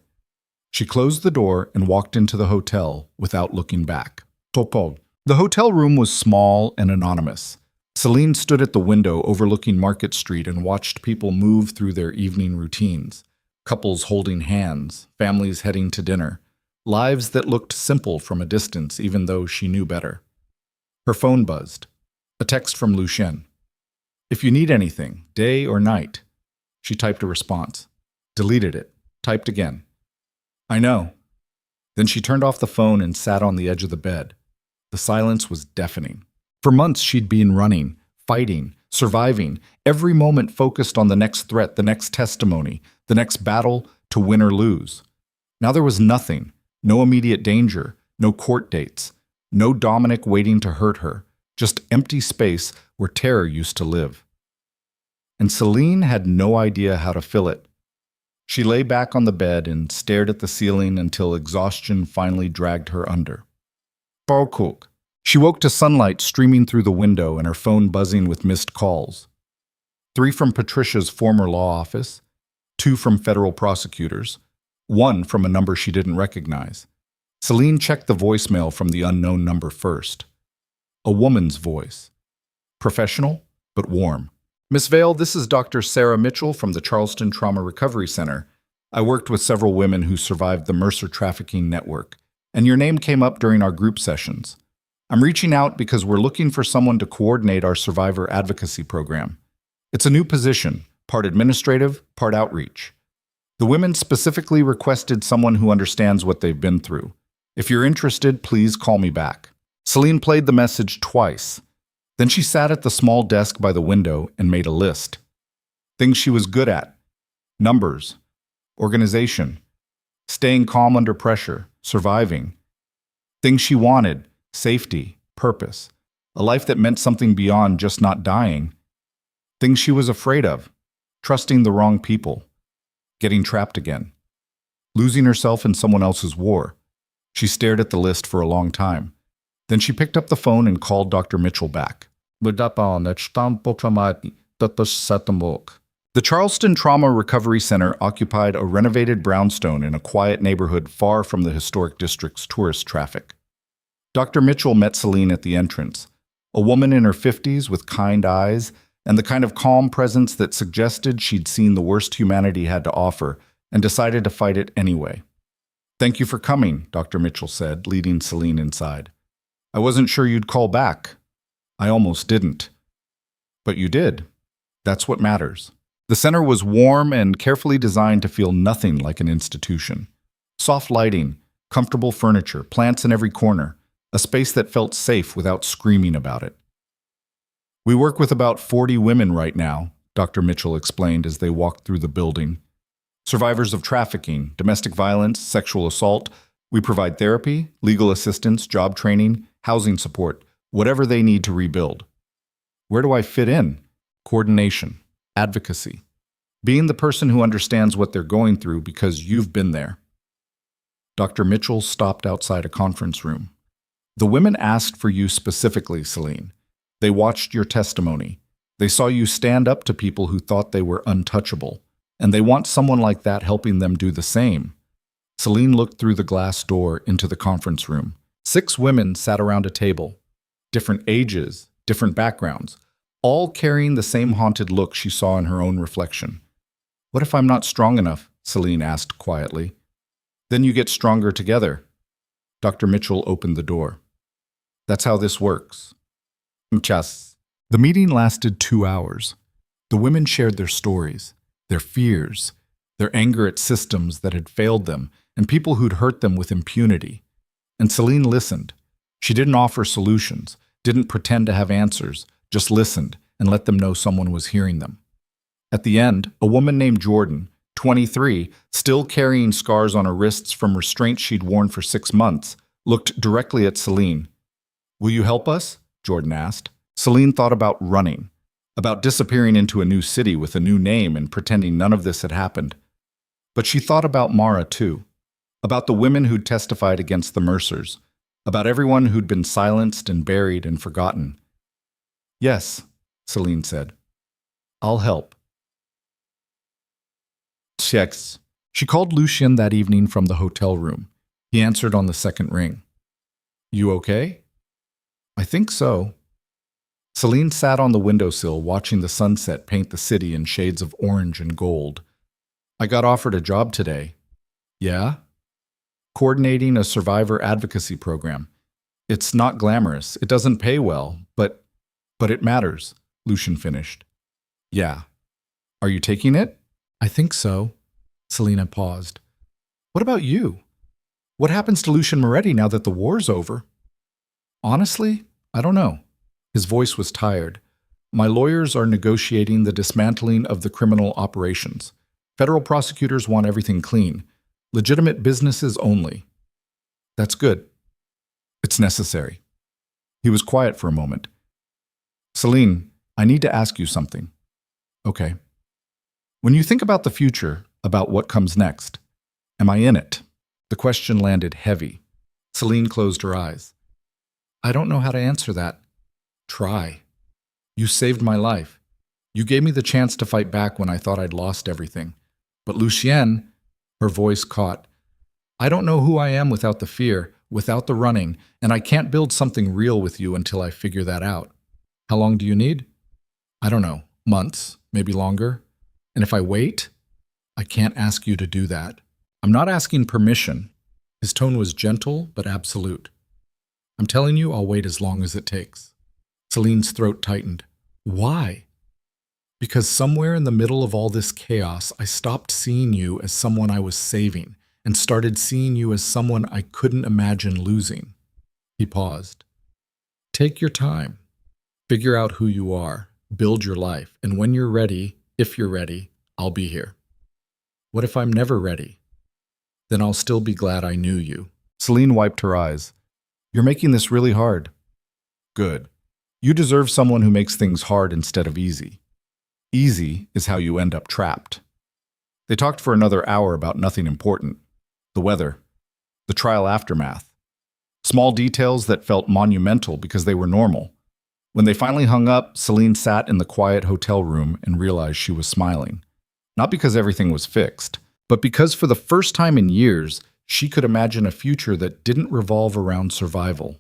She closed the door and walked into the hotel without looking back. Topol. The hotel room was small and anonymous. Celine stood at the window overlooking Market Street and watched people move through their evening routines. Couples holding hands, families heading to dinner. Lives that looked simple from a distance even though she knew better. Her phone buzzed. A text from Lucien. If you need anything, day or night. She typed a response. Deleted it. Typed again. I know. Then she turned off the phone and sat on the edge of the bed. The silence was deafening. For months she'd been running, fighting, surviving, every moment focused on the next threat, the next testimony, the next battle to win or lose. Now there was nothing, no immediate danger, no court dates, no Dominic waiting to hurt her, just empty space where terror used to live. And Celine had no idea how to fill it. She lay back on the bed and stared at the ceiling until exhaustion finally dragged her under. Barcook. She woke to sunlight streaming through the window and her phone buzzing with missed calls. 3 from Patricia's former law office, 2 from federal prosecutors, 1 from a number she didn't recognize. Celine checked the voicemail from the unknown number first. A woman's voice. Professional, but warm. Miss Vale, this is Dr. Sarah Mitchell from the Charleston Trauma Recovery Center. I worked with several women who survived the Mercer trafficking network, and your name came up during our group sessions. I'm reaching out because we're looking for someone to coordinate our survivor advocacy program. It's a new position, part administrative, part outreach. The women specifically requested someone who understands what they've been through. If you're interested, please call me back. Celine played the message twice. Then she sat at the small desk by the window and made a list. Things she was good at. Numbers. Organization. Staying calm under pressure. Surviving. Things she wanted. Safety. Purpose. A life that meant something beyond just not dying. Things she was afraid of. Trusting the wrong people. Getting trapped again. Losing herself in someone else's war. She stared at the list for a long time. Then she picked up the phone and called Dr. Mitchell back. The Charleston Trauma Recovery Center occupied a renovated brownstone in a quiet neighborhood far from the historic district's tourist traffic. Dr. Mitchell met Celine at the entrance, a woman in her 50s with kind eyes and the kind of calm presence that suggested she'd seen the worst humanity had to offer and decided to fight it anyway. Thank you for coming, Dr. Mitchell said, leading Celine inside. I wasn't sure you'd call back. I almost didn't. But you did. That's what matters. The center was warm and carefully designed to feel nothing like an institution. Soft lighting, comfortable furniture, plants in every corner, a space that felt safe without screaming about it. We work with about 40 women right now, Dr. Mitchell explained as they walked through the building. Survivors of trafficking, domestic violence, sexual assault. We provide therapy, legal assistance, job training, housing support, whatever they need to rebuild. Where do I fit in? Coordination, advocacy, being the person who understands what they're going through because you've been there. Dr. Mitchell stopped outside a conference room. The women asked for you specifically, Celine. They watched your testimony. They saw you stand up to people who thought they were untouchable, and they want someone like that helping them do the same. Celine looked through the glass door into the conference room. 6 women sat around a table, different ages, different backgrounds, all carrying the same haunted look she saw in her own reflection. What if I'm not strong enough? Celine asked quietly. Then you get stronger together. Dr. Mitchell opened the door. That's how this works. Mchas. The meeting lasted 2 hours. The women shared their stories, their fears, their anger at systems that had failed them, and people who'd hurt them with impunity. And Celine listened. She didn't offer solutions, didn't pretend to have answers, just listened and let them know someone was hearing them. At the end, a woman named Jordan, 23, still carrying scars on her wrists from restraints she'd worn for 6 months, looked directly at Celine. Will you help us? Jordan asked. Celine thought about running, about disappearing into a new city with a new name and pretending none of this had happened. But she thought about Mara too, about the women who'd testified against the Mercers, about everyone who'd been silenced and buried and forgotten. Yes, Celine said. I'll help. Checks. She called Lucien that evening from the hotel room. He answered on the second ring. You okay? I think so. Celine sat on the windowsill watching the sunset paint the city in shades of orange and gold. I got offered a job today. Yeah? Coordinating a survivor advocacy program. It's not glamorous. It doesn't pay well, but it matters, Lucien finished. Yeah. Are you taking it? I think so. Selena paused. What about you? What happens to Lucien Moretti now that the war's over? Honestly, I don't know. His voice was tired. My lawyers are negotiating the dismantling of the criminal operations. Federal prosecutors want everything clean. Legitimate businesses only. That's good. It's necessary. He was quiet for a moment. Celine, I need to ask you something. Okay. When you think about the future, about what comes next, am I in it? The question landed heavy. Celine closed her eyes. I don't know how to answer that. Try. You saved my life. You gave me the chance to fight back when I thought I'd lost everything. But Lucien, her voice caught. I don't know who I am without the fear, without the running, and I can't build something real with you until I figure that out. How long do you need? I don't know. Months, maybe longer. And if I wait, I can't ask you to do that. I'm not asking permission. His tone was gentle but absolute. I'm telling you I'll wait as long as it takes. Celine's throat tightened. Why? Because somewhere in the middle of all this chaos, I stopped seeing you as someone I was saving and started seeing you as someone I couldn't imagine losing. He paused. Take your time. Figure out who you are. Build your life. And when you're ready, if you're ready, I'll be here. What if I'm never ready? Then I'll still be glad I knew you. Celine wiped her eyes. You're making this really hard. Good. You deserve someone who makes things hard instead of easy. Easy is how you end up trapped. They talked for another hour about nothing important. The weather. The trial aftermath. Small details that felt monumental because they were normal. When they finally hung up, Celine sat in the quiet hotel room and realized she was smiling. Not because everything was fixed, but because for the first time in years, she could imagine a future that didn't revolve around survival.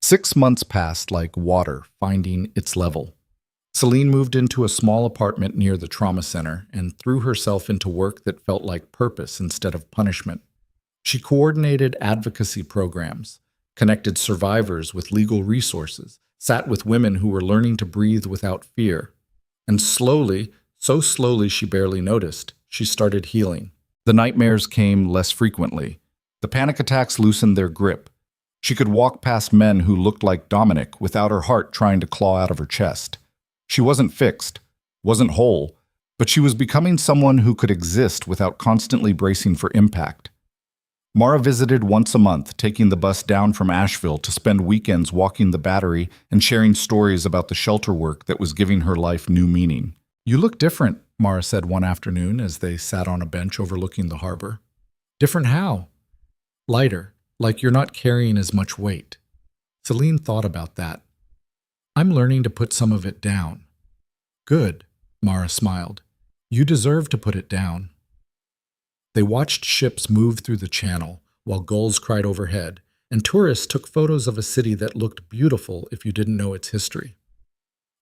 6 months passed like water finding its level. Celine moved into a small apartment near the trauma center and threw herself into work that felt like purpose instead of punishment. She coordinated advocacy programs, connected survivors with legal resources, sat with women who were learning to breathe without fear. And slowly, So slowly she barely noticed. She started healing. The nightmares came less frequently. The panic attacks loosened their grip. She could walk past men who looked like Dominic without her heart trying to claw out of her chest. She wasn't fixed, wasn't whole, but she was becoming someone who could exist without constantly bracing for impact. Mara visited once a month, taking the bus down from Asheville to spend weekends walking the Battery and sharing stories about the shelter work that was giving her life new meaning. "You look different," Mara said one afternoon as they sat on a bench overlooking the harbor. "Different how?" "Lighter, like you're not carrying as much weight." Celine thought about that. "I'm learning to put some of it down." "Good," Mara smiled. "You deserve to put it down." They watched ships move through the channel while gulls cried overhead, and tourists took photos of a city that looked beautiful if you didn't know its history.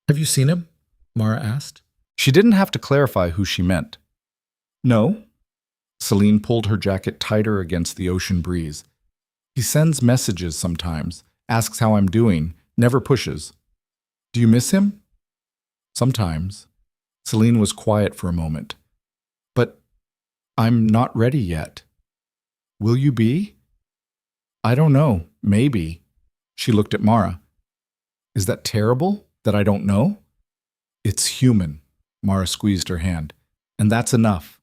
"Have you seen him?" Mara asked. She didn't have to clarify who she meant. "No." Celine pulled her jacket tighter against the ocean breeze. "He sends messages sometimes, asks how I'm doing, never pushes." "Do you miss him?" "Sometimes." Celine was quiet for a moment. "But I'm not ready yet." "Will you be?" "I don't know. Maybe." She looked at Mara. "Is that terrible, that I don't know?" "It's human." Mara squeezed her hand. "And that's enough."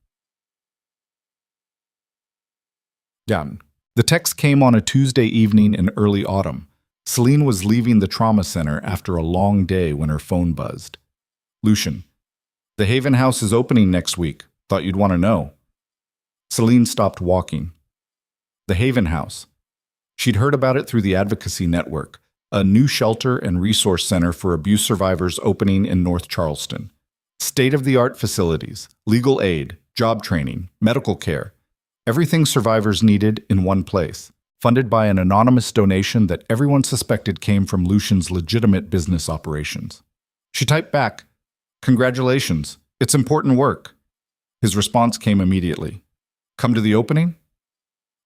Down. The text came on a Tuesday evening in early autumn. Celine was leaving the trauma center after a long day when her phone buzzed. "Lucian, the Haven House is opening next week. Thought you'd want to know." Celine stopped walking. The Haven House. She'd heard about it through the Advocacy Network, a new shelter and resource center for abuse survivors opening in North Charleston. State-of-the-art facilities, legal aid, job training, medical care, everything survivors needed in one place, funded by an anonymous donation that everyone suspected came from Lucian's legitimate business operations. She typed back, "Congratulations, it's important work." His response came immediately. "Come to the opening?"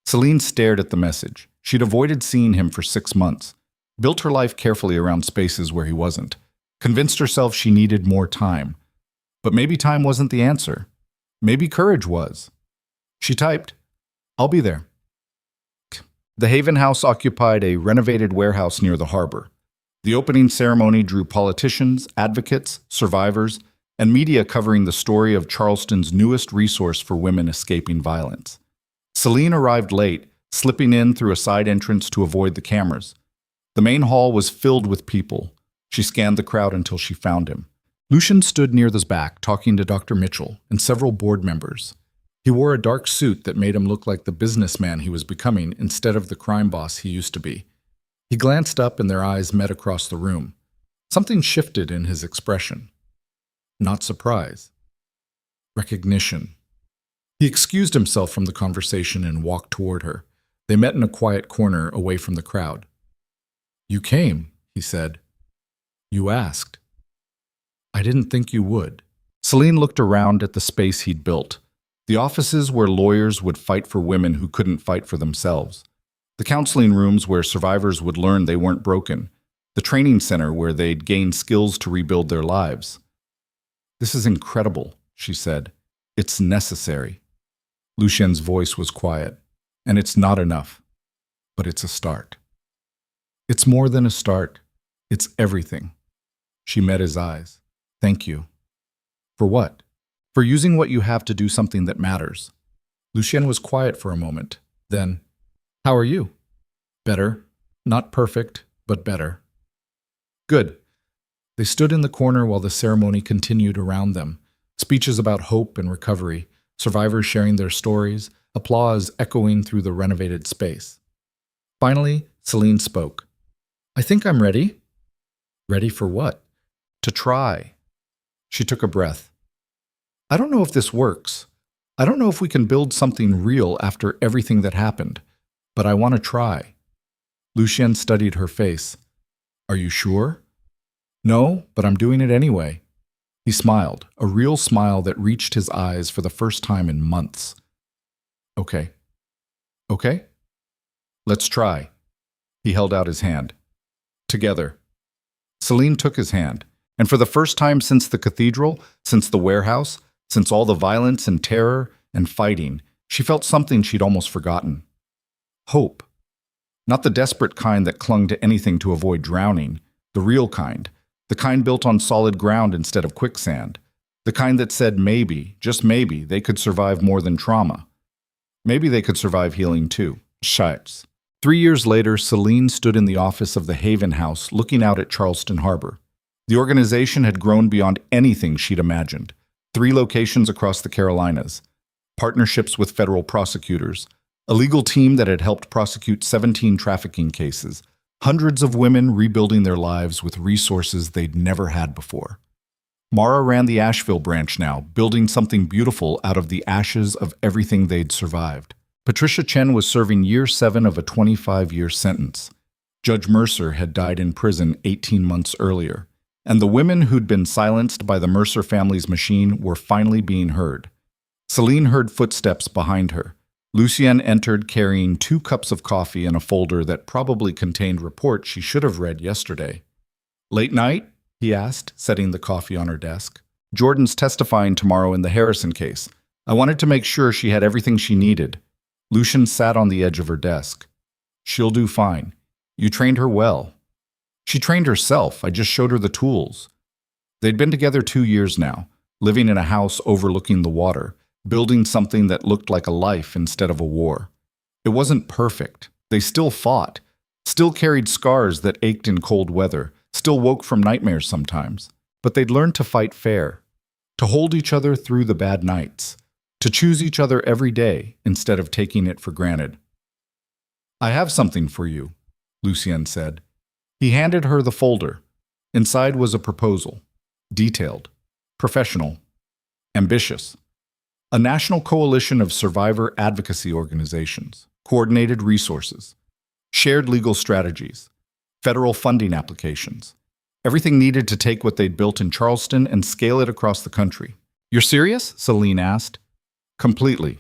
Celine stared at the message. She'd avoided seeing him for 6 months, built her life carefully around spaces where he wasn't, convinced herself she needed more time. But maybe time wasn't the answer. Maybe courage was. She typed, "I'll be there." The Haven House occupied a renovated warehouse near the harbor. The opening ceremony drew politicians, advocates, survivors, and media covering the story of Charleston's newest resource for women escaping violence. Celine arrived late, slipping in through a side entrance to avoid the cameras. The main hall was filled with people. She scanned the crowd until she found him. Lucian stood near the back, talking to Dr. Mitchell and several board members. He wore a dark suit that made him look like the businessman he was becoming instead of the crime boss he used to be. He glanced up and their eyes met across the room. Something shifted in his expression. Not surprise. Recognition. He excused himself from the conversation and walked toward her. They met in a quiet corner away from the crowd. "You came," he said. "You asked." "I didn't think you would." Celine looked around at the space he'd built. The offices where lawyers would fight for women who couldn't fight for themselves. The counseling rooms where survivors would learn they weren't broken. The training center where they'd gain skills to rebuild their lives. "This is incredible," she said. "It's necessary." Lucien's voice was quiet. "And it's not enough. But it's a start." "It's more than a start. It's everything." She met his eyes. "Thank you." "For what?" "For using what you have to do something that matters." Lucien was quiet for a moment. Then, "How are you?" "Better. Not perfect, but better." "Good." They stood in the corner while the ceremony continued around them. Speeches about hope and recovery, survivors sharing their stories, applause echoing through the renovated space. Finally, Celine spoke. "I think I'm ready." "Ready for what?" "To try." She took a breath. "I don't know if this works. I don't know if we can build something real after everything that happened, but I want to try." Lucien studied her face. "Are you sure?" "No, but I'm doing it anyway." He smiled, a real smile that reached his eyes for the first time in months. "Okay." "Okay? Let's try." He held out his hand. "Together." Celine took his hand, And for the first time since the cathedral, since the warehouse, since all the violence and terror and fighting, she felt something she'd almost forgotten. Hope. Not the desperate kind that clung to anything to avoid drowning, the real kind, the kind built on solid ground instead of quicksand, the kind that said maybe, just maybe, they could survive more than trauma. Maybe they could survive healing too. Scheiß. 3 years later, Celine stood in the office of the Haven House looking out at Charleston Harbor. The organization had grown beyond anything she'd imagined. 3 locations across the Carolinas, partnerships with federal prosecutors, a legal team that had helped prosecute 17 trafficking cases, hundreds of women rebuilding their lives with resources they'd never had before. Mara ran the Asheville branch now, building something beautiful out of the ashes of everything they'd survived. Patricia Chen was serving year 7 of a 25-year sentence. Judge Mercer had died in prison 18 months earlier, and the women who'd been silenced by the Mercer family's machine were finally being heard. Celine heard footsteps behind her. Lucien entered carrying 2 cups of coffee and a folder that probably contained reports she should have read yesterday. "Late night?" he asked, setting the coffee on her desk. "Jordan's testifying tomorrow in the Harrison case. I wanted to make sure she had everything she needed." Lucien sat on the edge of her desk. "She'll do fine. You trained her well." "She trained herself. I just showed her the tools." They'd been together 2 years now, living in a house overlooking the water, building something that looked like a life instead of a war. It wasn't perfect. They still fought, still carried scars that ached in cold weather, still woke from nightmares sometimes. But they'd learned to fight fair, to hold each other through the bad nights, to choose each other every day instead of taking it for granted. "I have something for you," Lucien said. He handed her the folder. Inside was a proposal. Detailed, professional, ambitious. A national coalition of survivor advocacy organizations, coordinated resources, shared legal strategies, federal funding applications. Everything needed to take what they'd built in Charleston and scale it across the country. "You're serious?" Celine asked. "Completely."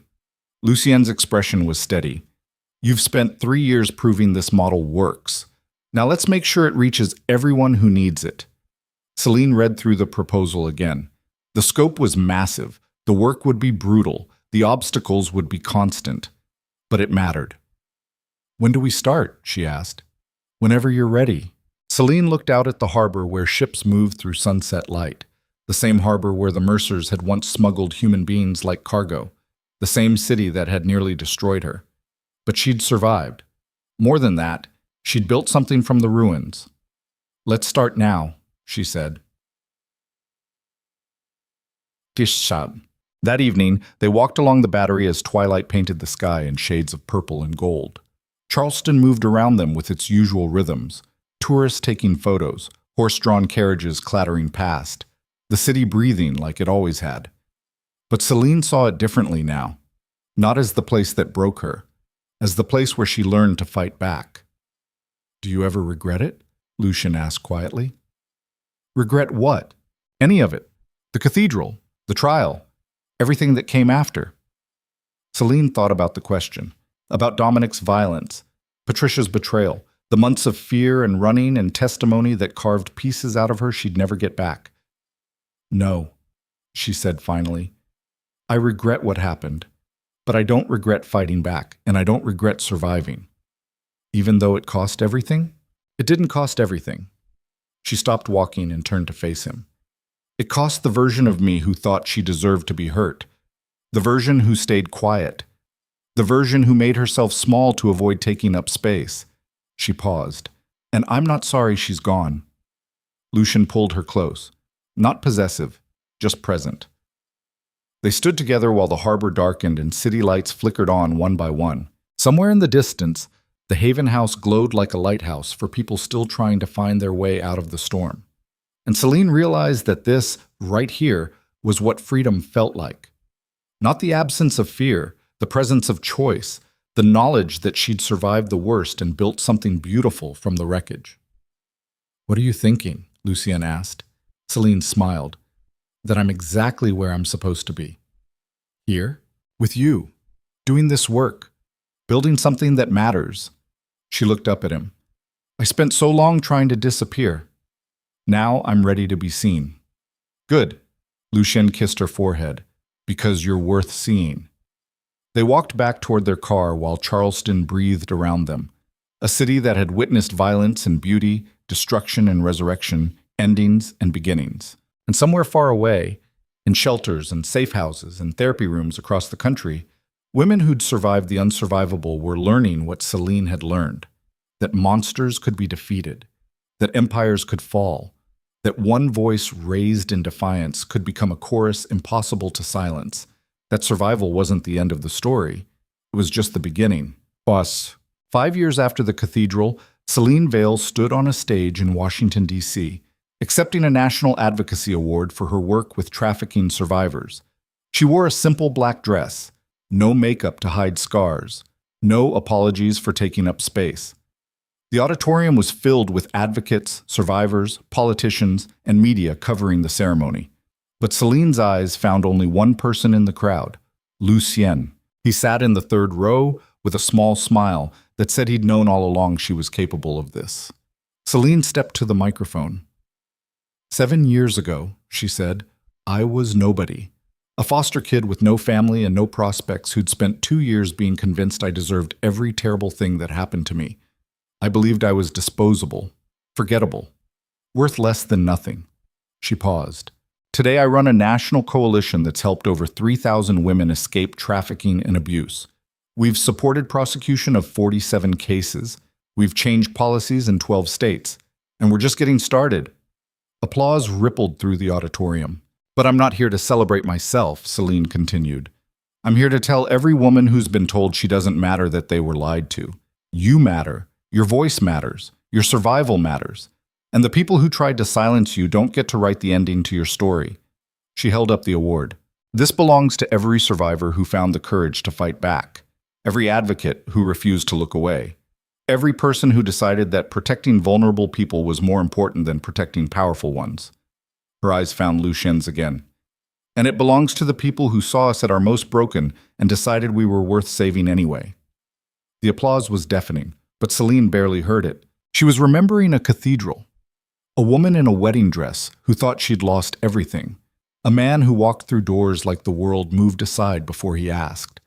Lucien's expression was steady. "You've spent 3 years proving this model works. Now let's make sure it reaches everyone who needs it." Celine read through the proposal again. The scope was massive. The work would be brutal. The obstacles would be constant. But it mattered. "When do we start?" she asked. "Whenever you're ready." Celine looked out at the harbor where ships moved through sunset light. The same harbor where the Mercers had once smuggled human beings like cargo. The same city that had nearly destroyed her. But she'd survived. More than that, she'd built something from the ruins. "Let's start now," she said. Tishshab. That evening, they walked along the battery as twilight painted the sky in shades of purple and gold. Charleston moved around them with its usual rhythms, tourists taking photos, horse-drawn carriages clattering past, the city breathing like it always had. But Celine saw it differently now, not as the place that broke her, as the place where she learned to fight back. "Do you ever regret it?" Lucien asked quietly. "Regret what?" "Any of it. The cathedral, the trial, everything that came after." Celine thought about the question, about Dominic's violence, Patricia's betrayal, the months of fear and running and testimony that carved pieces out of her she'd never get back. "No," she said finally. "I regret what happened, but I don't regret fighting back, and I don't regret surviving. Even though it cost everything?" "It didn't cost everything." She stopped walking and turned to face him. "It cost the version of me who thought she deserved to be hurt, the version who stayed quiet, the version who made herself small to avoid taking up space." She paused. "And I'm not sorry she's gone." Lucien pulled her close. Not possessive, just present. They stood together while the harbor darkened and city lights flickered on one by one. Somewhere in the distance, the Haven House glowed like a lighthouse for people still trying to find their way out of the storm. And Celine realized that this, right here, was what freedom felt like. Not the absence of fear, the presence of choice, the knowledge that she'd survived the worst and built something beautiful from the wreckage. "What are you thinking?" Lucien asked. Celine smiled. "That I'm exactly where I'm supposed to be. Here, with you, doing this work, building something that matters." She looked up at him. "I spent so long trying to disappear." Now I'm ready to be seen. Good. Lucien kissed her forehead. Because you're worth seeing. They walked back toward their car while Charleston breathed around them. A city that had witnessed violence and beauty, destruction and resurrection, endings and beginnings. And somewhere far away, in shelters and safe houses and therapy rooms across the country, women who'd survived the unsurvivable were learning what Celine had learned. That monsters could be defeated. That empires could fall. That one voice raised in defiance could become a chorus impossible to silence. That survival wasn't the end of the story. It was just the beginning. Boss. 5 years after the cathedral, Celine Vale stood on a stage in Washington, D.C., accepting a National Advocacy Award for her work with trafficking survivors. She wore a simple black dress, no makeup to hide scars, no apologies for taking up space. The auditorium was filled with advocates, survivors, politicians, and media covering the ceremony. But Celine's eyes found only one person in the crowd, Lucien. He sat in the third row with a small smile that said he'd known all along she was capable of this. Celine stepped to the microphone. 7 years ago, she said, I was nobody. A foster kid with no family and no prospects who'd spent 2 years being convinced I deserved every terrible thing that happened to me. I believed I was disposable, forgettable, worth less than nothing. She paused. Today I run a national coalition that's helped over 3,000 women escape trafficking and abuse. We've supported prosecution of 47 cases. We've changed policies in 12 states. And we're just getting started. Applause rippled through the auditorium. But I'm not here to celebrate myself, Celine continued. I'm here to tell every woman who's been told she doesn't matter that they were lied to. You matter. Your voice matters. Your survival matters. And the people who tried to silence you don't get to write the ending to your story. She held up the award. This belongs to every survivor who found the courage to fight back. Every advocate who refused to look away. Every person who decided that protecting vulnerable people was more important than protecting powerful ones. Her eyes found Lucien's again. And it belongs to the people who saw us at our most broken and decided we were worth saving anyway. The applause was deafening. But Celine barely heard it. She was remembering a cathedral. A woman in a wedding dress who thought she'd lost everything. A man who walked through doors like the world moved aside before he asked.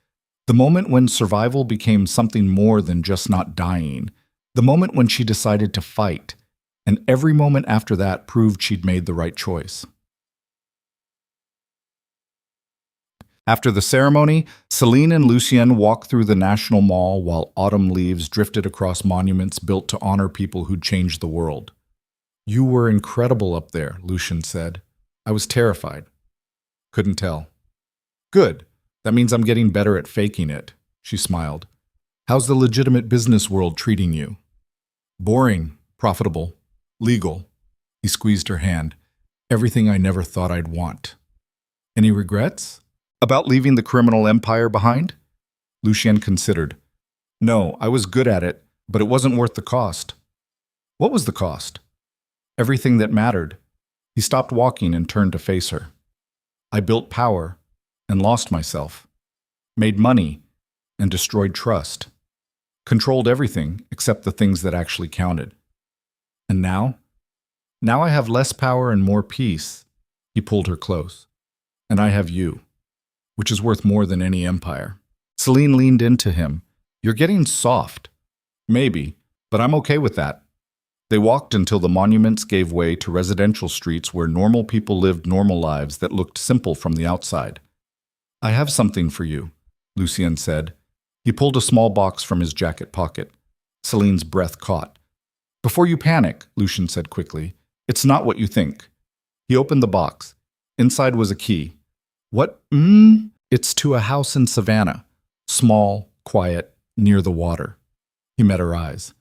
The moment when survival became something more than just not dying. The moment when she decided to fight. And every moment after that proved she'd made the right choice. After the ceremony, Celine and Lucien walked through the National Mall while autumn leaves drifted across monuments built to honor people who'd changed the world. You were incredible up there, Lucien said. I was terrified. Couldn't tell. Good. That means I'm getting better at faking it, she smiled. How's the legitimate business world treating you? Boring, profitable, legal. He squeezed her hand. Everything I never thought I'd want. Any regrets? About leaving the criminal empire behind? Lucien considered. No, I was good at it, but it wasn't worth the cost. What was the cost? Everything that mattered. He stopped walking and turned to face her. I built power and lost myself. Made money and destroyed trust. Controlled everything except the things that actually counted. And now? Now I have less power and more peace. He pulled her close. And I have you. Which is worth more than any empire. Celine leaned into him. You're getting soft. Maybe, but I'm okay with that. They walked until the monuments gave way to residential streets where normal people lived normal lives that looked simple from the outside. I have something for you, Lucien said. He pulled a small box from his jacket pocket. Celine's breath caught. Before you panic, Lucien said quickly, it's not what you think. He opened the box. Inside was a key. What? It's to a house in Savannah. Small, quiet, near the water. He met her eyes.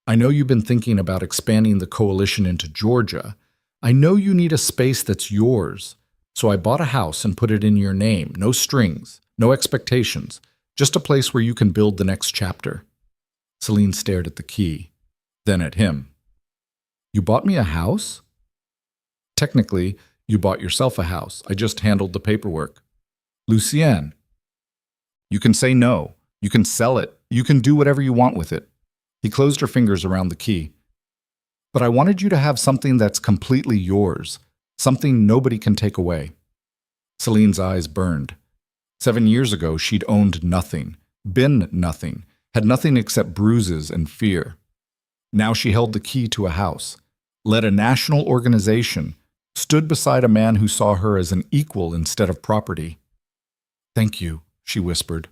I know you've been thinking about expanding the coalition into Georgia. I know you need a space that's yours. So I bought a house and put it in your name. No strings, no expectations. Just a place where you can build the next chapter. Celine stared at the key, then at him. You bought me a house? Technically, you bought yourself a house. I just handled the paperwork. Lucien. You can say no. You can sell it. You can do whatever you want with it. He closed her fingers around the key. But I wanted you to have something that's completely yours, something nobody can take away. Celine's eyes burned. 7 years ago, she'd owned nothing, been nothing, had nothing except bruises and fear. Now she held the key to a house, led a national organization, stood beside a man who saw her as an equal instead of property. "Thank you," she whispered.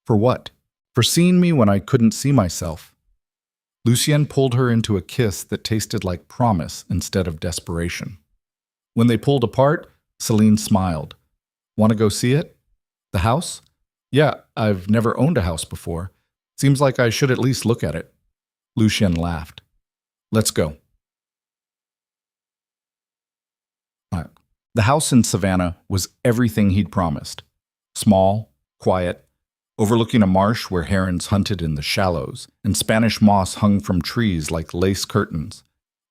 "For what?" "For seeing me when I couldn't see myself." Lucien pulled her into a kiss that tasted like promise instead of desperation. When they pulled apart, Celine smiled. "Want to go see it? The house?" "Yeah, I've never owned a house before. Seems like I should at least look at it." Lucien laughed. "Let's go." The house in Savannah was everything he'd promised. Small, quiet, overlooking a marsh where herons hunted in the shallows, and Spanish moss hung from trees like lace curtains.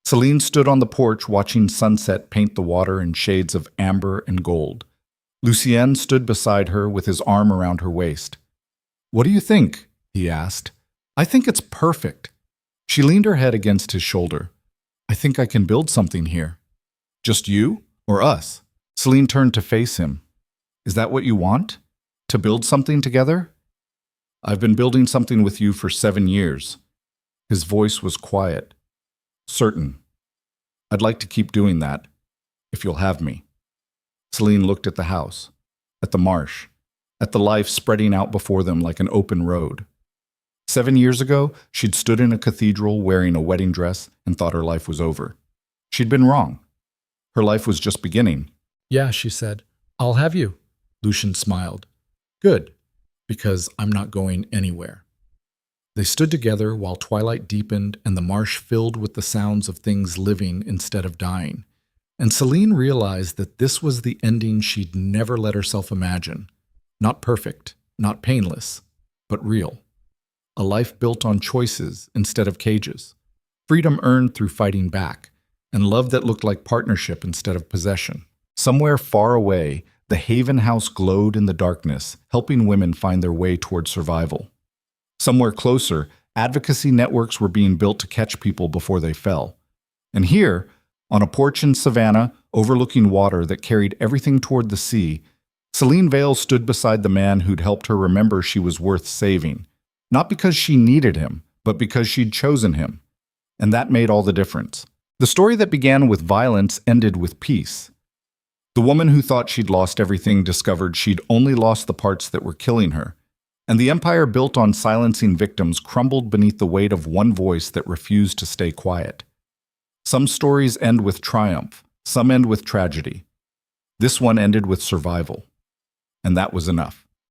Celine stood on the porch watching sunset paint the water in shades of amber and gold. Lucien stood beside her with his arm around her waist. "What do you think?" he asked. "I think it's perfect." She leaned her head against his shoulder. "I think I can build something here." "Just you? Or us?" Celine turned to face him. "Is that what you want? To build something together?" "I've been building something with you for 7 years." His voice was quiet. "Certain. I'd like to keep doing that, if you'll have me." Celine looked at the house, at the marsh, at the life spreading out before them like an open road. 7 years ago, she'd stood in a cathedral wearing a wedding dress and thought her life was over. She'd been wrong. Her life was just beginning. "Yeah," she said. "I'll have you." Lucien smiled. "Good, because I'm not going anywhere." They stood together while twilight deepened and the marsh filled with the sounds of things living instead of dying. And Celine realized that this was the ending she'd never let herself imagine. Not perfect, not painless, but real. A life built on choices instead of cages. Freedom earned through fighting back, and love that looked like partnership instead of possession. Somewhere far away, the Haven House glowed in the darkness, helping women find their way toward survival. Somewhere closer, advocacy networks were being built to catch people before they fell. And here, on a porch in Savannah, overlooking water that carried everything toward the sea, Celine Vale stood beside the man who'd helped her remember she was worth saving. Not because she needed him, but because she'd chosen him. And that made all the difference. The story that began with violence ended with peace. The woman who thought she'd lost everything discovered she'd only lost the parts that were killing her. And the empire built on silencing victims crumbled beneath the weight of one voice that refused to stay quiet. Some stories end with triumph, some end with tragedy. This one ended with survival. And that was enough.